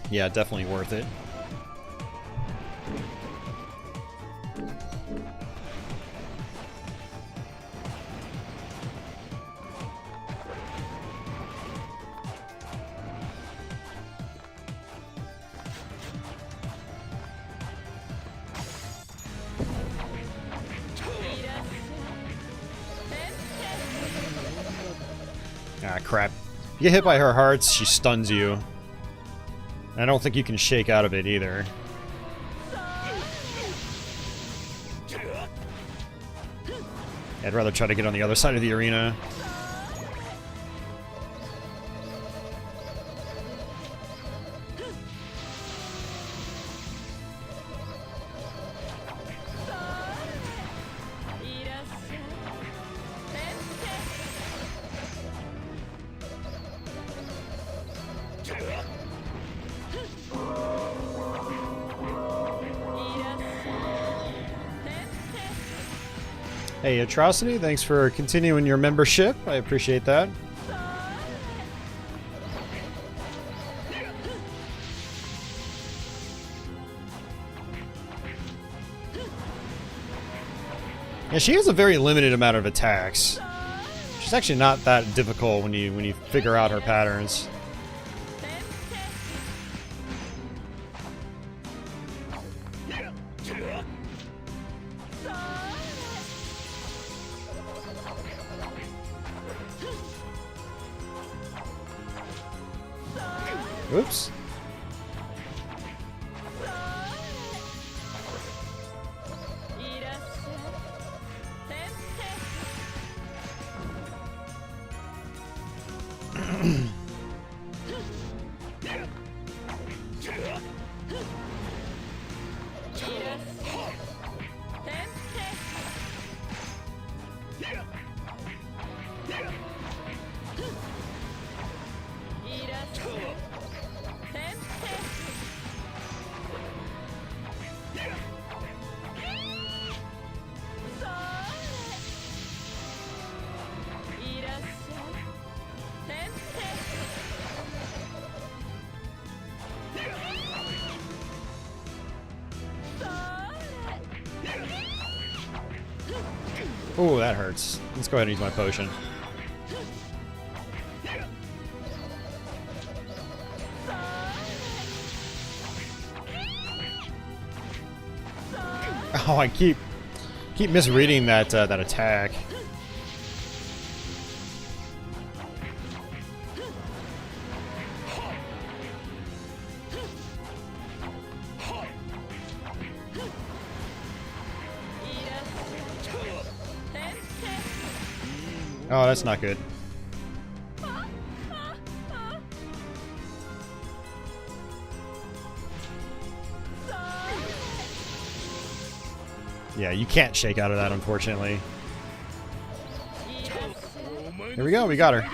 Yeah, definitely worth it. Ah, crap. You get hit by her hearts, she stuns you. I don't think you can shake out of it either. I'd rather try to get on the other side of the arena. Hey, Atrocity, thanks for continuing your membership. I appreciate that. Yeah, she has a very limited amount of attacks. She's actually not that difficult when you figure out her patterns. Oops. Oh, that hurts. Let's go ahead and use my potion. Oh, I keep misreading that that attack. Oh, that's not good. Yeah, you can't shake out of that, unfortunately. Here we go, we got her.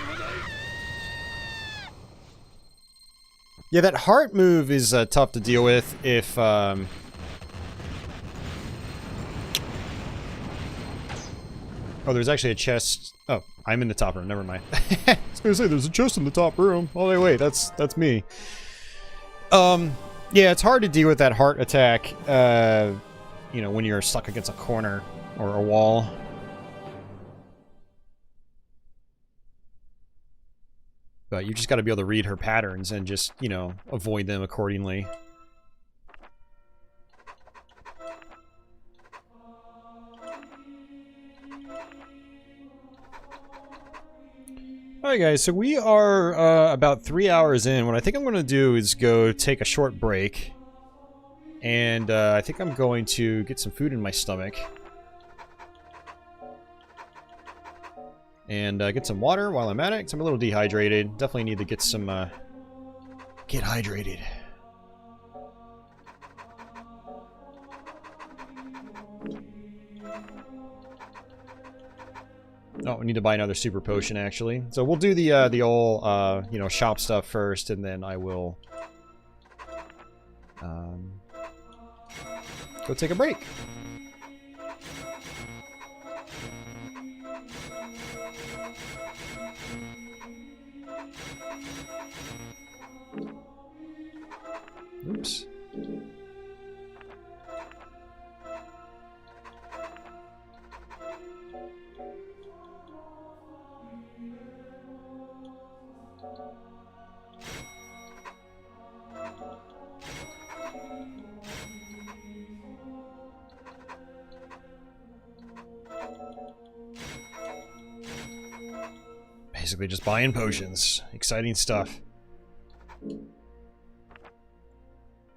Yeah, that heart move is tough to deal with if... Oh, there's actually a chest. Oh, I'm in the top room. Never mind. I was gonna say there's a chest in the top room. Oh wait, that's me. Yeah, it's hard to deal with that heart attack. You know, when you're stuck against a corner or a wall. But you just got to be able to read her patterns and just, you know, avoid them accordingly. Alright guys, so we are about 3 hours in. What I think I'm going to do is go take a short break. And I think I'm going to get some food in my stomach. And get some water while I'm at it, 'cause I'm a little dehydrated. Definitely need to get some, get hydrated. Oh, we need to buy another super potion, actually. So we'll do the old, you know, shop stuff first, and then I will, go take a break. Oops. Basically just buying potions. Exciting stuff.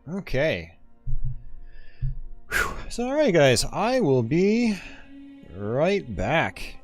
Okay. Whew. So alright guys, I will be right back.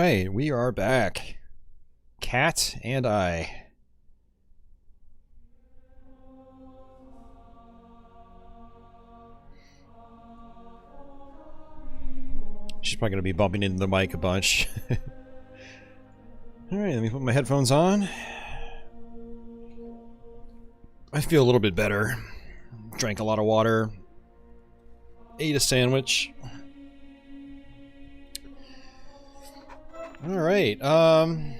Alright, we are back. Cat and I. She's probably going to be bumping into the mic a bunch. Alright, let me put my headphones on. I feel a little bit better. Drank a lot of water. Ate a sandwich. Alright, and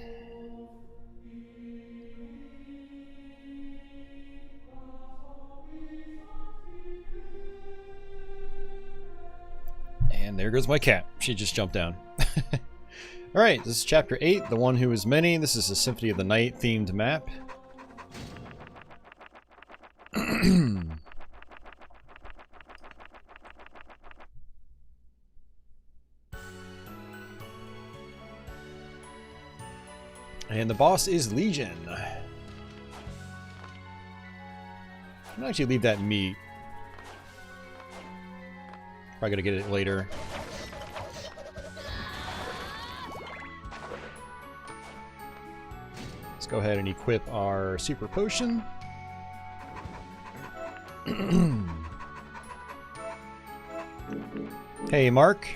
there goes my cat. She just jumped down. Alright, this is Chapter 8, The One Who Is Many. This is a Symphony of the Night themed map. And the boss is Legion. I'm gonna actually leave that meat. Probably gonna get it later. Let's go ahead and equip our super potion. Hey, Mark.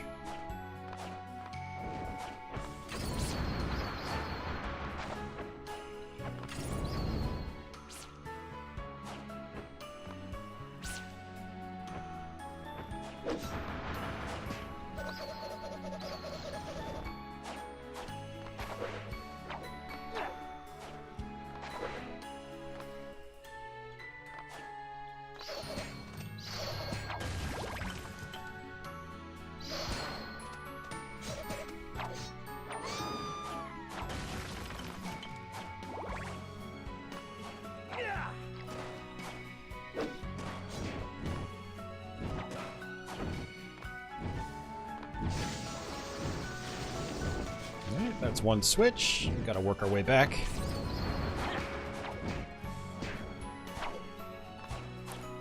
That's one switch. We've got to work our way back.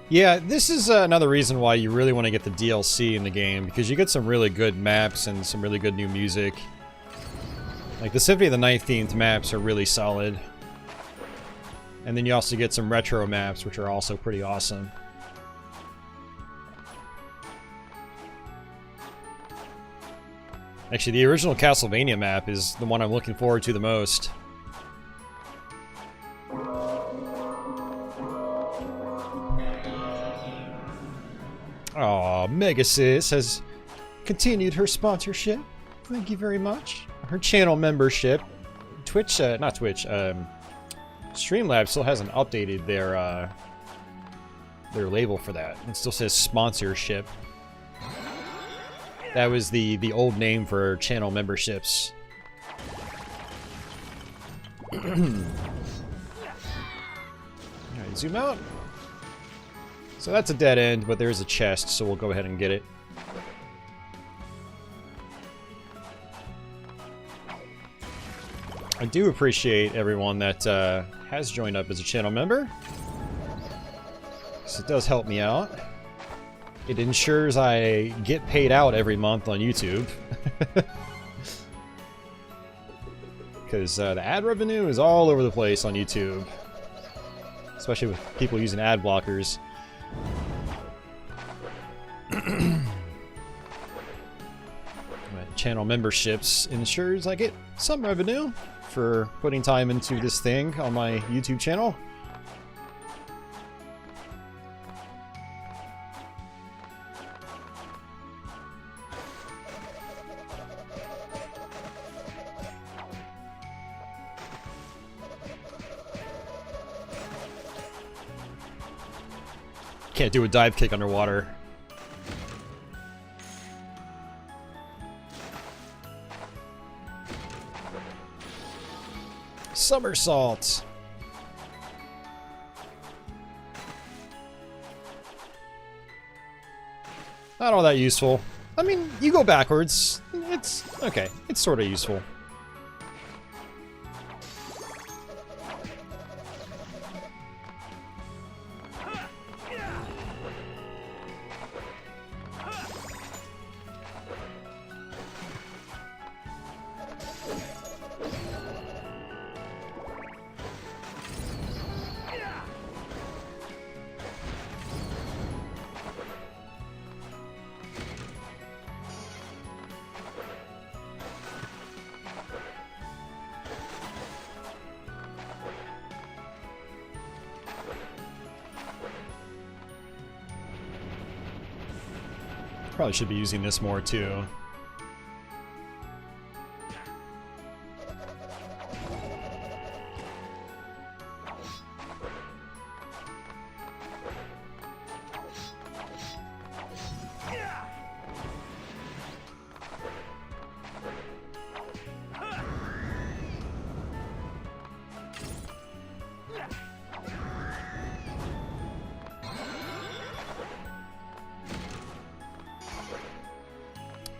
Yeah, this is another reason why you really want to get the DLC in the game, because you get some really good maps and some really good new music. Like the Symphony of the Night themed maps are really solid. And then you also get some retro maps, which are also pretty awesome. Actually, the original Castlevania map is the one I'm looking forward to the most. Aw, Megasis has continued her sponsorship. Thank you very much. Her channel membership. Twitch, not Twitch, Streamlabs still hasn't updated their label for that. It still says sponsorship. That was the old name for channel memberships. Alright, zoom out. So that's a dead end, but there's a chest, so we'll go ahead and get it. I do appreciate everyone that has joined up as a channel member. So it does help me out. It ensures I get paid out every month on YouTube. Because the ad revenue is all over the place on YouTube. Especially with people using ad blockers. Channel memberships ensures I get some revenue for putting time into this thing on my YouTube channel. Can't do a dive kick underwater. Somersault. Not all that useful. I mean, you go backwards. It's okay. It's sort of useful. Probably should be using this more too.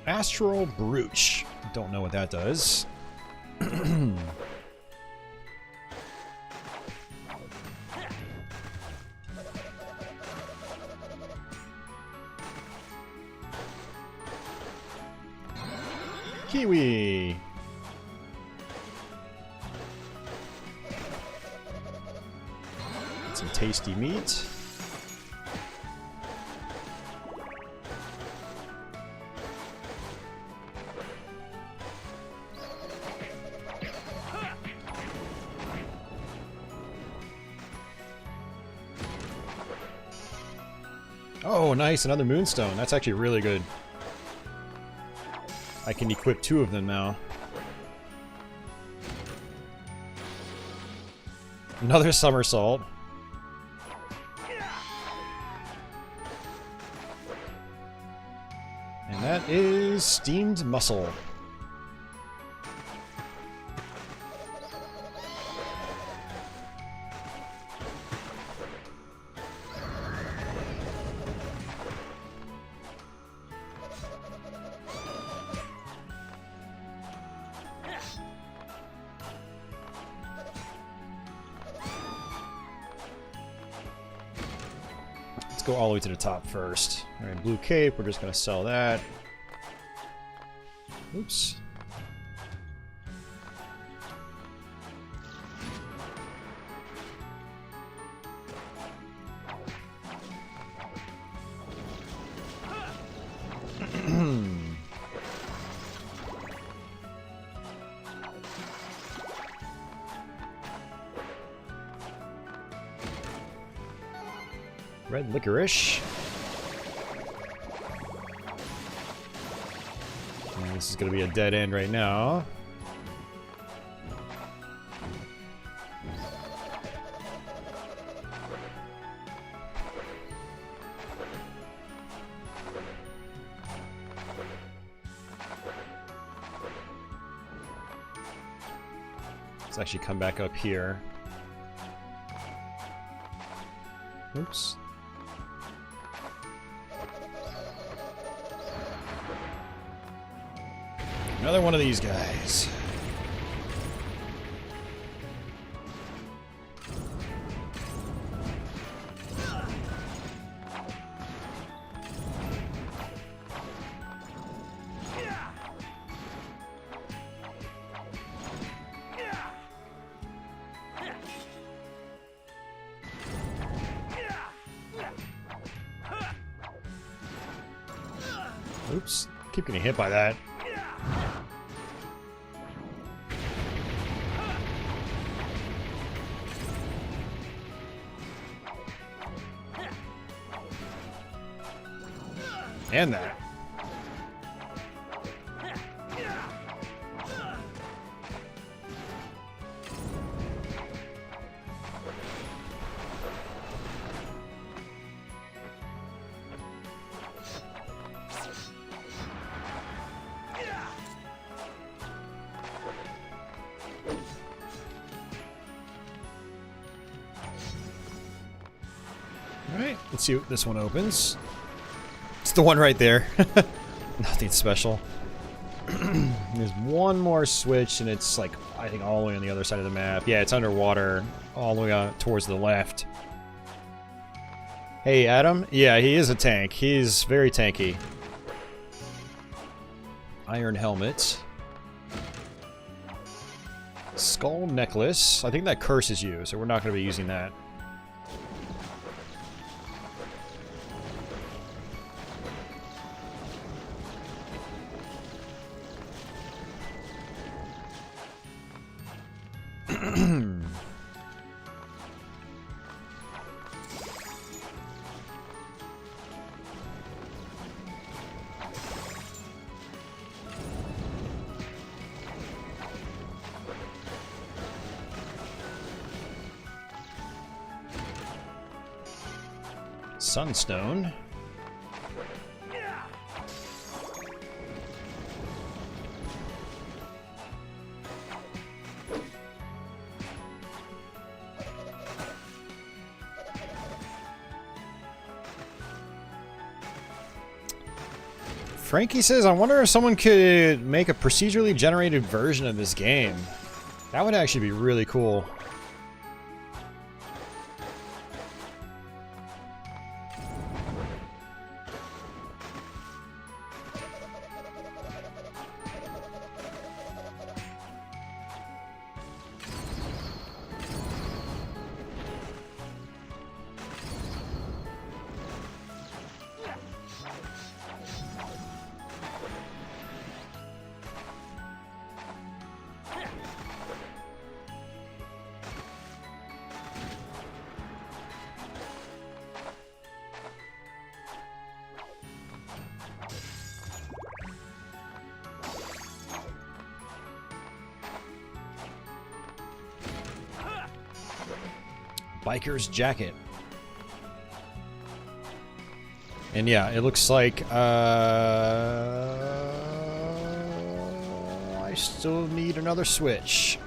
Astral Brooch. Don't know what that does. Kiwi. Some tasty meat. Oh, nice, another moonstone. That's actually really good. I can equip 2 of them now. Another somersault. And that is steamed mussel. Go all the way to the top first. Alright, blue cape, we're just gonna sell that. Oops. Red licorice. And this is going to be a dead end right now. Let's actually come back up here. Oops. Another one of these guys. Oops. Keep getting hit by that. And that. Alright, let's see what this one opens. It's the one right there. Nothing special. There's one more switch, and it's like, I think all the way on the other side of the map. Yeah, it's underwater, all the way out towards the left. Hey, Adam? Yeah, he is a tank. He's very tanky. Iron helmet. Skull necklace. I think that curses you, so we're not going to be using that. Sunstone. Frankie says, I wonder if someone could make a procedurally generated version of this game. That would actually be really cool. Biker's jacket. And yeah, it looks like I still need another Switch.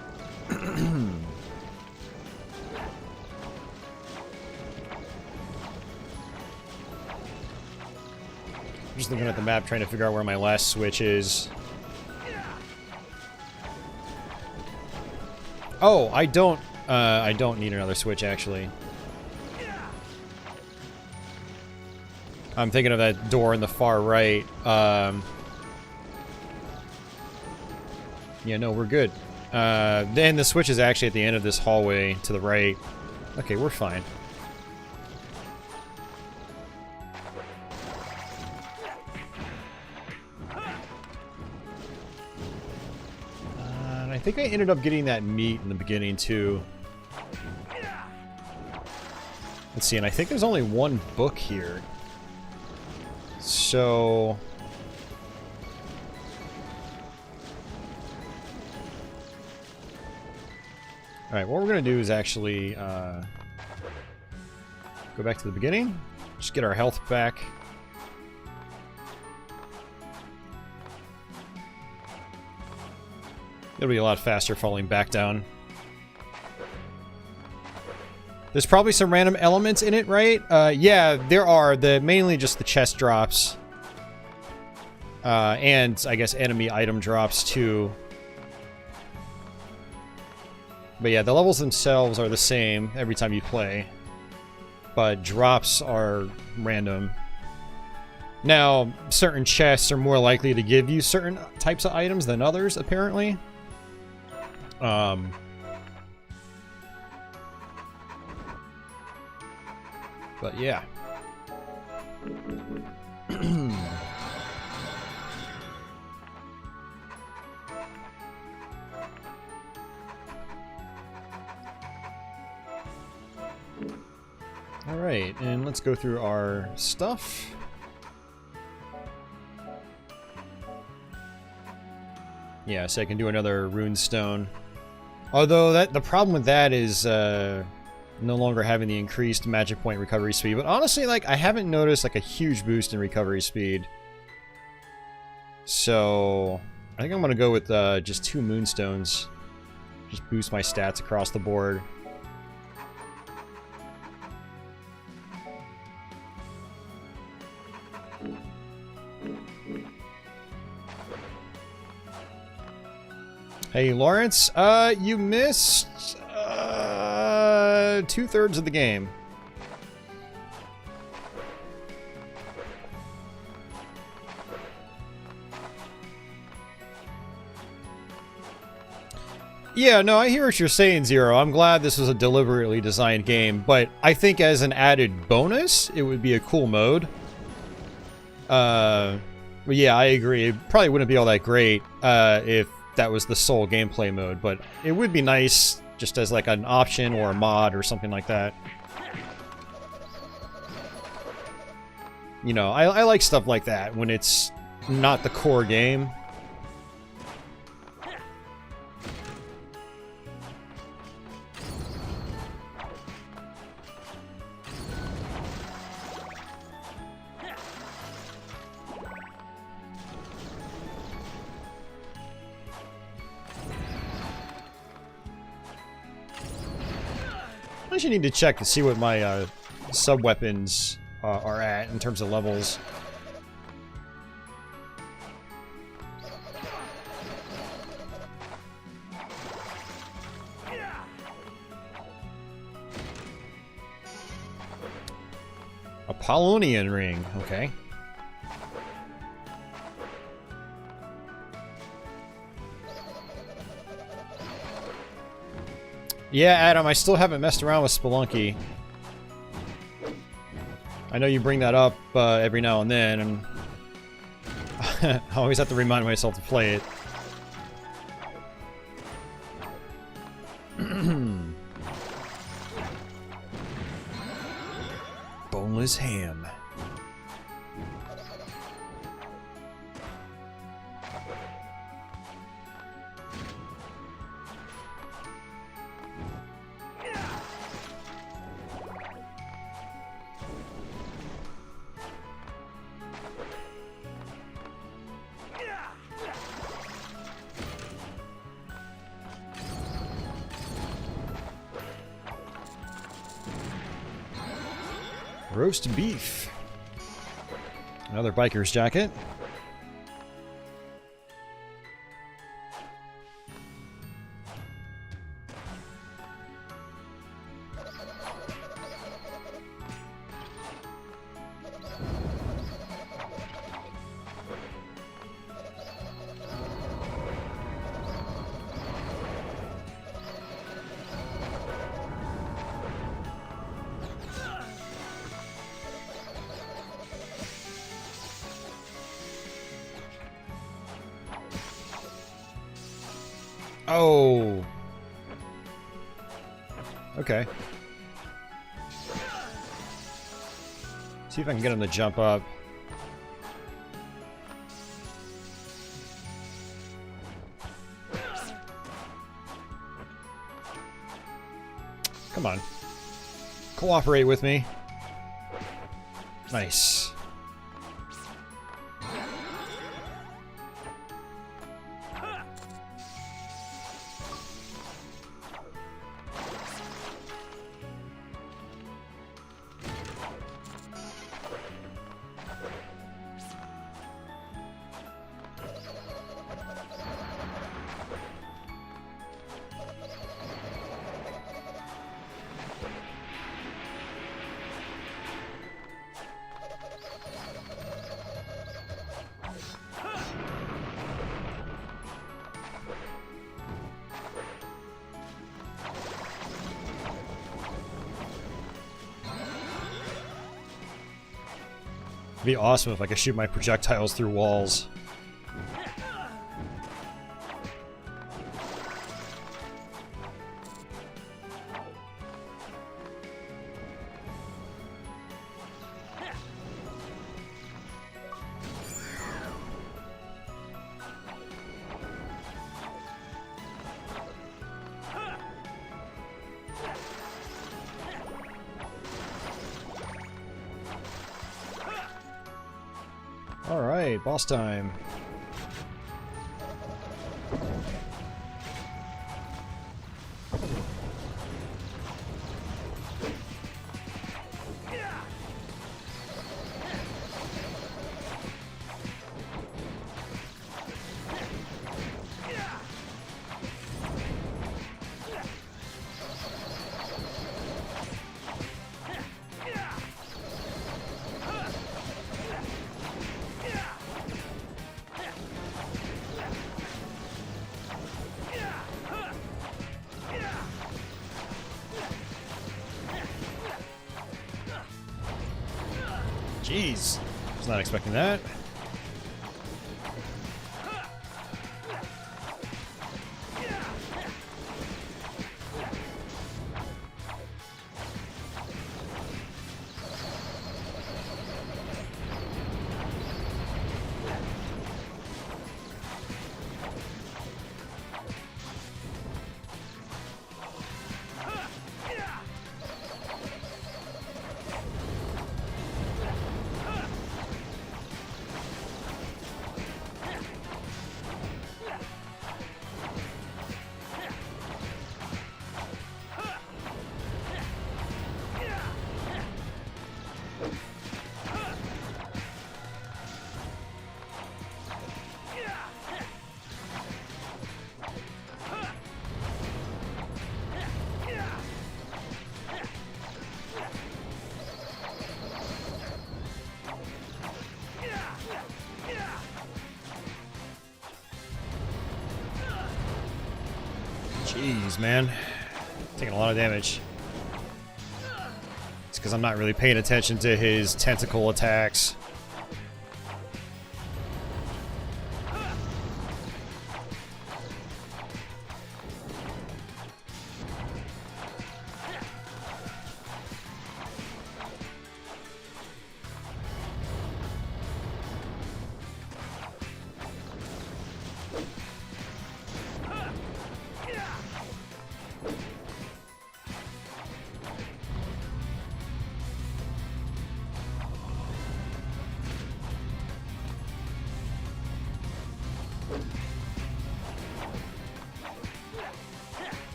Just looking at the map, trying to figure out where my last Switch is. Oh, I don't need another Switch, actually. I'm thinking of that door in the far right. Yeah, no, we're good. Then the Switch is actually at the end of this hallway to the right. Okay, we're fine. I think I ended up getting that meat in the beginning, too. Let's see, and I think there's only one book here. So... Alright, what we're going to do is actually go back to the beginning. Just get our health back. It'll be a lot faster falling back down. There's probably some random elements in it, right? Yeah, there are. Mainly just the chest drops. And, I guess, enemy item drops, too. But yeah, the levels themselves are the same every time you play. But drops are random. Now, certain chests are more likely to give you certain types of items than others, apparently. But yeah. All right, and let's go through our stuff. Yeah, so I can do another runestone. Although the problem with that is no longer having the increased magic point recovery speed. But honestly, like, I haven't noticed like a huge boost in recovery speed. So I think I'm gonna go with just 2 moonstones. Just boost my stats across the board. Hey, Lawrence, you missed 2/3 of the game. Yeah, no, I hear what you're saying, Zero. I'm glad this was a deliberately designed game, but I think as an added bonus, it would be a cool mode. But yeah, I agree. It probably wouldn't be all that great if that was the sole gameplay mode, but it would be nice just as like an option or a mod or something like that. You know, I like stuff like that when it's not the core game. I actually need to check to see what my sub-weapons are at in terms of levels. Apollonian ring, okay. Yeah, Adam, I still haven't messed around with Spelunky. I know you bring that up every now and then, and I always have to remind myself to play it. Boneless ham. Roast beef. Another biker's jacket. Oh. Okay. See if I can get him to jump up. Come on. Cooperate with me. Nice. It'd be awesome if I could shoot my projectiles through walls. Alright, boss time. Jeez, was not expecting that. Jeez, man. Taking a lot of damage. It's because I'm not really paying attention to his tentacle attacks.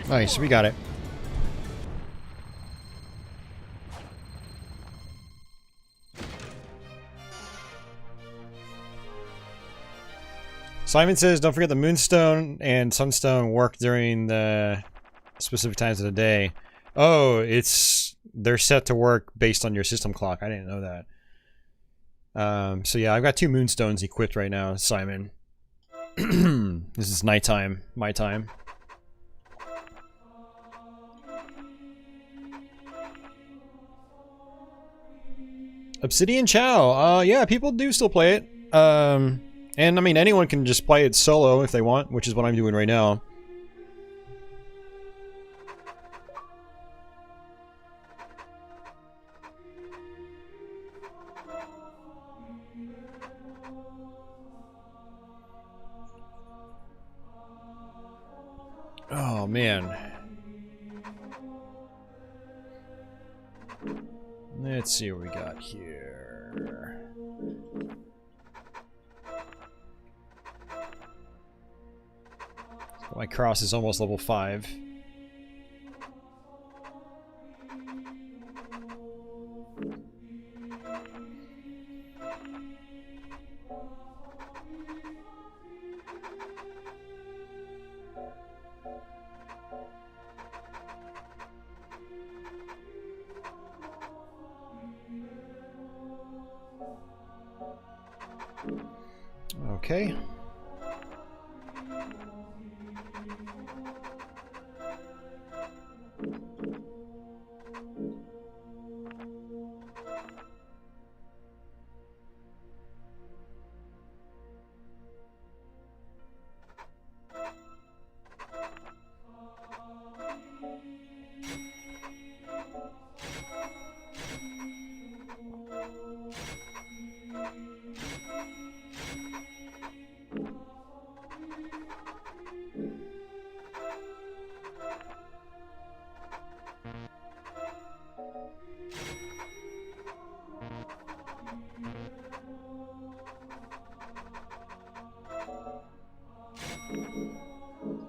Nice, we got it. Simon says, don't forget the Moonstone and Sunstone work during the specific times of the day. Oh, they're set to work based on your system clock. I didn't know that. So yeah, I've got 2 Moonstones equipped right now, Simon. This is nighttime, my time. Obsidian Chow. Yeah, people do still play it. And I mean, anyone can just play it solo if they want, which is what I'm doing right now. Oh, man. Let's see what we got here. My cross is almost level 5. Okay.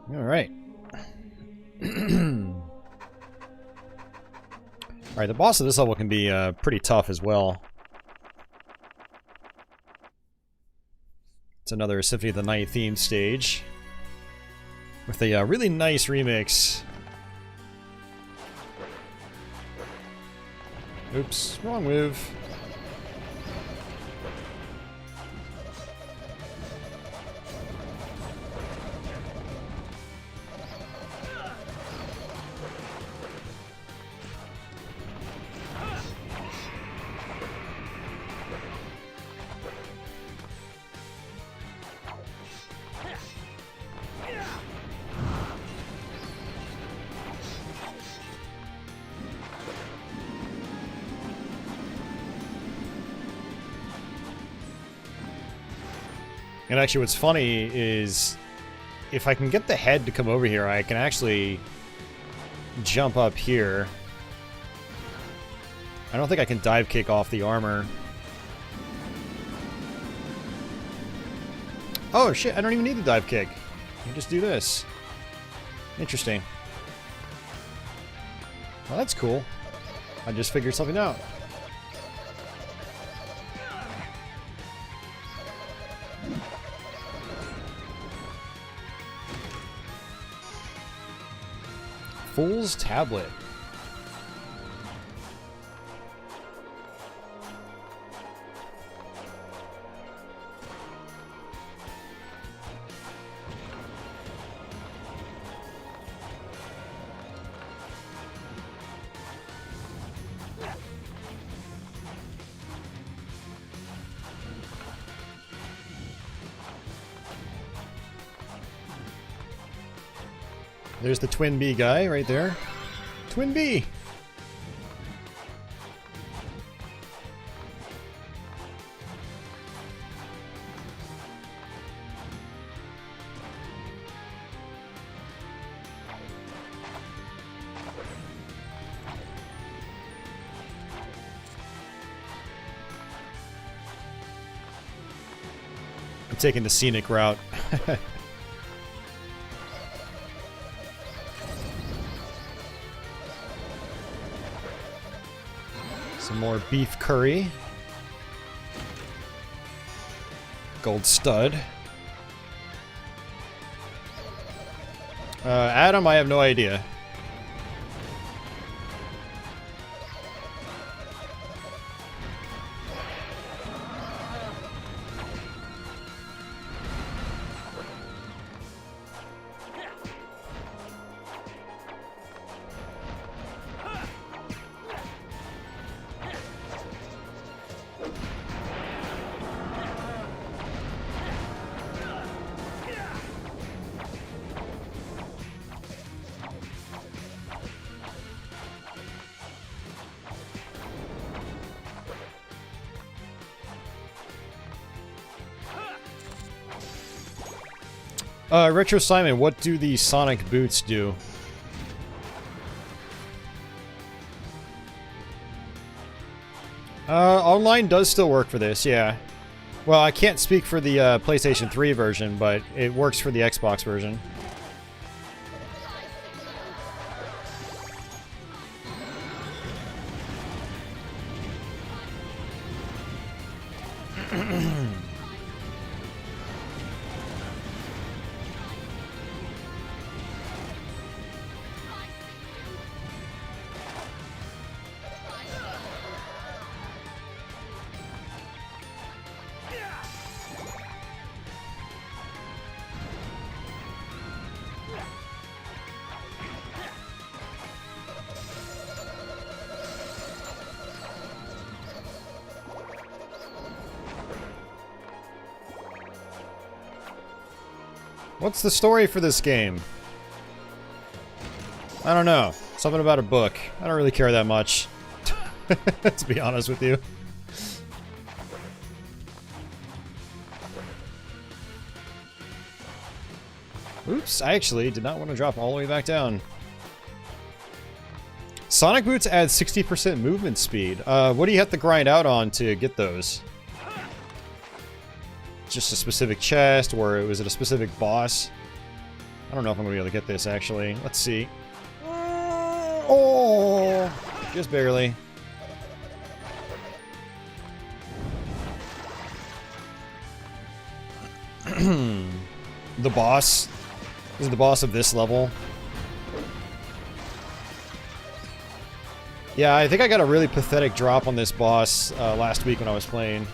Alright. Alright, the boss of this level can be pretty tough as well. It's another Symphony of the Night themed stage. With a really nice remix. Oops, wrong move. And actually what's funny is if I can get the head to come over here, I can actually jump up here. I don't think I can dive kick off the armor. Oh shit, I don't even need the dive kick. I can just do this. Interesting. Well, that's cool. I just figured something out. Fool's Tablet. There's the Twin B guy right there. Twin B! I'm taking the scenic route. Some more beef curry. Gold stud. Adam, I have no idea. Retro Simon, what do the Sonic boots do? Online does still work for this, yeah. Well, I can't speak for the PlayStation 3 version, but it works for the Xbox version. What's the story for this game? I don't know. Something about a book. I don't really care that much. To be honest with you. Oops, I actually did not want to drop all the way back down. Sonic boots add 60% movement speed. What do you have to grind out on to get those? Just a specific chest, or was it a specific boss? I don't know if I'm gonna be able to get this actually. Let's see. Oh, just barely. The boss. This is the boss of this level. Yeah, I think I got a really pathetic drop on this boss last week when I was playing.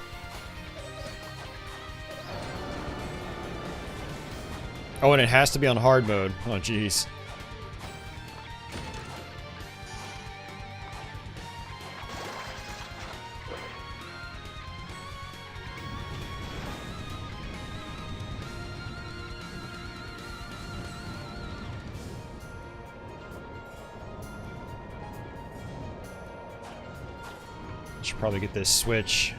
Oh, and it has to be on hard mode. Oh, jeez. Should probably get this switch.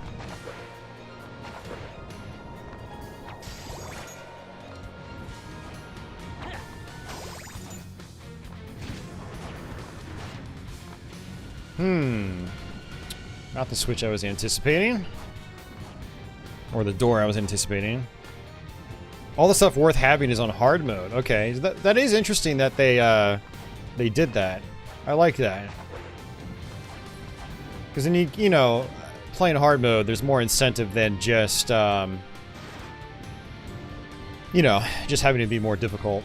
Not the switch I was anticipating. Or the door I was anticipating. All the stuff worth having is on hard mode. Okay, that is interesting that they did that. I like that. Because then you know, playing hard mode, there's more incentive than just, you know, just having it be more difficult.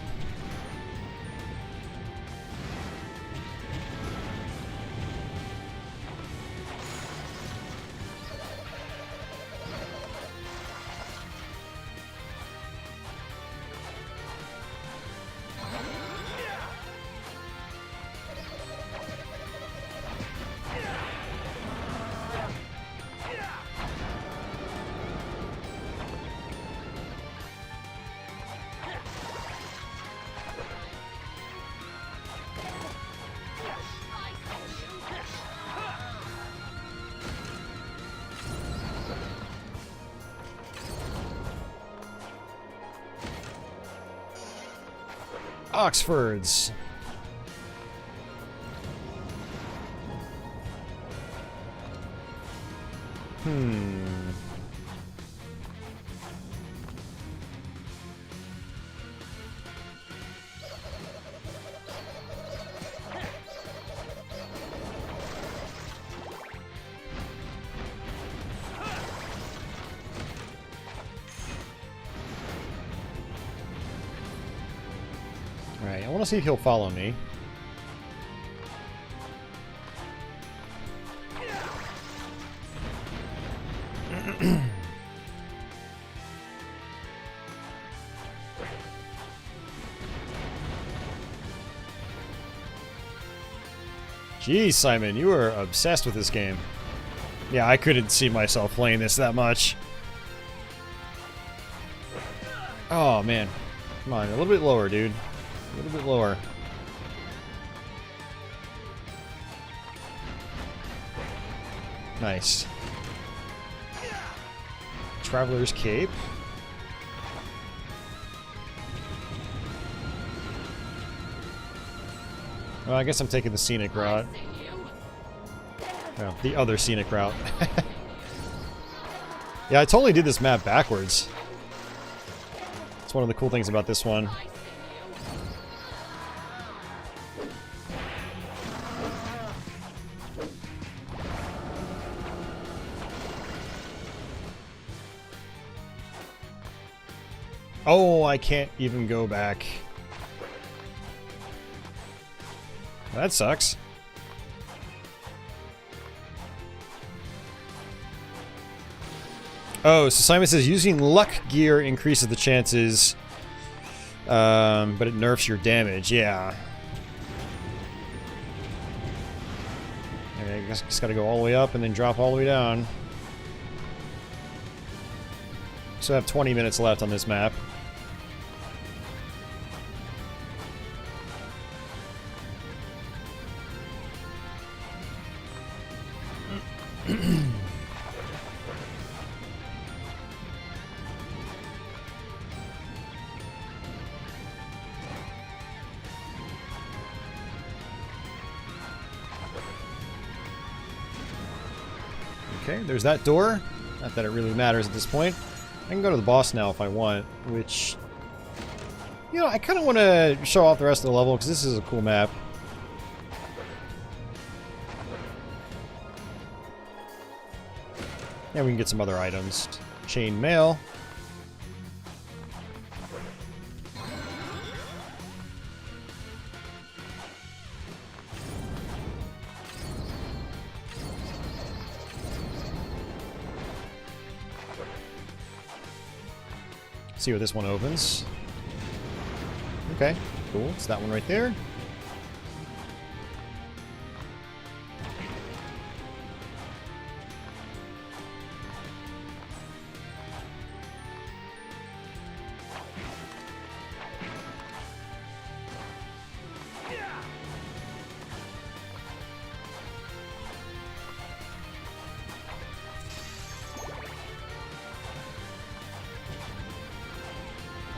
Oxfords. Alright, I want to see if he'll follow me. Jeez, Simon, you are obsessed with this game. Yeah, I couldn't see myself playing this that much. Oh, man. Come on, a little bit lower, dude. A little bit lower. Nice. Traveler's Cape. Well, I guess I'm taking the scenic route. Well, the other scenic route. Yeah, I totally did this map backwards. It's one of the cool things about this one. Oh, I can't even go back. That sucks. Oh, so Simon says using luck gear increases the chances, but it nerfs your damage. Yeah. Okay, I guess just gotta go all the way up and then drop all the way down. So I have 20 minutes left on this map. Okay, there's that door. Not that it really matters at this point. I can go to the boss now if I want, which... You know, I kind of want to show off the rest of the level, because this is a cool map. And we can get some other items. Chain mail. See what this one opens. Okay, cool. It's that one right there.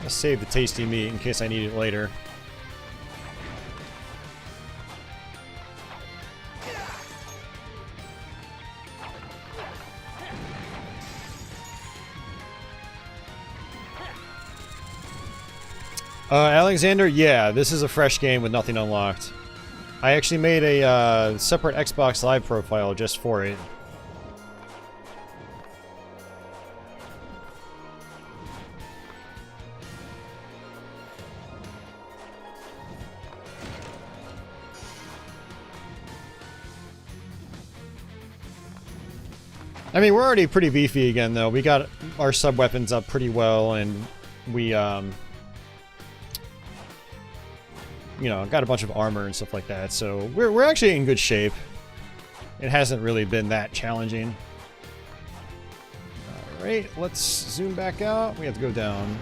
I'll save the tasty meat in case I need it later. Alexander, yeah, this is a fresh game with nothing unlocked. I actually made a separate Xbox Live profile just for it. I mean, we're already pretty beefy again, though. We got our sub-weapons up pretty well, and we, you know, got a bunch of armor and stuff like that, so we're actually in good shape. It hasn't really been that challenging. Alright, let's zoom back out. We have to go down.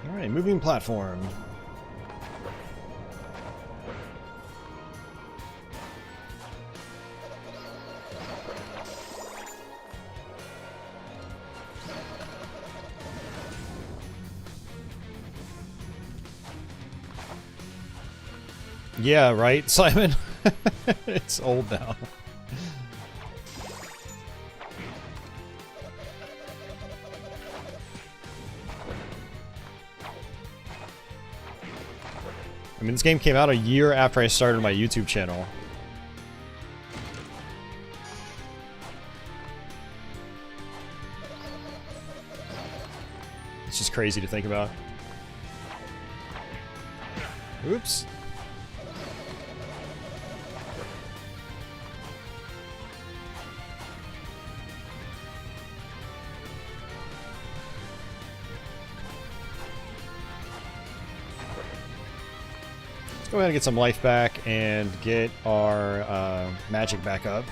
Alright, moving platform. Yeah, right, Simon? It's old now. I mean, this game came out a year after I started my YouTube channel. It's just crazy to think about. Oops. Go ahead and get some life back and get our magic back up.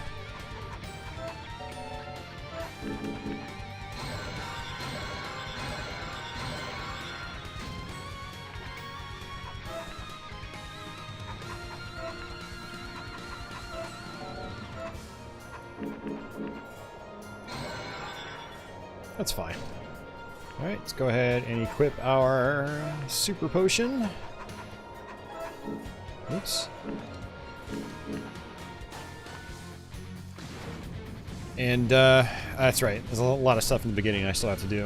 That's fine. Alright, let's go ahead and equip our super potion. Oops. And, that's right. There's a lot of stuff in the beginning I still have to do.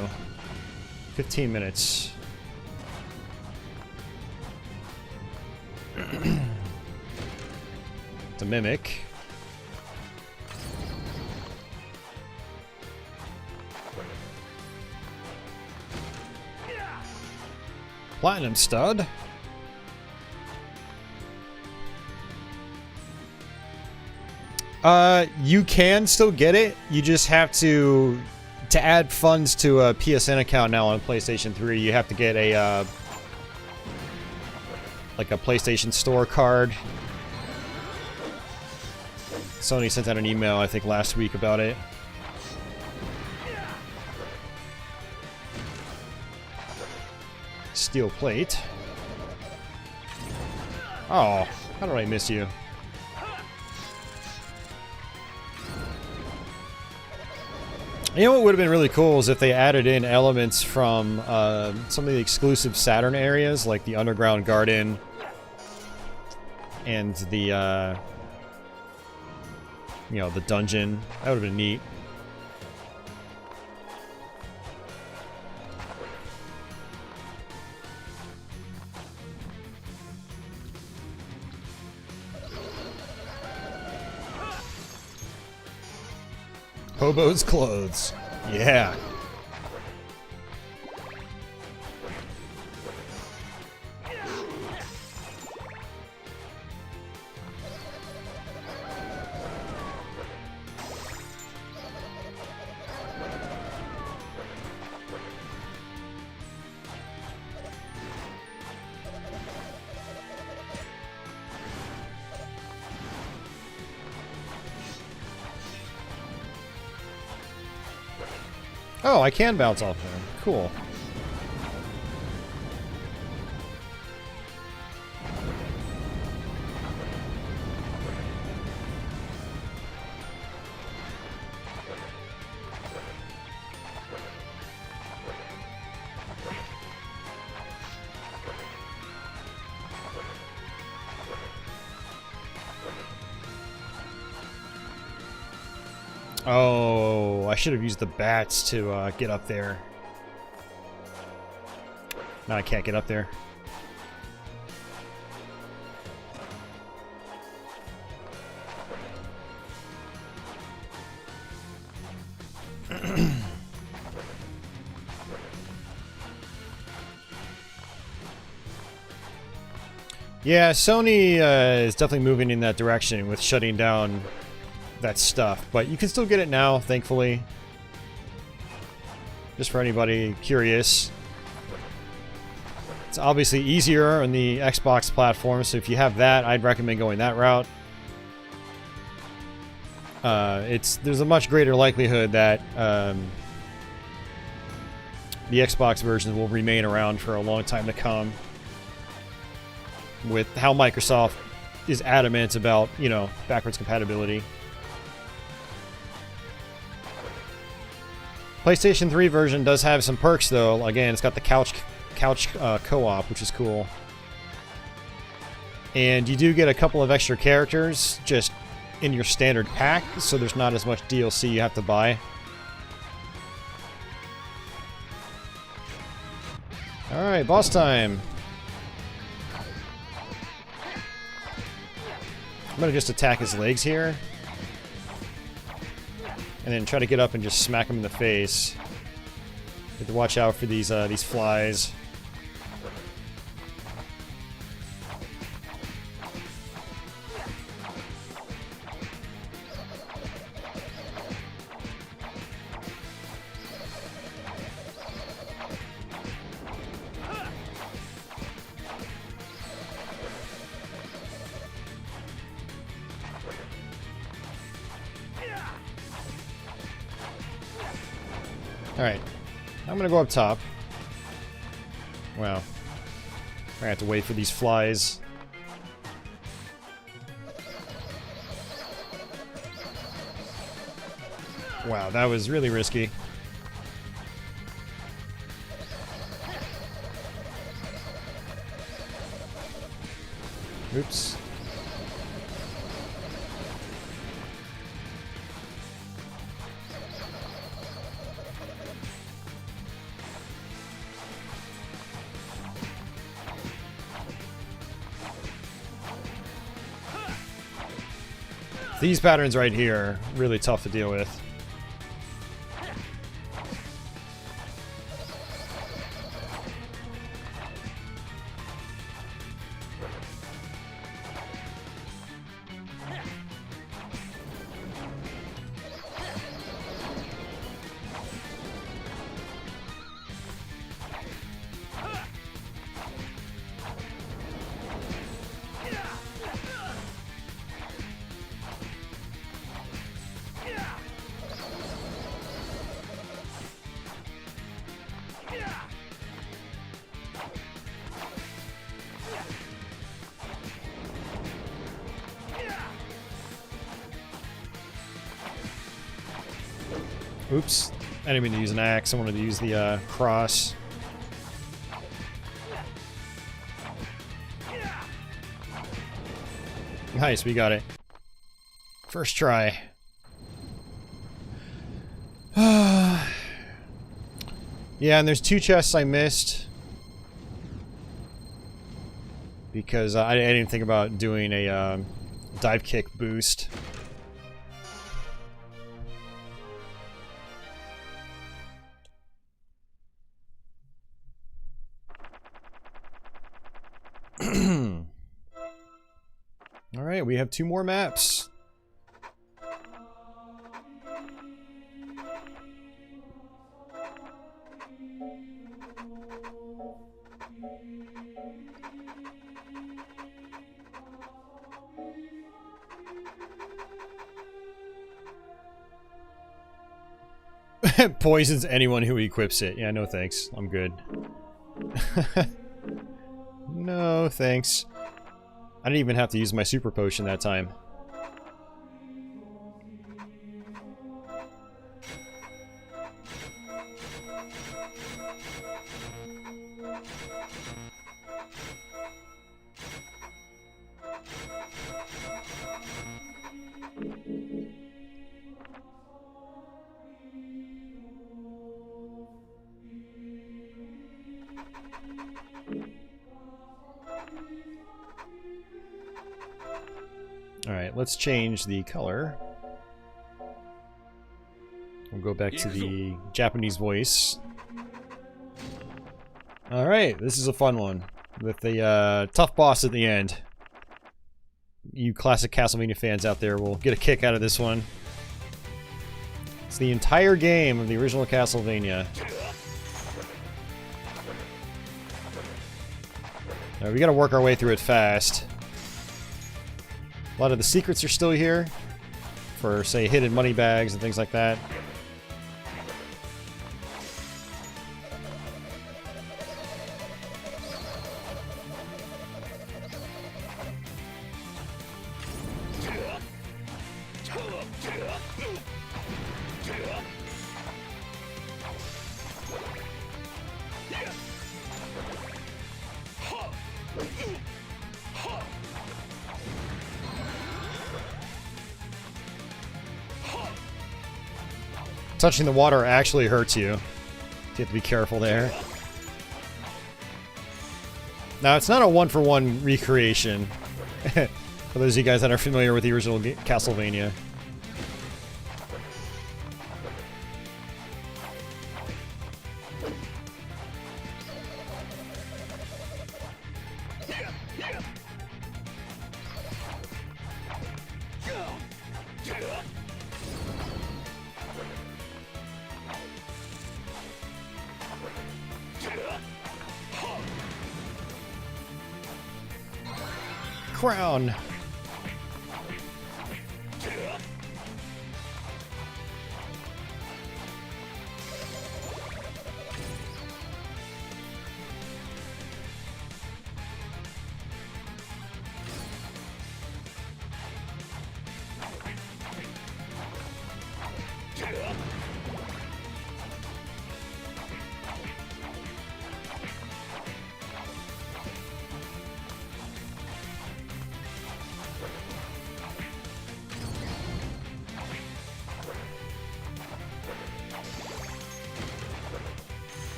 15 minutes. It's a mimic. Platinum stud. You can still get it. You just have to add funds to a PSN account now on PlayStation 3. You have to get a like a PlayStation Store card. Sony sent out an email, I think, last week about it. Steel plate. Oh, how did I miss you? You know what would have been really cool is if they added in elements from some of the exclusive Saturn areas, like the Underground Garden and the, you know, the dungeon. That would have been neat. Hobo's clothes. Yeah. Oh, I can bounce off of him. Cool. Oh, I should have used the bats to get up there. No, I can't get up there. Yeah, Sony is definitely moving in that direction with shutting down that stuff, but you can still get it now, thankfully. Just for anybody curious. It's obviously easier on the Xbox platform, so if you have that, I'd recommend going that route. There's a much greater likelihood that the Xbox versions will remain around for a long time to come. With how Microsoft is adamant about, you know, backwards compatibility. PlayStation 3 version does have some perks, though. Again, it's got the couch co-op, which is cool. And you do get a couple of extra characters just in your standard pack, so there's not as much DLC you have to buy. Alright, boss time. I'm gonna just attack his legs here. And then try to get up and just smack him in the face. Have to watch out for these flies. Alright, I'm gonna go up top. Wow. I have to wait for these flies. Wow, that was really risky. Oops. These patterns right here are really tough to deal with. Oops. I didn't mean to use an axe. I wanted to use the cross. Nice, we got it. First try. Yeah, and there's 2 chests I missed. Because I didn't think about doing a dive kick boost. Alright, we have 2 more maps. Poisons anyone who equips it. Yeah, no thanks. I'm good. No thanks. I didn't even have to use my super potion that time. Alright, let's change the color. We'll go back to the Japanese voice. Alright, this is a fun one. With the tough boss at the end. You classic Castlevania fans out there will get a kick out of this one. It's the entire game of the original Castlevania. Alright, we gotta work our way through it fast. A lot of the secrets are still here. For, say, hidden money bags and things like that. Touching the water actually hurts you. You have to be careful there. Now, it's not a one-for-one recreation. For those of you guys that are familiar with the original Castlevania. Crown.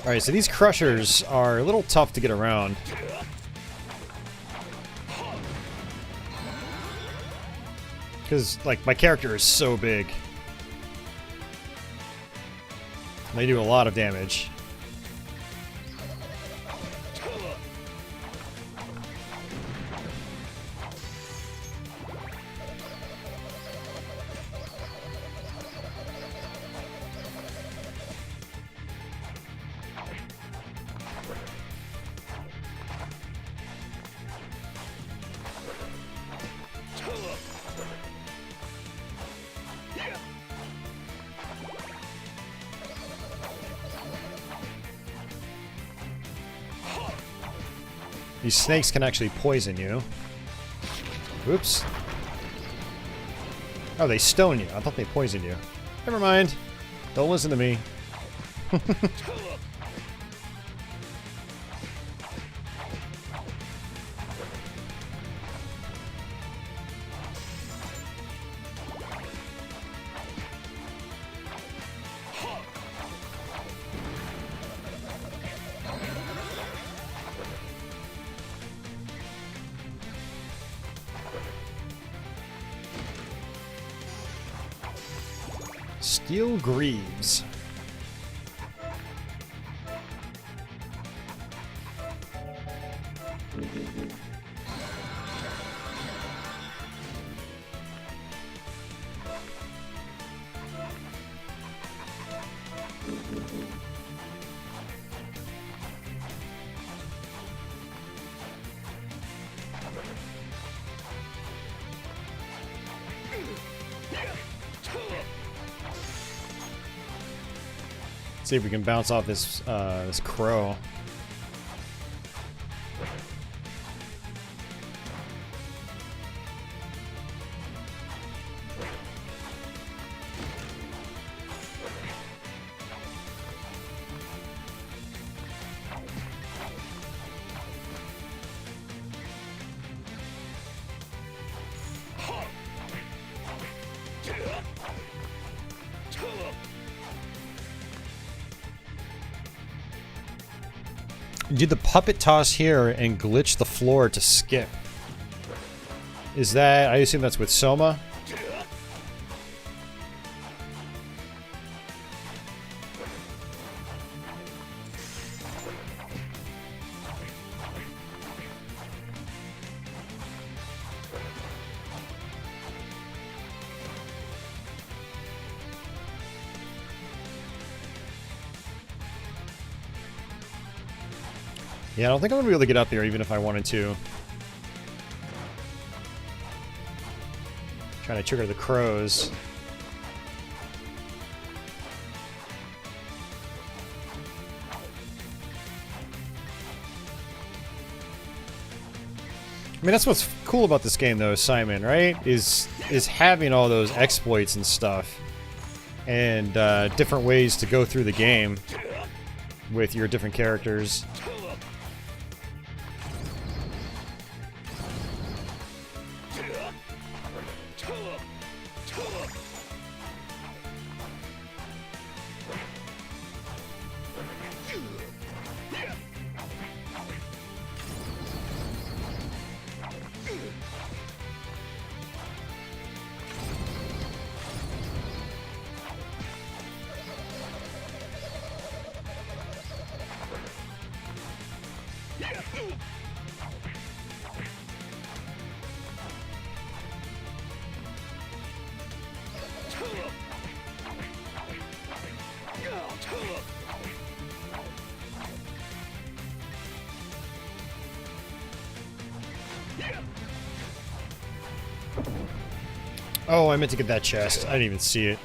Alright, so these crushers are a little tough to get around. Because, like, my character is so big. They do a lot of damage. These snakes can actually poison you. Oops. Oh, they stone you. I thought they poisoned you. Never mind. Don't listen to me. Steel Greaves. See if we can bounce off this this crow. Do the puppet toss here and glitch the floor to skip. Is that... I assume that's with Soma? Yeah, I don't think I'm gonna be able to get up there even if I wanted to. Trying to trigger the crows. I mean, that's what's cool about this game, though, Simon, right? Is having all those exploits and stuff, and different ways to go through the game with your different characters. Oh, I meant to get that chest. I didn't even see it.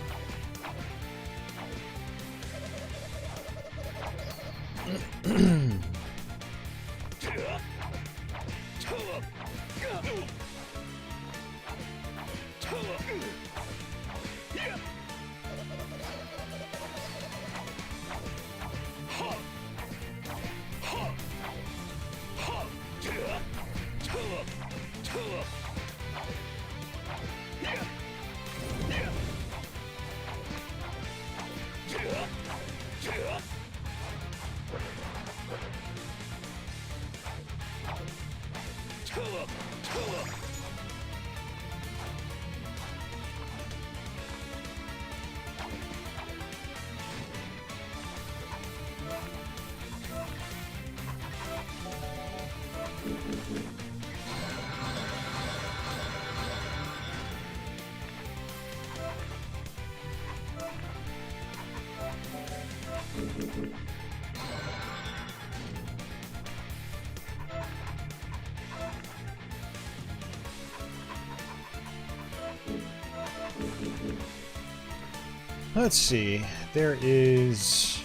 Let's see. There is...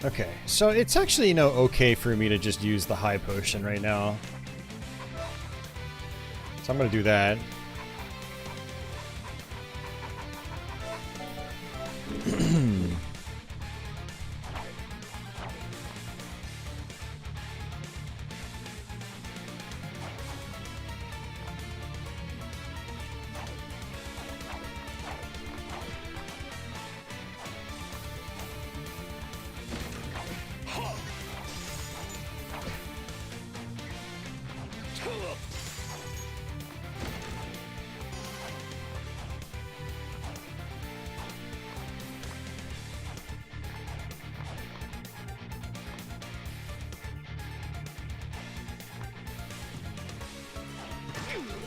Okay, so it's actually, you know, okay for me to just use the high potion right now. So I'm gonna do that.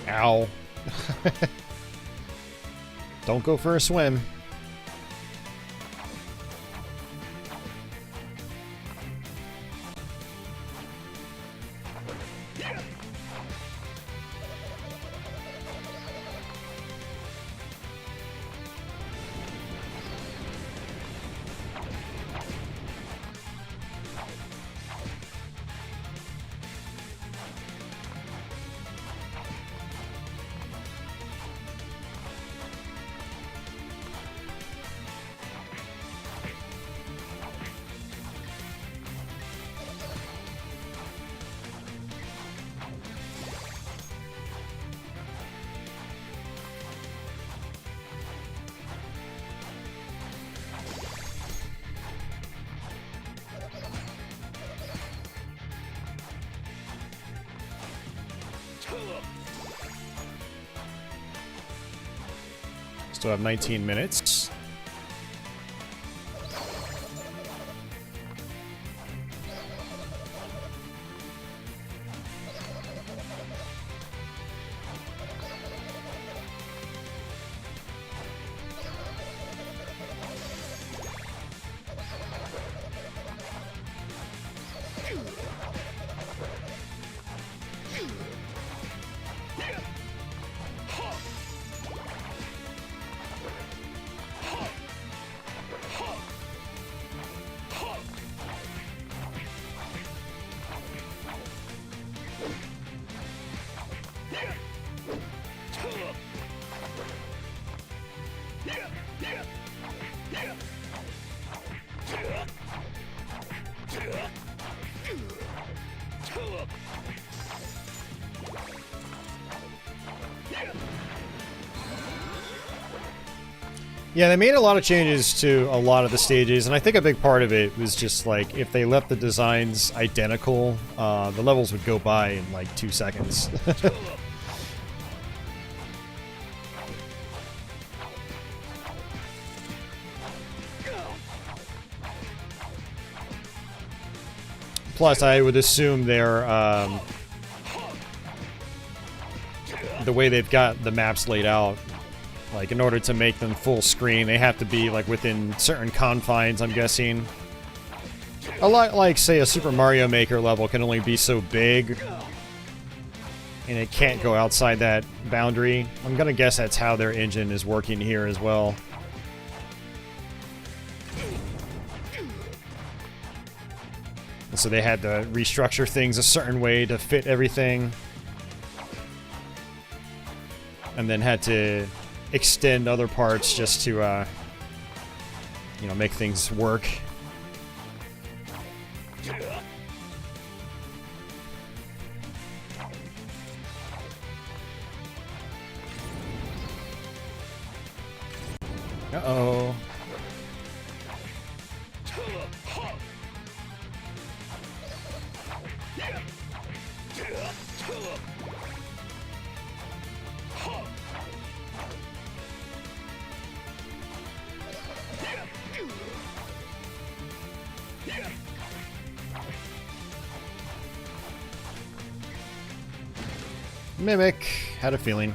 Ow. Don't go for a swim. Still have 19 minutes. Yeah, they made a lot of changes to a lot of the stages, and I think a big part of it was just like if they left the designs identical, the levels would go by in like 2 seconds. Plus, I would assume they're the way they've got the maps laid out. Like, in order to make them full screen, they have to be, like, within certain confines, I'm guessing. A lot like, say, a Super Mario Maker level can only be so big, and it can't go outside that boundary. I'm gonna guess that's how their engine is working here as well. And so they had to restructure things a certain way to fit everything. And then had to extend other parts just to, you know, make things work. Uh-oh. Mimic. Had a feeling.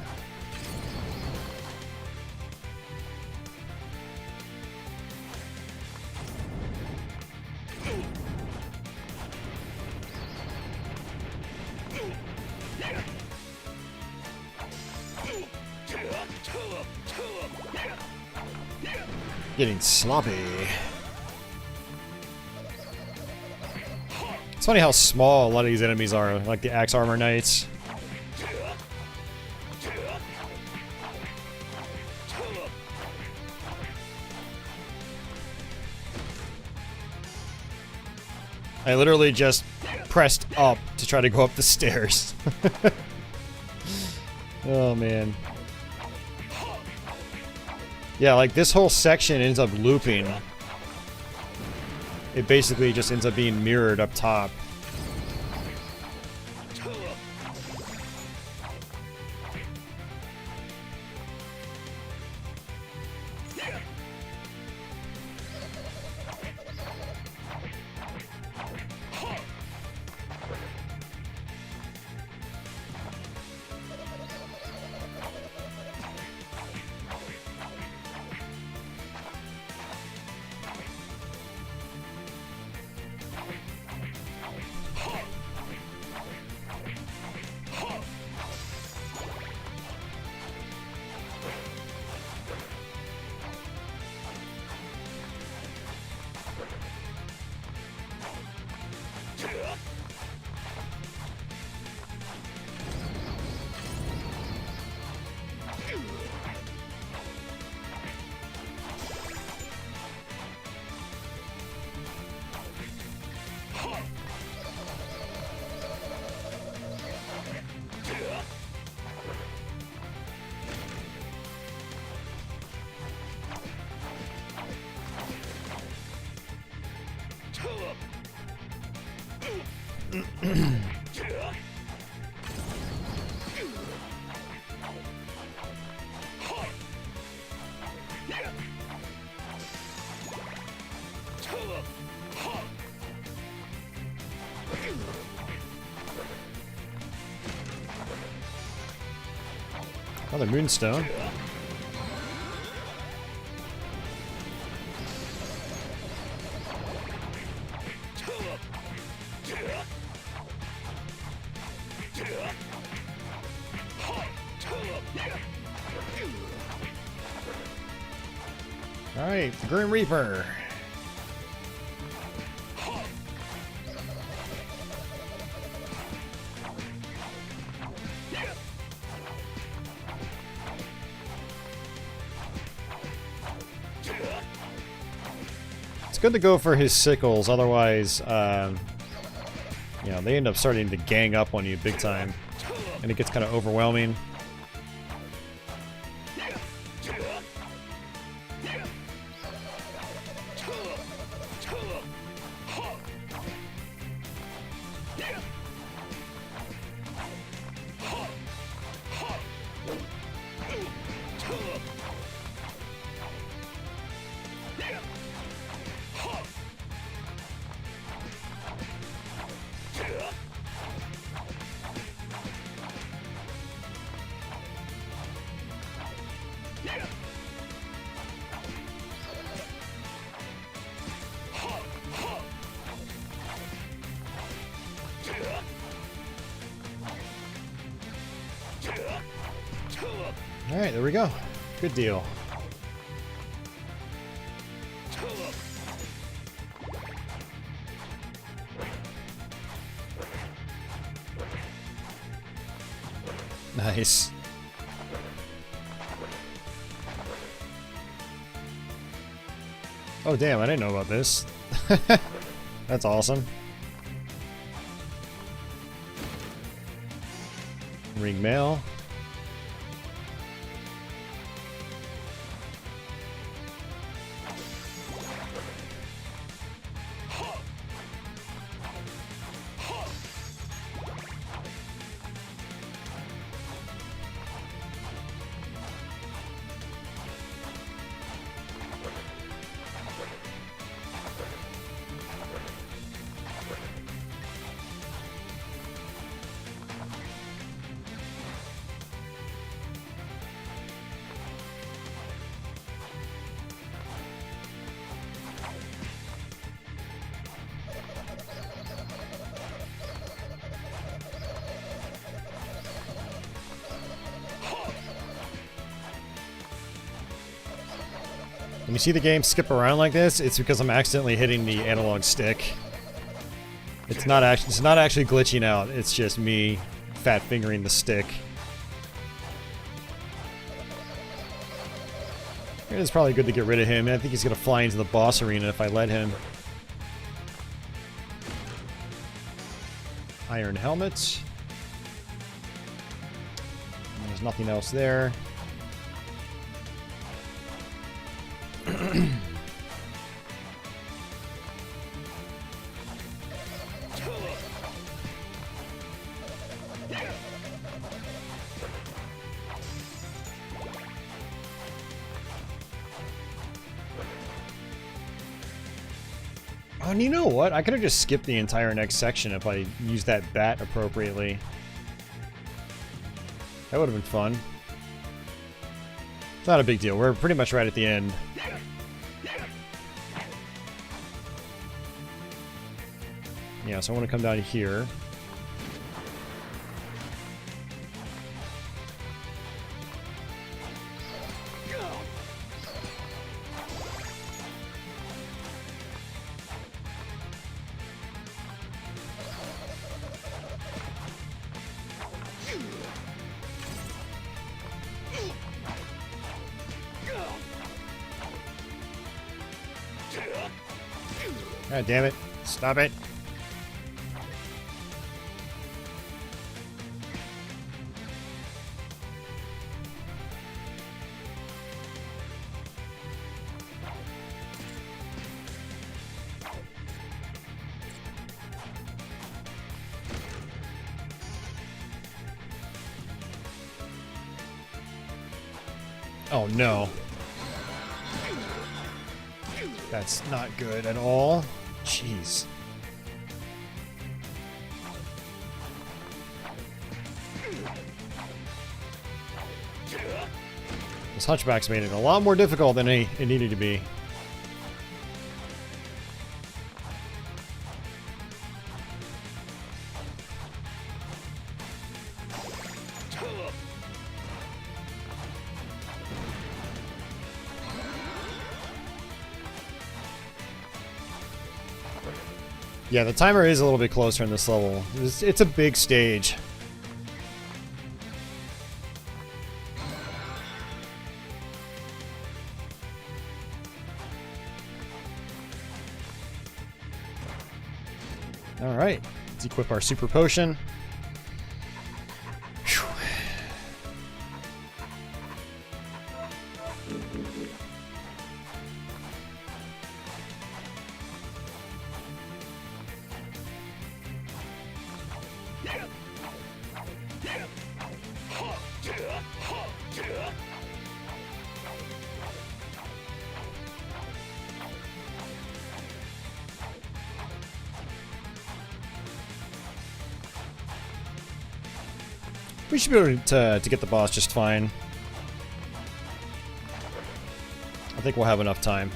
Getting sloppy. It's funny how small a lot of these enemies are, like the Axe Armor Knights. I literally just pressed up to try to go up the stairs. Oh, man. Yeah, like this whole section ends up looping. It basically just ends up being mirrored up top. Another moonstone. Alright, the Grim Reaper. It's good to go for his sickles, otherwise, you know, they end up starting to gang up on you big time, and it gets kind of overwhelming. Alright, there we go. Good deal. Nice. Oh damn, I didn't know about this. That's awesome. Ring mail. When you see the game skip around like this, it's because I'm accidentally hitting the analog stick. It's not actually glitching out. It's just me fat fingering the stick. It's probably good to get rid of him. I think he's gonna fly into the boss arena if I let him. Iron helmet. There's nothing else there. Oh, and you know what? I could have just skipped the entire next section if I used that bat appropriately. That would have been fun. It's not a big deal. We're pretty much right at the end. Yeah, so I want to come down here. God damn it. Stop it. Oh no. That's not good at all. Jeez. This Hunchback's made it a lot more difficult than it needed to be. Yeah, the timer is a little bit closer in this level. It's a big stage. Alright, let's equip our super potion. Whew. We should be able to get the boss just fine. I think we'll have enough time.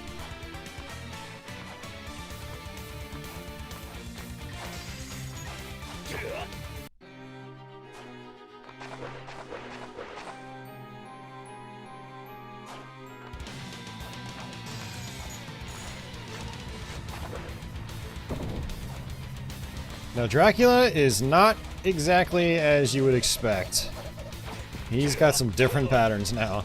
Now, Dracula is not exactly as you would expect. He's got some different patterns now.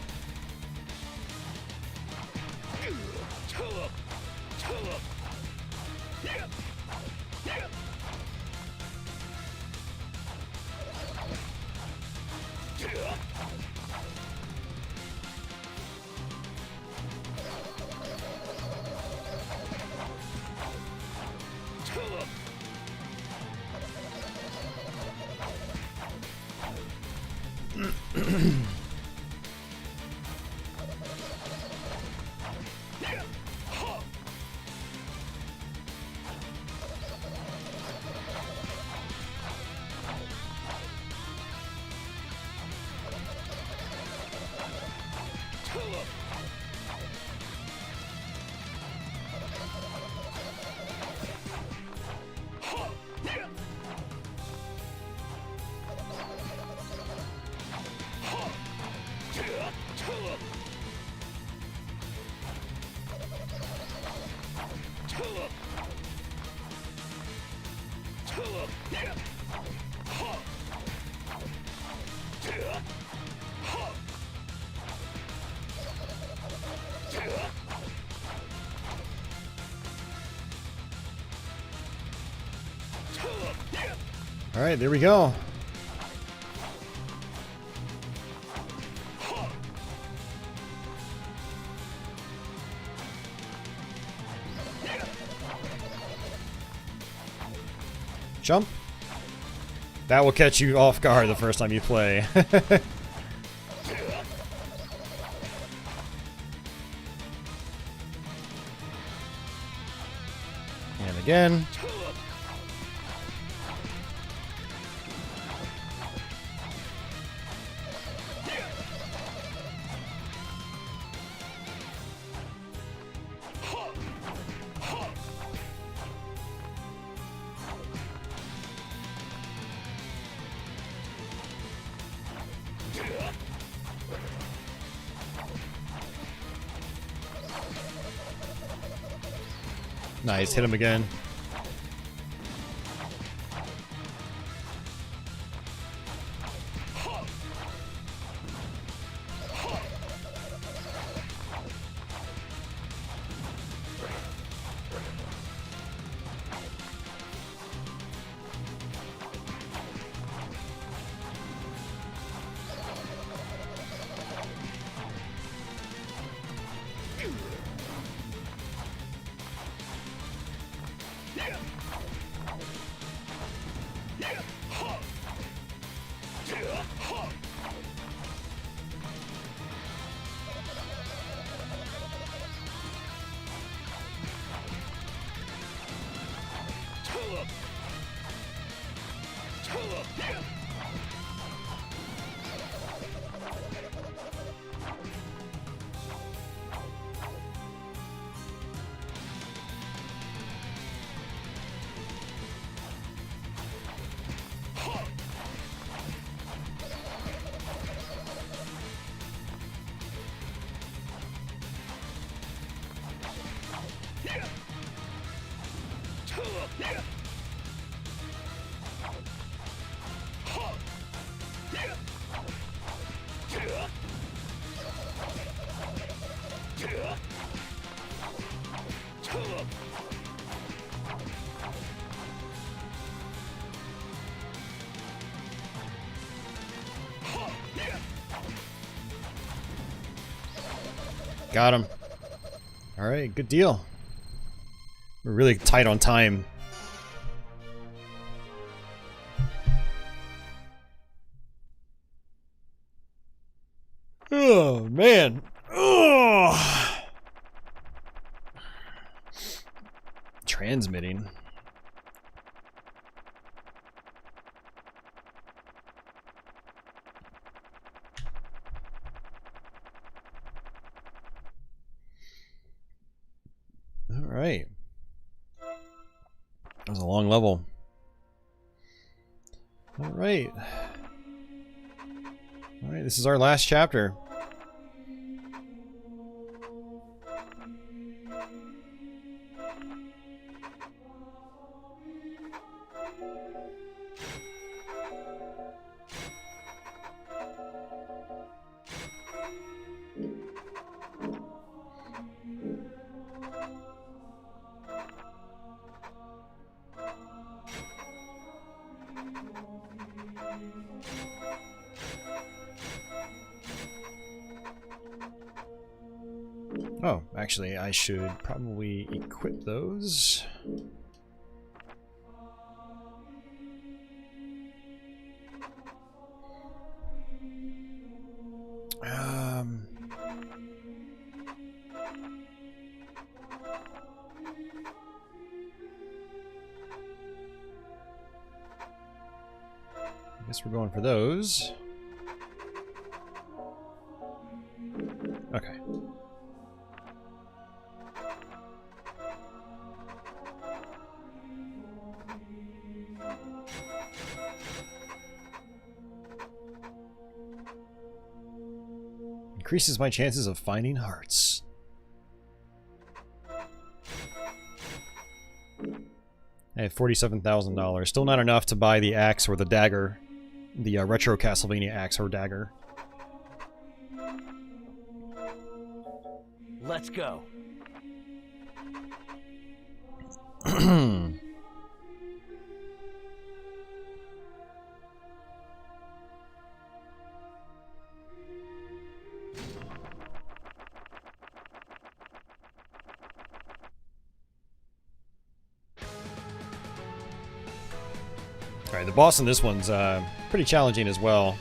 All right, there we go. Jump. That will catch you off guard the first time you play. And again. Nice, hit him again. Got him. Alright, good deal. We're really tight on time. Oh, man. Oh. Transmitting. Alright. That was a long level. Alright. Alright, this is our last chapter. Oh, actually, I should probably equip those. I guess we're going for those. Okay. Increases my chances of finding hearts. I have $47,000. Still not enough to buy the axe or the dagger. The retro Castlevania axe or dagger. Let's go. Alright, the boss in this one's pretty challenging as well.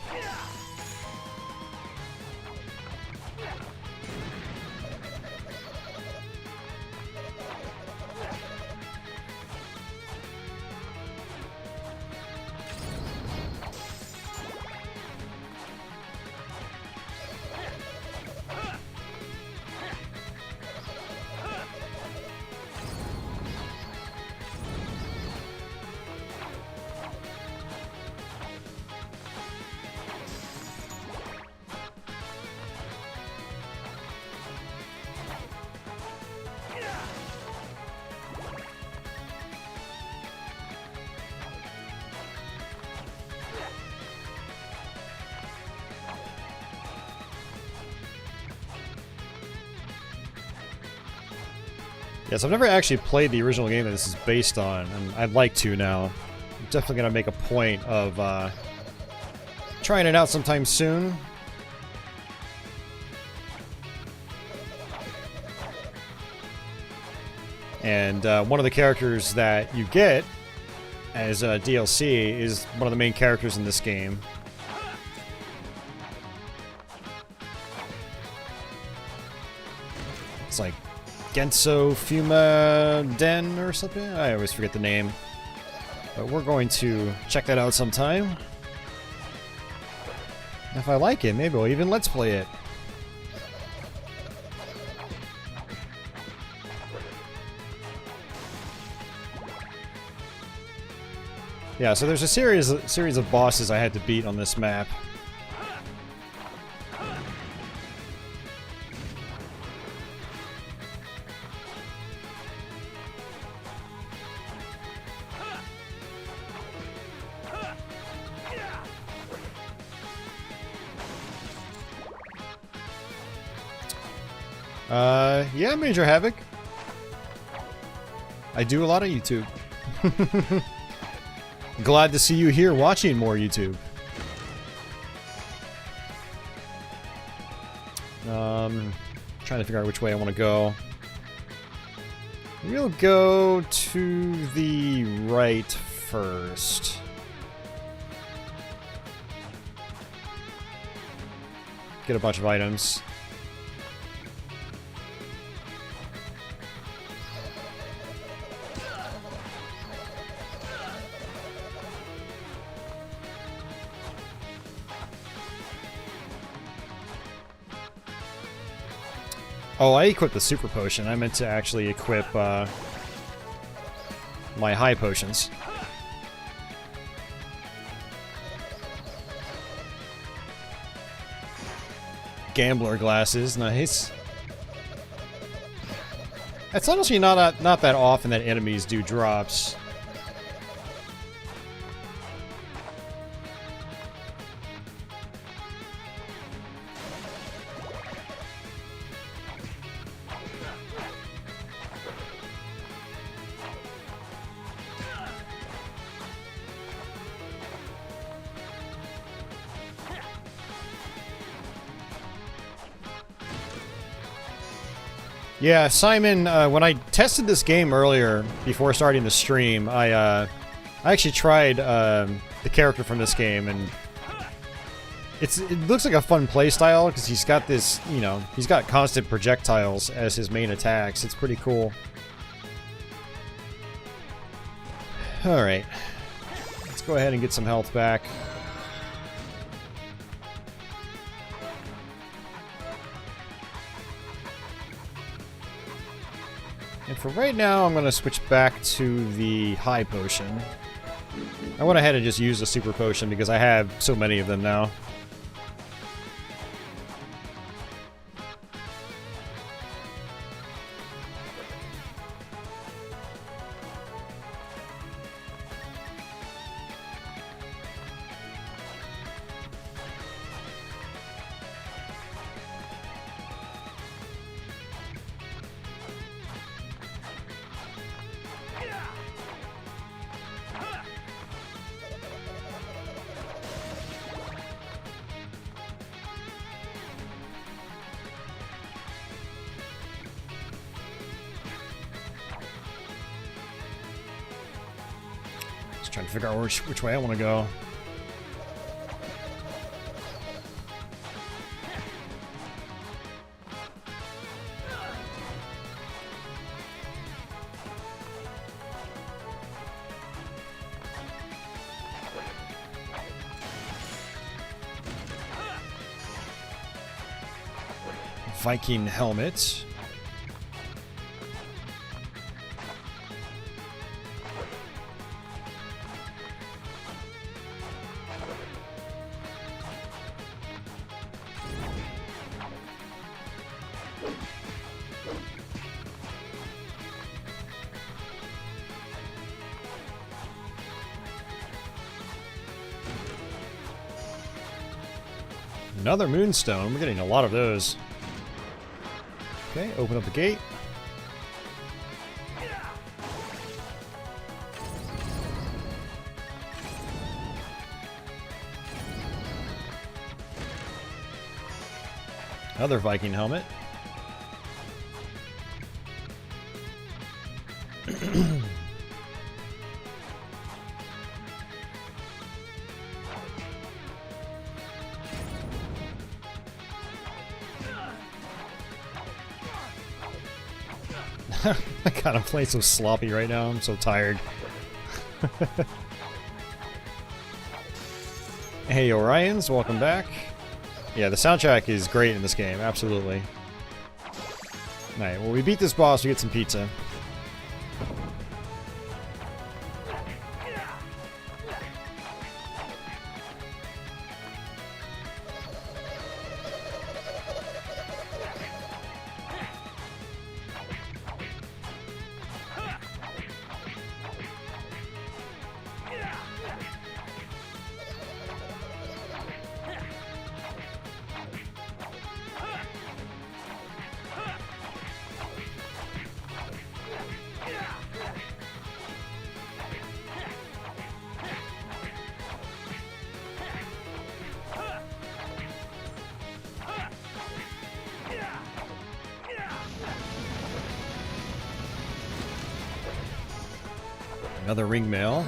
Yes, I've never actually played the original game that this is based on, and I'd like to now. I'm definitely going to make a point of trying it out sometime soon. And one of the characters that you get as DLC is one of the main characters in this game. It's like Genso Fuma Den or something? I always forget the name. But we're going to check that out sometime. If I like it, maybe we'll even let's play it. Yeah, so there's a series of bosses I had to beat on this map. Yeah, Major Havoc. I do a lot of YouTube. Glad to see you here watching more YouTube. Trying to figure out which way I want to go. We'll go to the right first. Get a bunch of items. Oh, I equipped the super potion. I meant to actually equip my high potions. Gambler glasses, nice. It's honestly not that often that enemies do drops. Yeah, Simon, when I tested this game earlier, before starting the stream, I actually tried the character from this game, and it looks like a fun playstyle, because he's got this, you know, he's got constant projectiles as his main attacks. It's pretty cool. Alright. Let's go ahead and get some health back. And for right now, I'm going to switch back to the high potion. I went ahead and just used the super potion because I have so many of them now. Trying to figure out which way I want to go. Viking helmet. Another moonstone. We're getting a lot of those. Okay, open up the gate. Another Viking helmet. I gotta play so sloppy right now. I'm so tired. Hey Orions, welcome back. Yeah, the soundtrack is great in this game, absolutely. Alright, well we beat this boss, we get some pizza. Another ring mail.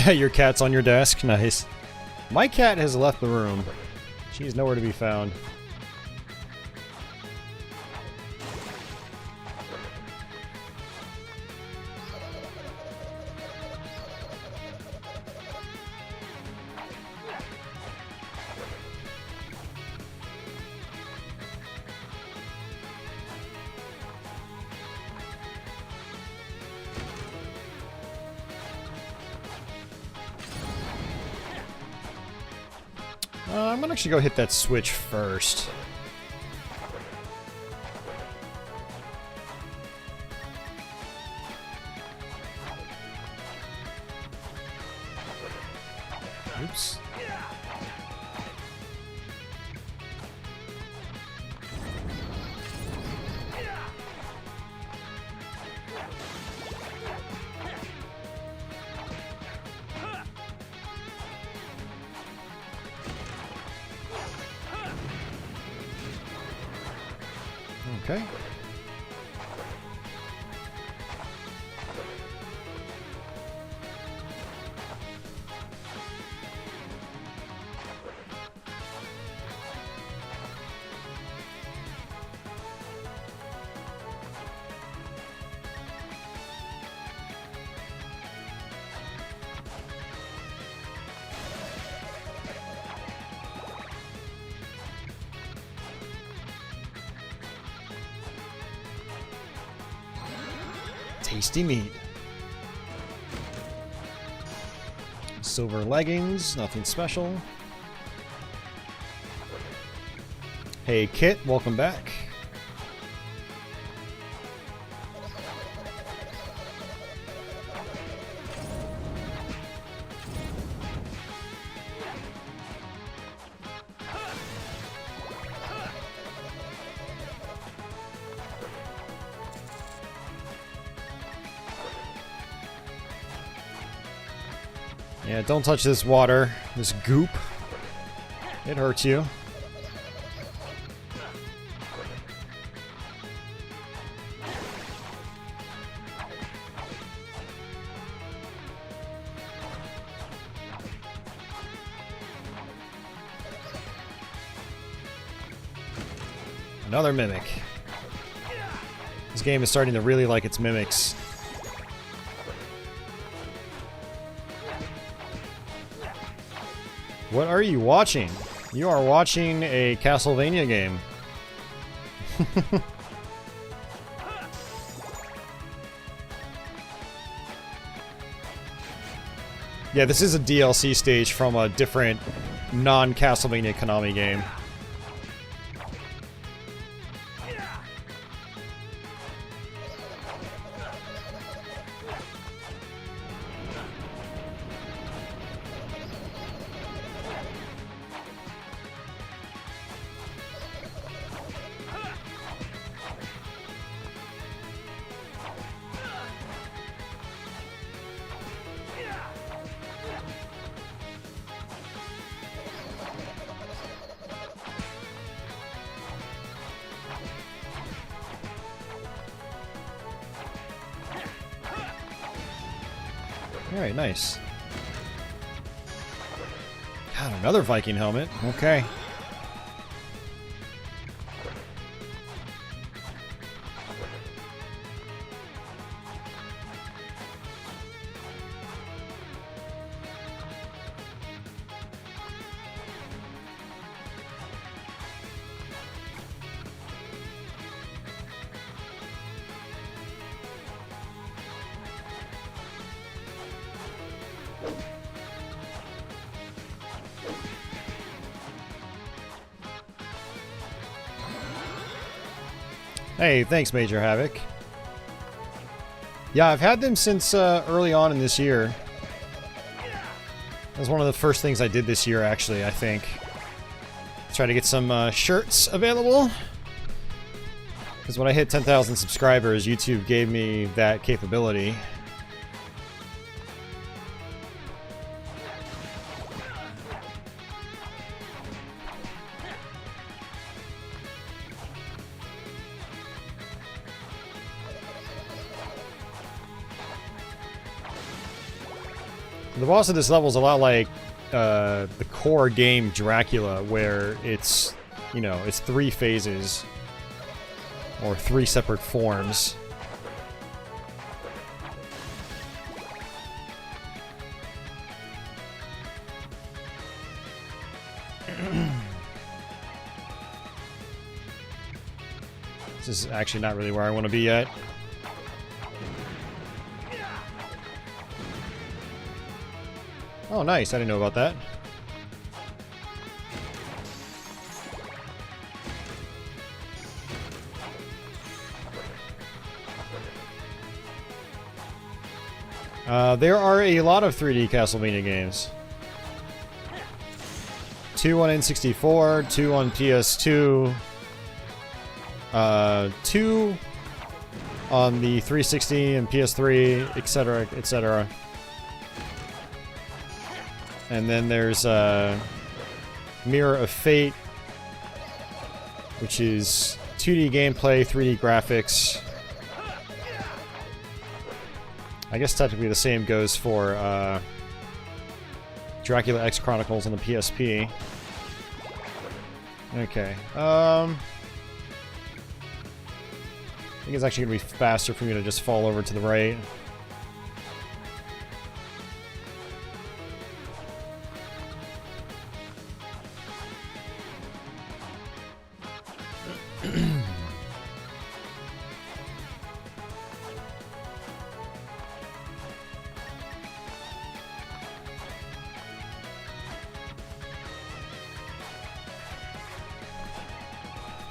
Your cat's on your desk? Nice. My cat has left the room. She's nowhere to be found. I'm gonna actually go hit that switch first. Oops. Okay. Tasty meat. Silver leggings, nothing special. Hey Kit, welcome back. Yeah, don't touch this water, this goop. It hurts you. Another mimic. This game is starting to really like its mimics. What are you watching? You are watching a Castlevania game. Yeah, this is a DLC stage from a different non-Castlevania Konami game. Alright, nice. God, another Viking helmet. Okay. Hey, thanks, Major Havoc. Yeah, I've had them since early on in this year. That was one of the first things I did this year, actually, I think. Try to get some shirts available. Because when I hit 10,000 subscribers, YouTube gave me that capability. The boss of this level is a lot like the core game Dracula, where it's, you know, it's 3 phases. Or 3 separate forms. This is actually not really where I want to be yet. Oh, nice. I didn't know about that. There are a lot of 3D Castlevania games. 2 on N64, 2 on PS2, 2 on the 360 and PS3, etc., etc. And then there's Mirror of Fate, which is 2D gameplay, 3D graphics. I guess technically the same goes for Dracula X Chronicles on the PSP. Okay. I think it's actually going to be faster for me to just fall over to the right.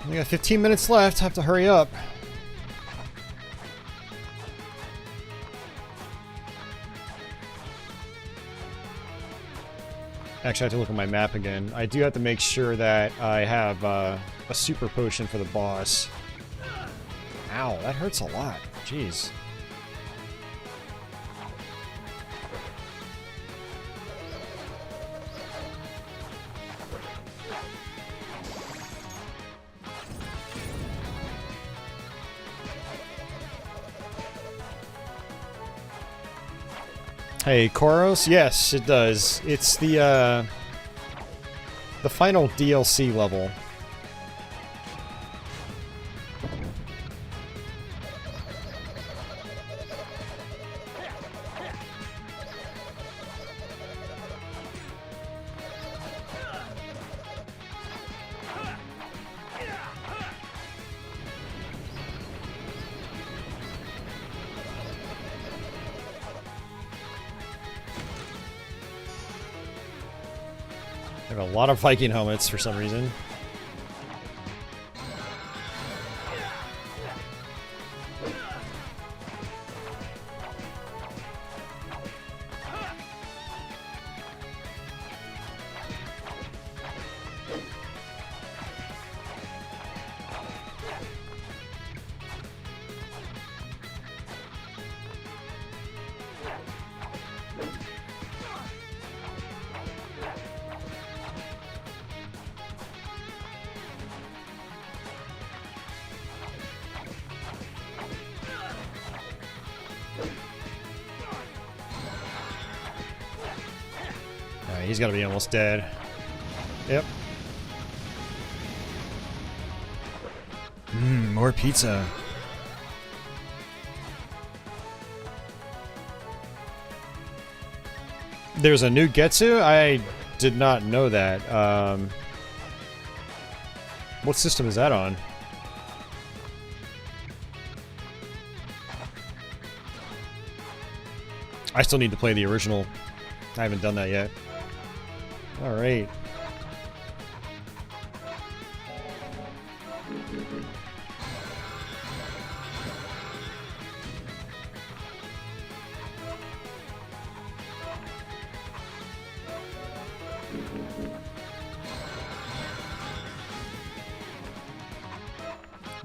We got 15 minutes left, have to hurry up. Actually, I have to look at my map again. I do have to make sure that I have a super potion for the boss. Ow, that hurts a lot. Jeez. Hey, Koros? Yes, it does. It's the final DLC level. I have a lot of Viking helmets for some reason. He's got to be almost dead. Yep. More pizza. There's a new Getsu? I did not know that. What system is that on? I still need to play the original. I haven't done that yet. Alright.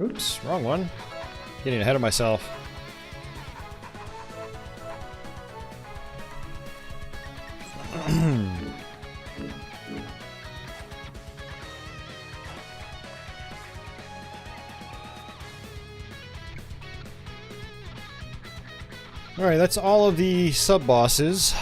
Oops, wrong one. Getting ahead of myself. Alright, that's all of the sub-bosses.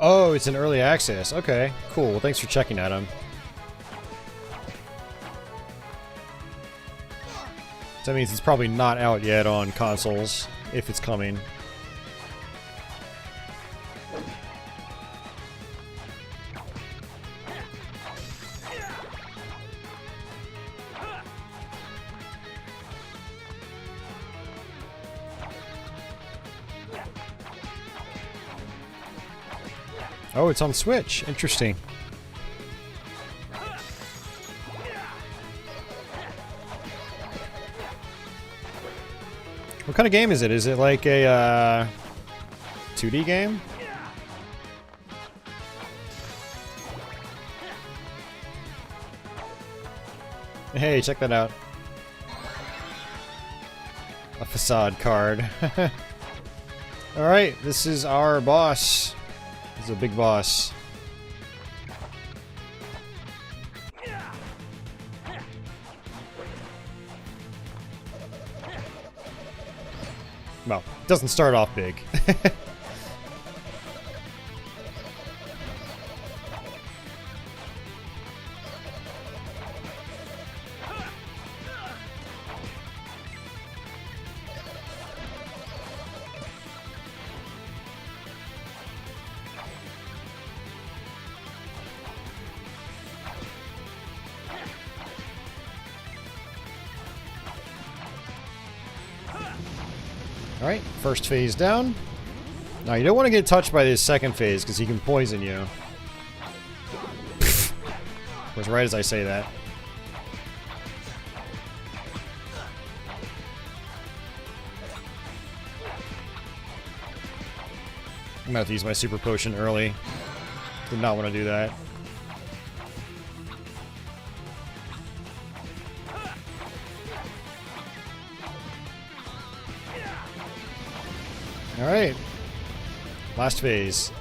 Oh, it's an early access. Okay, cool. Well, thanks for checking, Adam. So that means it's probably not out yet on consoles, if it's coming. Oh, it's on Switch. Interesting. What kind of game is it? Is it like a 2D game? Hey, check that out. A facade card. Alright, this is our boss. This is a big boss. Well, it doesn't start off big. Alright, first phase down. Now, you don't want to get touched by this second phase, because he can poison you. Was right as I say that. I'm gonna have to use my super potion early. Did not want to do that. Alright. Last phase.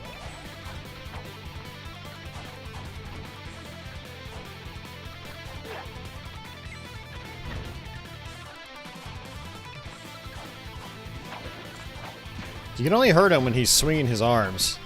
You can only hurt him when he's swinging his arms.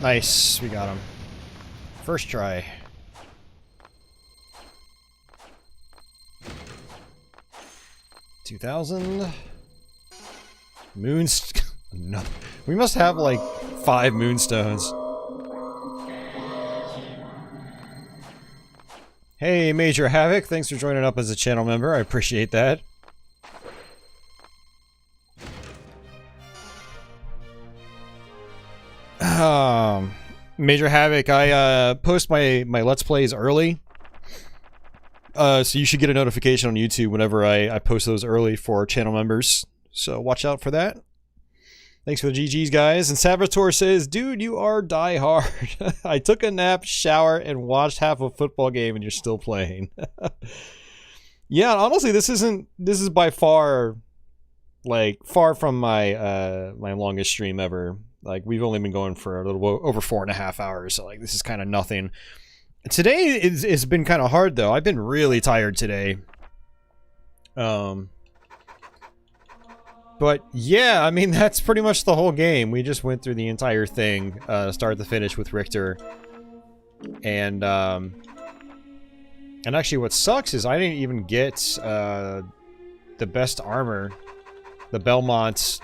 Nice, we got him. First try. $2,000. No. We must have like 5 moonstones. Hey, Major Havoc, thanks for joining up as a channel member. I appreciate that. Major Havoc, I post my Let's Plays early. So you should get a notification on YouTube whenever I post those early for channel members. So watch out for that. Thanks for the GGs, guys. And Saboteur says, dude, you are die hard. I took a nap, shower, and watched half a football game, and you're still playing. Yeah, honestly, this is by far, like, far from my my longest stream ever. Like, we've only been going for a little over 4.5 hours, so like this is kind of nothing. Today it's been kind of hard though. I've been really tired today. But yeah, I mean, that's pretty much the whole game. We just went through the entire thing, start to finish with Richter. And actually what sucks is I didn't even get the best armor, the Belmont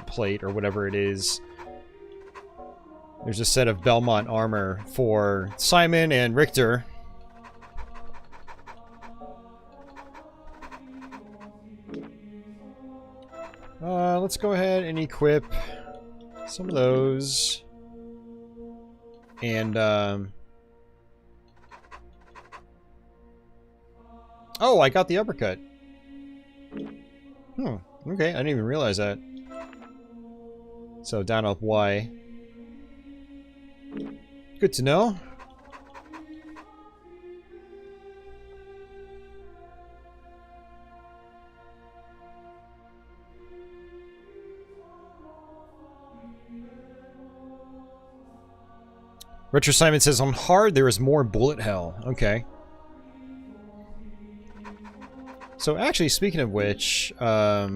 plate or whatever it is. There's a set of Belmont armor for Simon and Richter. Let's go ahead and equip some of those. And, oh, I got the uppercut. Okay, I didn't even realize that. So, down up Y. Good to know. Retro Simon says, on hard, there is more bullet hell. Okay. So, actually, speaking of which, I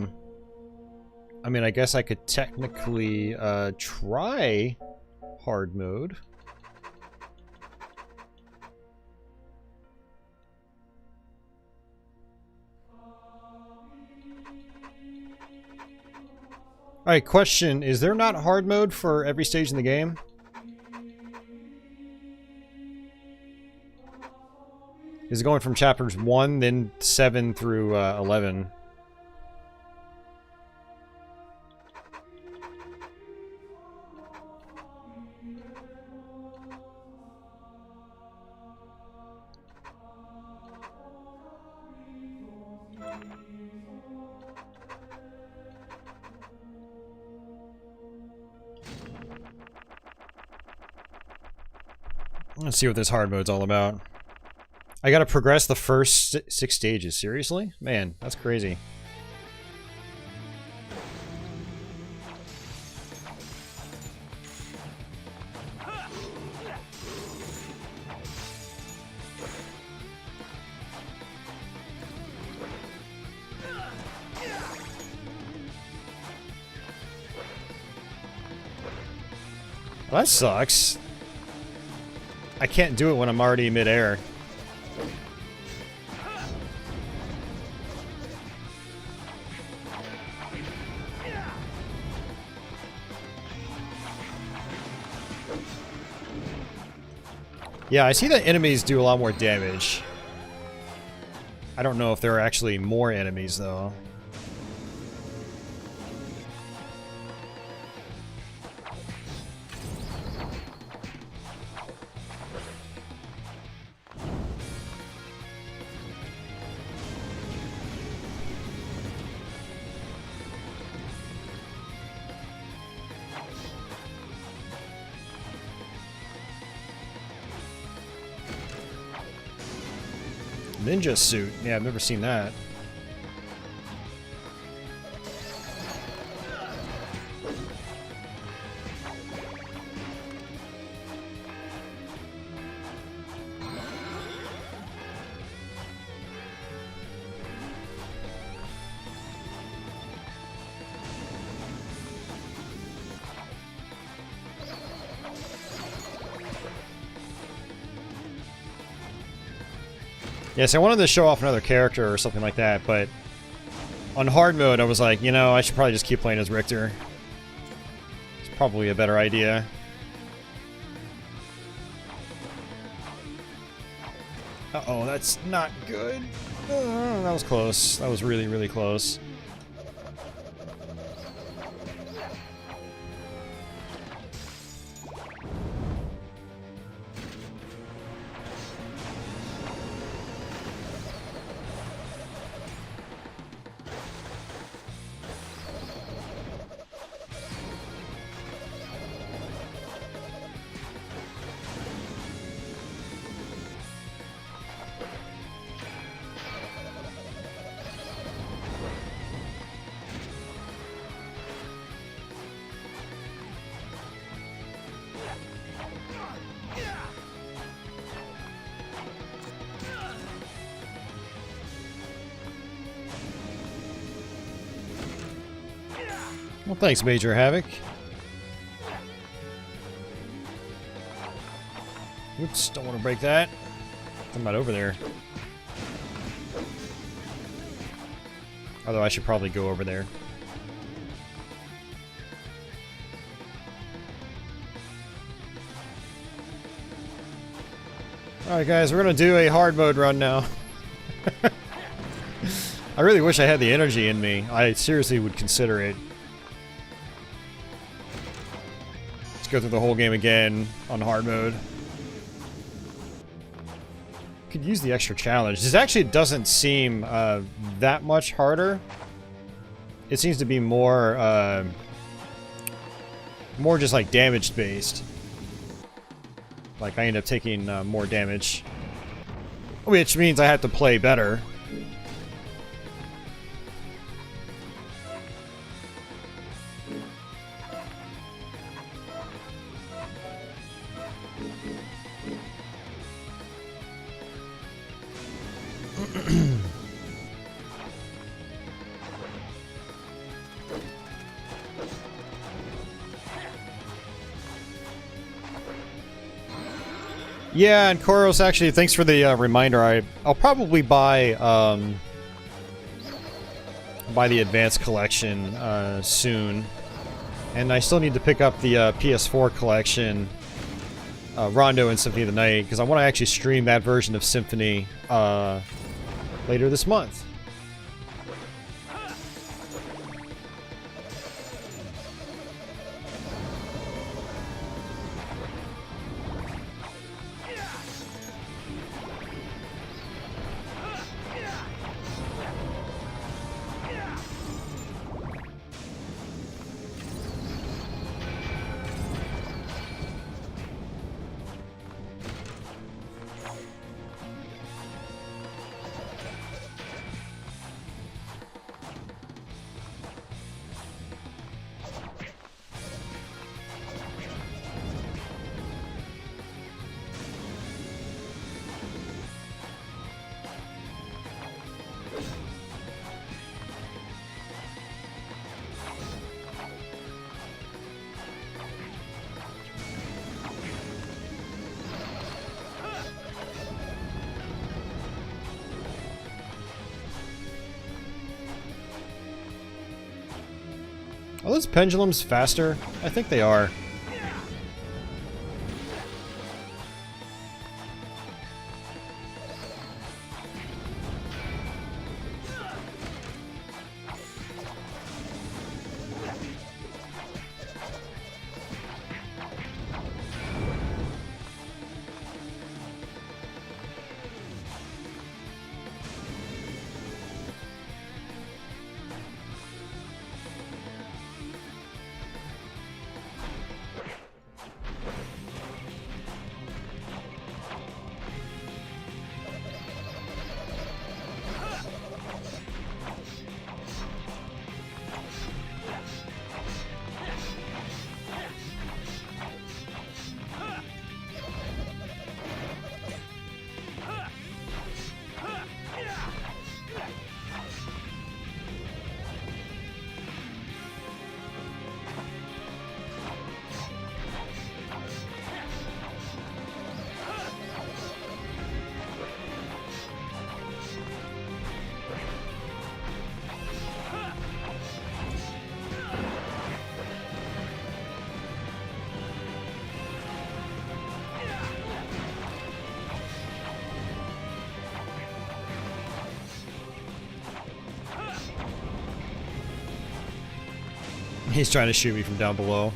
mean, I guess I could technically, try hard mode. Alright, question. Is there not hard mode for every stage in the game? Is it going from chapters 1, then 7 through 11? Let's see what this hard mode's all about. I gotta progress the first 6 stages. Seriously? Man, that's crazy. Well, that sucks. I can't do it when I'm already mid-air. Yeah, I see that enemies do a lot more damage. I don't know if there are actually more enemies, though. Ninja suit. Yeah, I've never seen that. Yes, I wanted to show off another character or something like that, but on hard mode I was like, you know, I should probably just keep playing as Richter. It's probably a better idea. Uh-oh, that's not good. That was close. That was really, really close. Well, thanks, Major Havoc. Oops, don't want to break that. I'm not over there. Although I should probably go over there. Alright guys, we're gonna do a hard mode run now. I really wish I had the energy in me. I seriously would consider it. Let's go through the whole game again on hard mode. Could use the extra challenge. This actually doesn't seem that much harder. It seems to be more more just like damage based. Like I end up taking more damage, which means I have to play better. Yeah, and Koros, actually, thanks for the reminder. I'll probably buy the Advanced Collection soon, and I still need to pick up the PS4 collection, Rondo and Symphony of the Night, because I want to actually stream that version of Symphony later this month. Are those pendulums faster? I think they are. He's trying to shoot me from down below.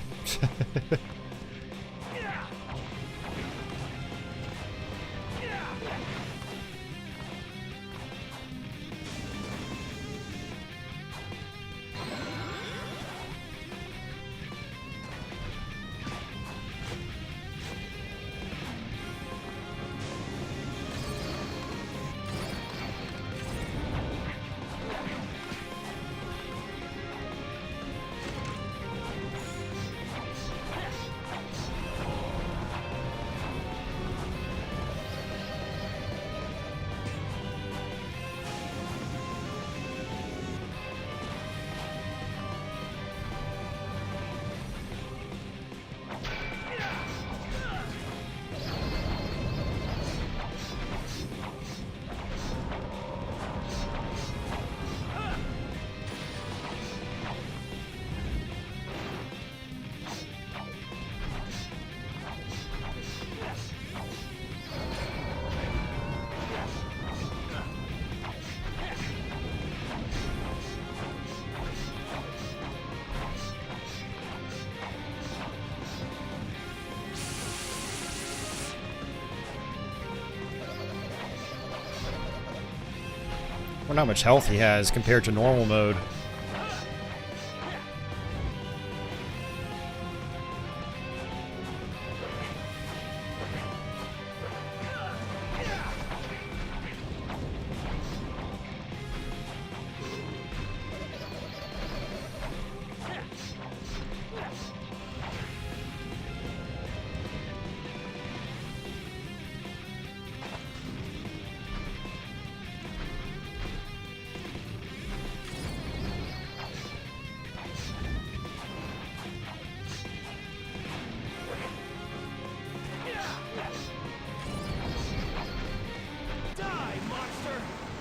I wonder how much health he has compared to normal mode.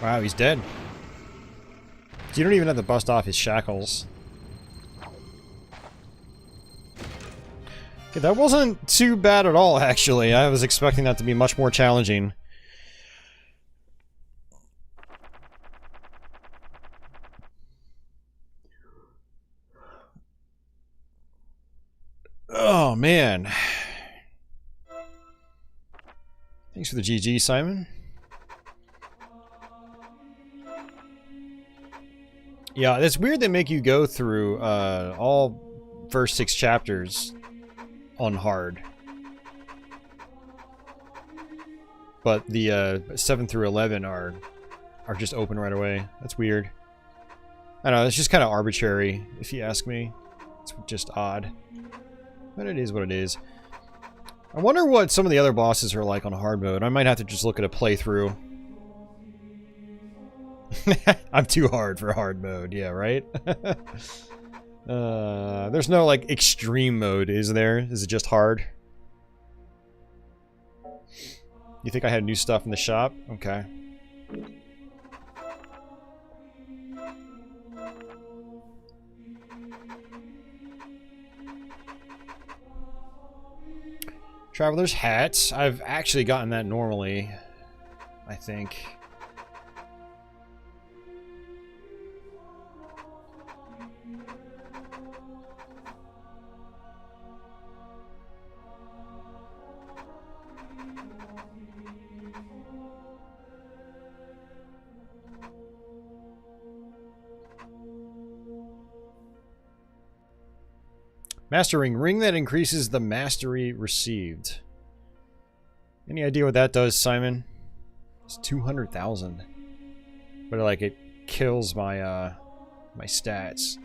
Wow, he's dead. You don't even have to bust off his shackles. Okay, that wasn't too bad at all, actually. I was expecting that to be much more challenging. Oh, man. Thanks for the GG, Simon. Yeah, it's weird they make you go through all first 6 chapters on hard. But the 7 through 11 are just open right away. That's weird. I don't know, it's just kind of arbitrary, if you ask me. It's just odd. But it is what it is. I wonder what some of the other bosses are like on hard mode. I might have to just look at a playthrough. I'm too hard for hard mode, yeah, right? There's no, like, extreme mode, is there? Is it just hard? You think I had new stuff in the shop? Okay. Traveler's Hat. I've actually gotten that normally, I think. Mastering. Ring that increases the mastery received. Any idea what that does, Simon? It's 200,000. But like it kills my my stats.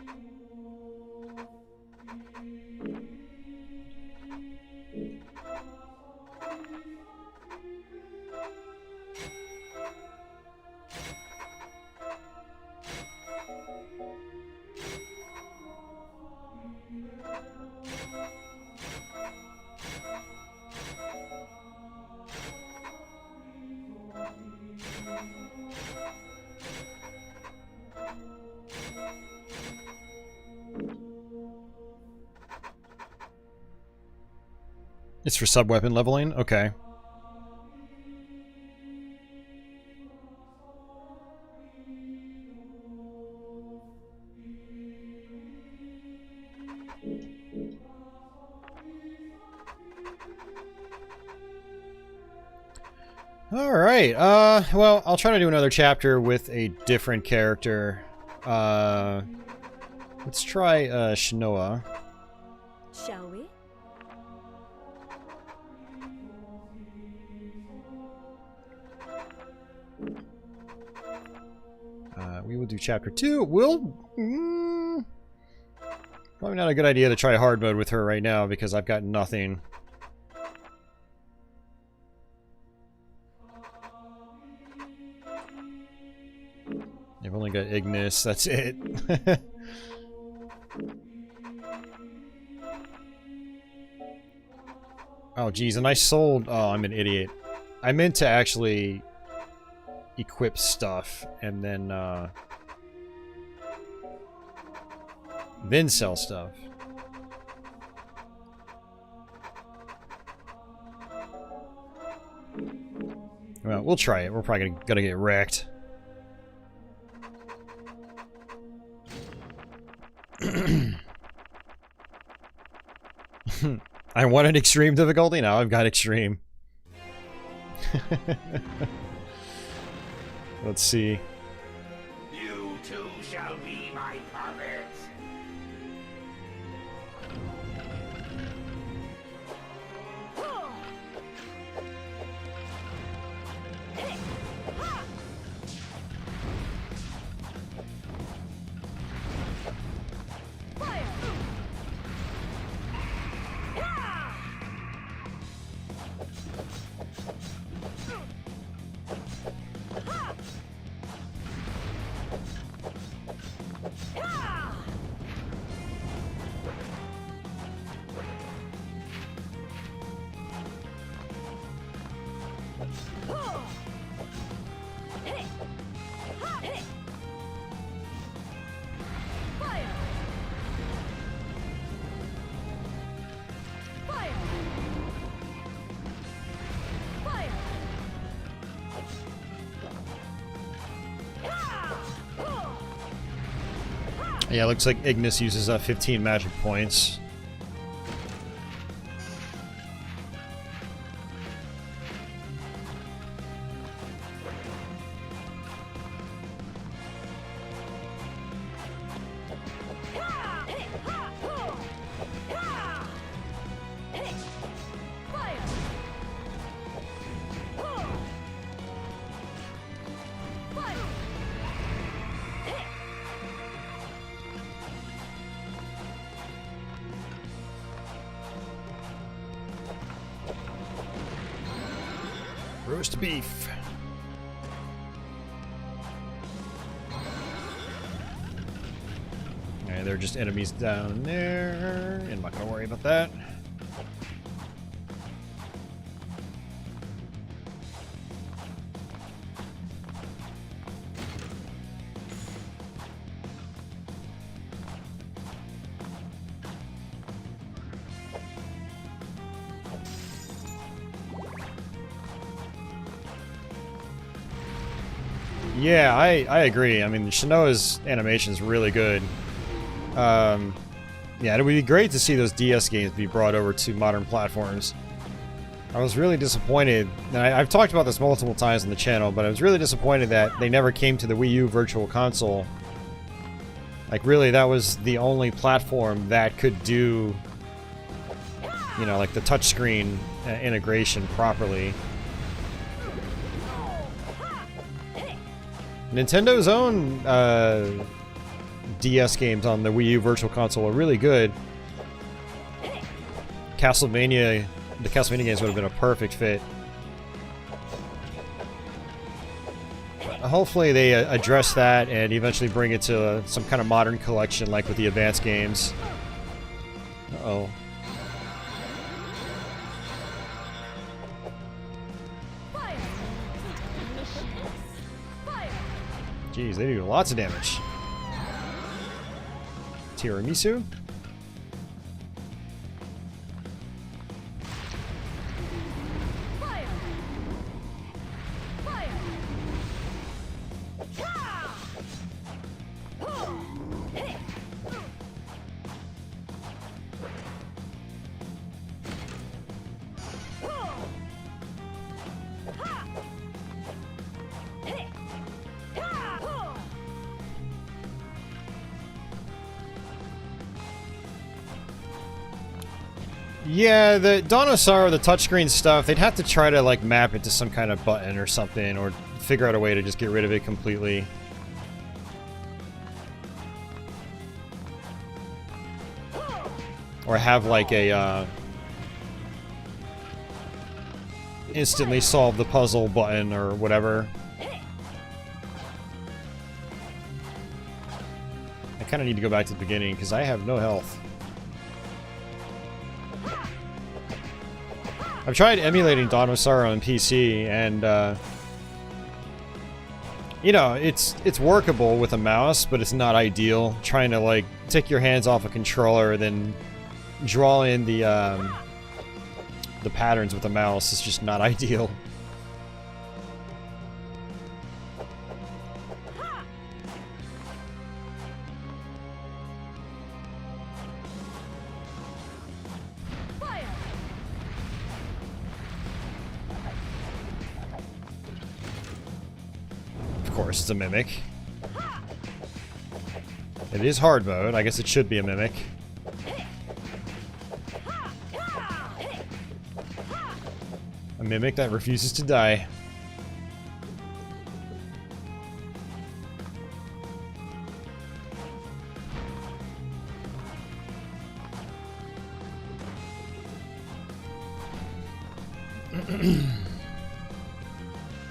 It's for sub-weapon leveling? Okay. Alright, well, I'll try to do another chapter with a different character. Let's try, Shanoa. Shall we? We will do chapter 2. We'll... probably not a good idea to try hard mode with her right now because I've got nothing. I've only got Ignis, that's it. Oh geez, and I sold... Oh, I'm an idiot. I meant to actually equip stuff and then sell stuff. Well, we'll try it. We're probably gonna get wrecked. I wanted extreme difficulty, now I've got extreme. Let's see. You too shall be my puppets. Yeah, looks like Ignis uses 15 magic points. Roast beef. Alright, there are just enemies down there. I'm not gonna worry about that. Yeah, I agree. I mean, Shanoa's animation is really good. Yeah, it would be great to see those DS games be brought over to modern platforms. I was really disappointed, and I've talked about this multiple times on the channel, but I was really disappointed that they never came to the Wii U Virtual Console. Like, really, that was the only platform that could do, you know, like the touchscreen integration properly. Nintendo's own DS games on the Wii U Virtual Console are really good. Castlevania, the Castlevania games would have been a perfect fit. Hopefully they address that and eventually bring it to some kind of modern collection like with the advanced games. Uh-oh. Jeez, they do lots of damage. Tiramisu? Yeah, the Donosaro, the touchscreen stuff, they'd have to try to like map it to some kind of button or something, or figure out a way to just get rid of it completely. Or have like a instantly solve the puzzle button or whatever. I kind of need to go back to the beginning because I have no health. I've tried emulating Donosaro on PC, and you know, it's workable with a mouse, but it's not ideal. Trying to like take your hands off a controller, then draw in the patterns with a mouse is just not ideal. Of course, it's a mimic. It is hard mode. I guess it should be a mimic. A mimic that refuses to die.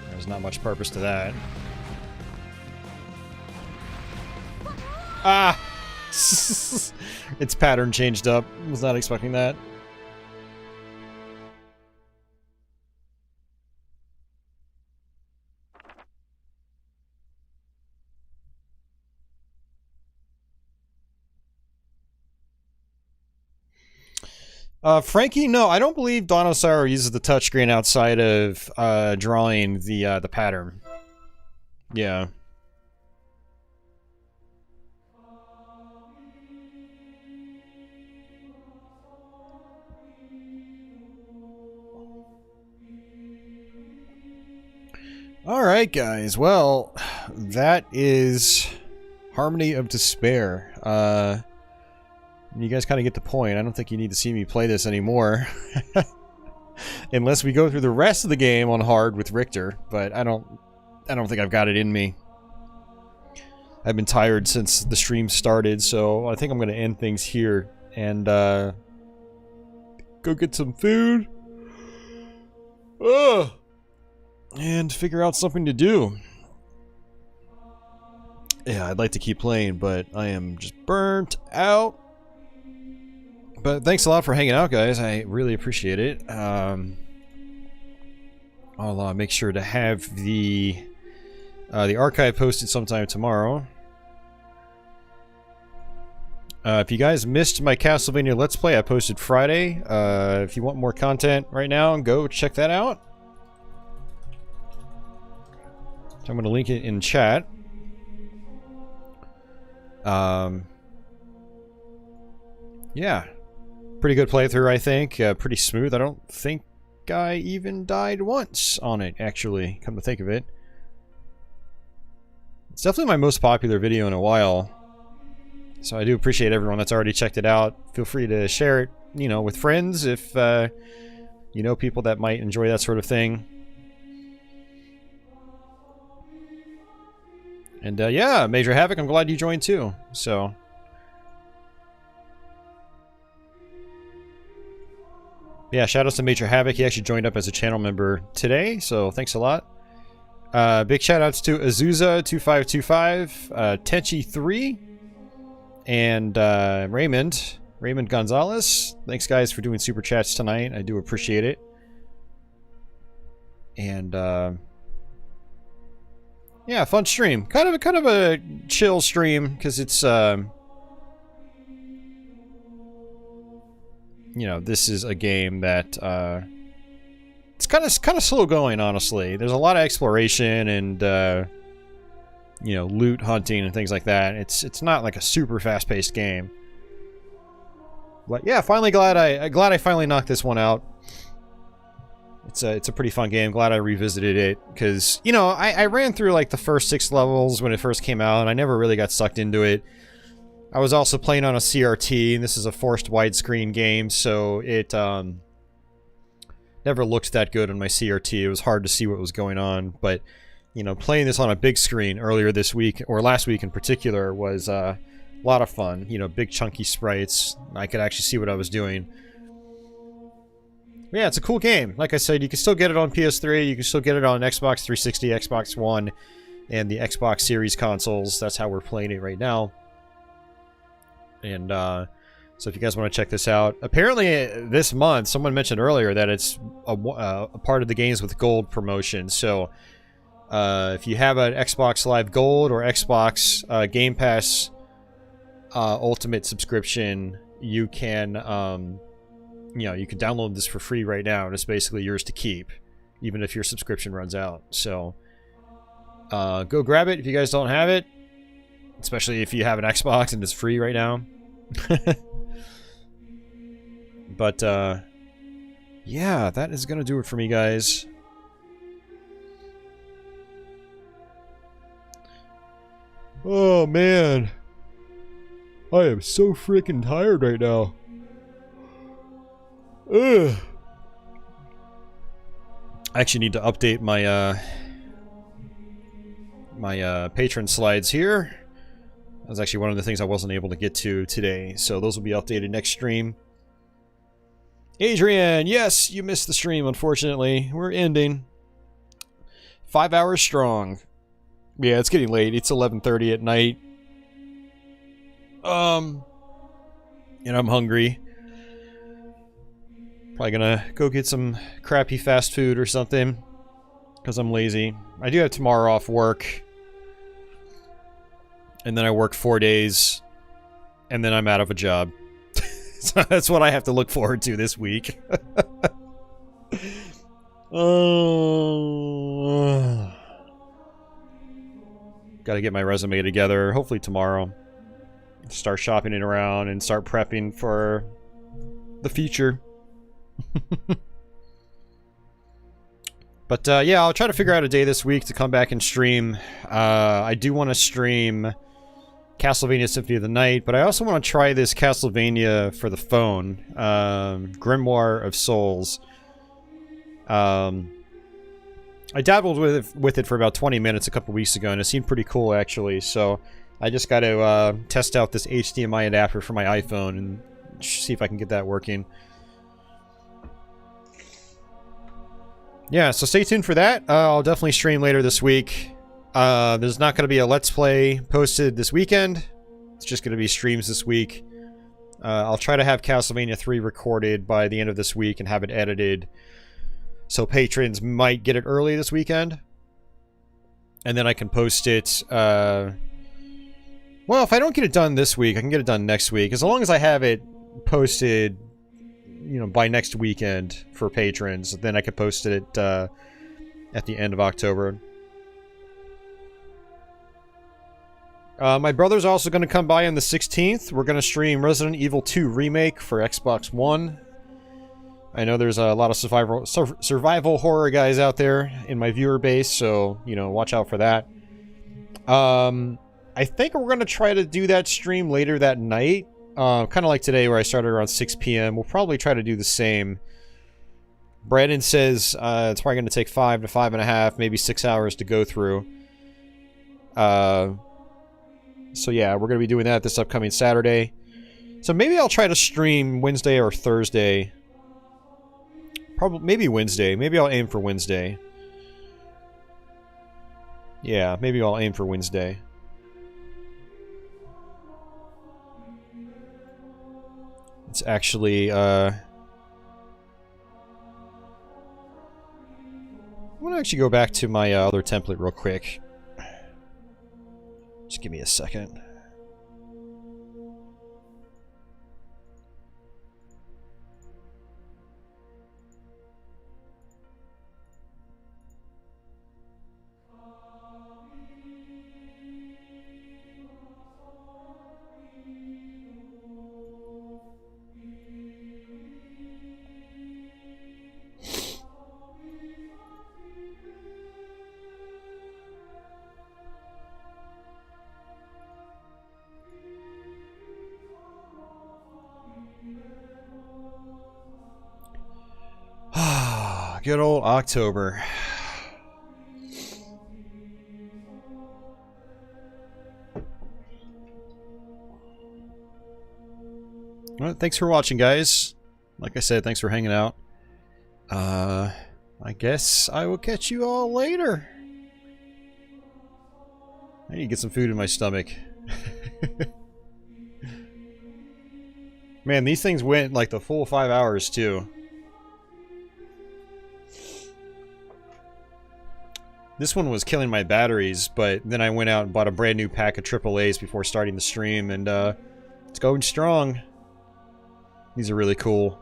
There's not much purpose to that. Ah! Its pattern changed up. Was not expecting that. Frankie, no, I don't believe Donosaro uses the touchscreen outside of drawing the pattern. Yeah. Alright, guys. Well, that is Harmony of Despair. You guys kind of get the point. I don't think you need to see me play this anymore. Unless we go through the rest of the game on hard with Richter, but I don't think I've got it in me. I've been tired since the stream started, so I think I'm going to end things here and go get some food. Ugh. And figure out something to do. Yeah, I'd like to keep playing, but I am just burnt out. But thanks a lot for hanging out, guys. I really appreciate it. I'll make sure to have the archive posted sometime tomorrow. If you guys missed my Castlevania Let's Play, I posted Friday. If you want more content right now, go check that out. So I'm going to link it in chat. Yeah. Pretty good playthrough, I think. Pretty smooth. I don't think I even died once on it, actually, come to think of it. It's definitely my most popular video in a while. So I do appreciate everyone that's already checked it out. Feel free to share it, you know, with friends if you know people that might enjoy that sort of thing. And yeah, Major Havoc, I'm glad you joined too. So yeah, shout outs to Major Havoc. He actually joined up as a channel member today, so thanks a lot. Big shout outs to Azusa2525, Tenchi3, and Raymond Gonzalez. Thanks guys for doing super chats tonight. I do appreciate it. And yeah, fun stream. Kind of a chill stream because it's you know, this is a game that it's kind of slow going, honestly. There's a lot of exploration and you know, loot hunting and things like that. It's not like a super fast-paced game. But yeah, finally glad I finally knocked this one out. It's a pretty fun game. Glad I revisited it because, you know, I ran through like the first 6 levels when it first came out and I never really got sucked into it. I was also playing on a CRT, and this is a forced widescreen game, so it never looked that good on my CRT. It was hard to see what was going on, but you know, playing this on a big screen earlier this week, or last week in particular, was a lot of fun. You know, big chunky sprites. I could actually see what I was doing. But yeah, it's a cool game. Like I said, you can still get it on PS3, you can still get it on Xbox 360, Xbox One, and the Xbox Series consoles. That's how we're playing it right now. And so if you guys want to check this out, apparently this month, someone mentioned earlier that it's a part of the Games with Gold promotion. So if you have an Xbox Live Gold or Xbox Game Pass Ultimate subscription, you can you know, you can download this for free right now, and it's basically yours to keep, even if your subscription runs out. So go grab it if you guys don't have it, especially if you have an Xbox and it's free right now. But yeah, that is gonna do it for me, guys. Oh man, I am so freaking tired right now. Ugh. I actually need to update my my patron slides here. That was actually one of the things I wasn't able to get to today, so those will be updated next stream. Adrian, yes, you missed the stream, unfortunately. We're ending. 5 hours strong. Yeah, it's getting late. It's 11:30 at night. And I'm hungry. Probably gonna go get some crappy fast food or something, because I'm lazy. I do have tomorrow off work. And then I work 4 days. And then I'm out of a job. So that's what I have to look forward to this week. Gotta get my resume together, hopefully tomorrow. Start shopping it around and start prepping for the future. But yeah, I'll try to figure out a day this week to come back and stream. I do want to stream Castlevania Symphony of the Night, but I also want to try this Castlevania for the phone, Grimoire of Souls. I dabbled with it for about 20 minutes a couple weeks ago, and it seemed pretty cool, actually. So I just got to test out this HDMI adapter for my iPhone and see if I can get that working. Yeah, so stay tuned for that. I'll definitely stream later this week. There's not going to be a Let's Play posted this weekend. It's just going to be streams this week. I'll try to have Castlevania 3 recorded by the end of this week and have it edited, so patrons might get it early this weekend. And then I can post it... well, if I don't get it done this week, I can get it done next week. As long as I have it posted, you know, by next weekend for patrons, then I could post it at the end of October. My brother's also going to come by on the 16th. We're going to stream Resident Evil 2 Remake for Xbox One. I know there's a lot of survival horror guys out there in my viewer base, so, you know, watch out for that. I think we're going to try to do that stream later that night. Kind of like today where I started around 6 p.m. We'll probably try to do the same. Brandon says it's probably going to take 5 to 5.5, maybe 6 hours to go through. So yeah, we're going to be doing that this upcoming Saturday. So maybe I'll try to stream Wednesday or Thursday. Probably, maybe Wednesday. Maybe I'll aim for Wednesday. Yeah, maybe I'll aim for Wednesday. It's actually, I want to actually go back to my other template real quick. Just give me a second. good old October. Well, thanks for watching, guys. Like I said, thanks for hanging out. I guess I will catch you all later. I need to get some food in my stomach. Man, these things went like the full 5 hours, too. This one was killing my batteries, but then I went out and bought a brand new pack of AAAs before starting the stream, and it's going strong. These are really cool.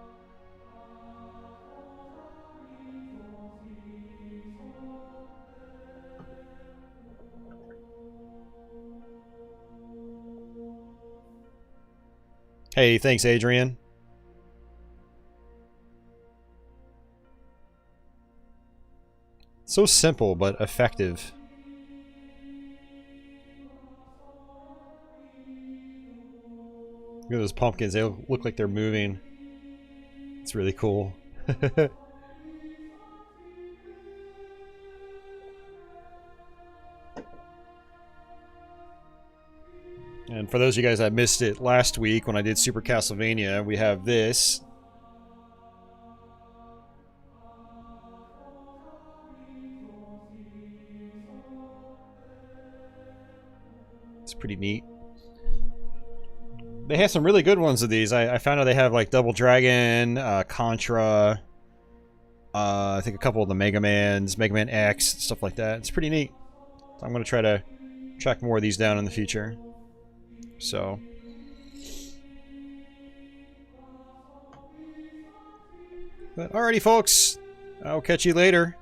Hey, thanks, Adrian. So simple, but effective. Look at those pumpkins. They look like they're moving. It's really cool. And for those of you guys that missed it last week when I did Super Castlevania, we have this. It's pretty neat. They have some really good ones of these. I found out they have like Double Dragon, Contra, I think a couple of the Mega Mans, Mega Man X, stuff like that. It's pretty neat. So I'm going to try to track more of these down in the future. So, but alrighty, folks, I'll catch you later.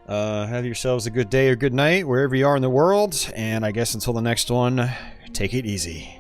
Have yourselves a good day or good night wherever you are in the world, and I guess until the next one, take it easy.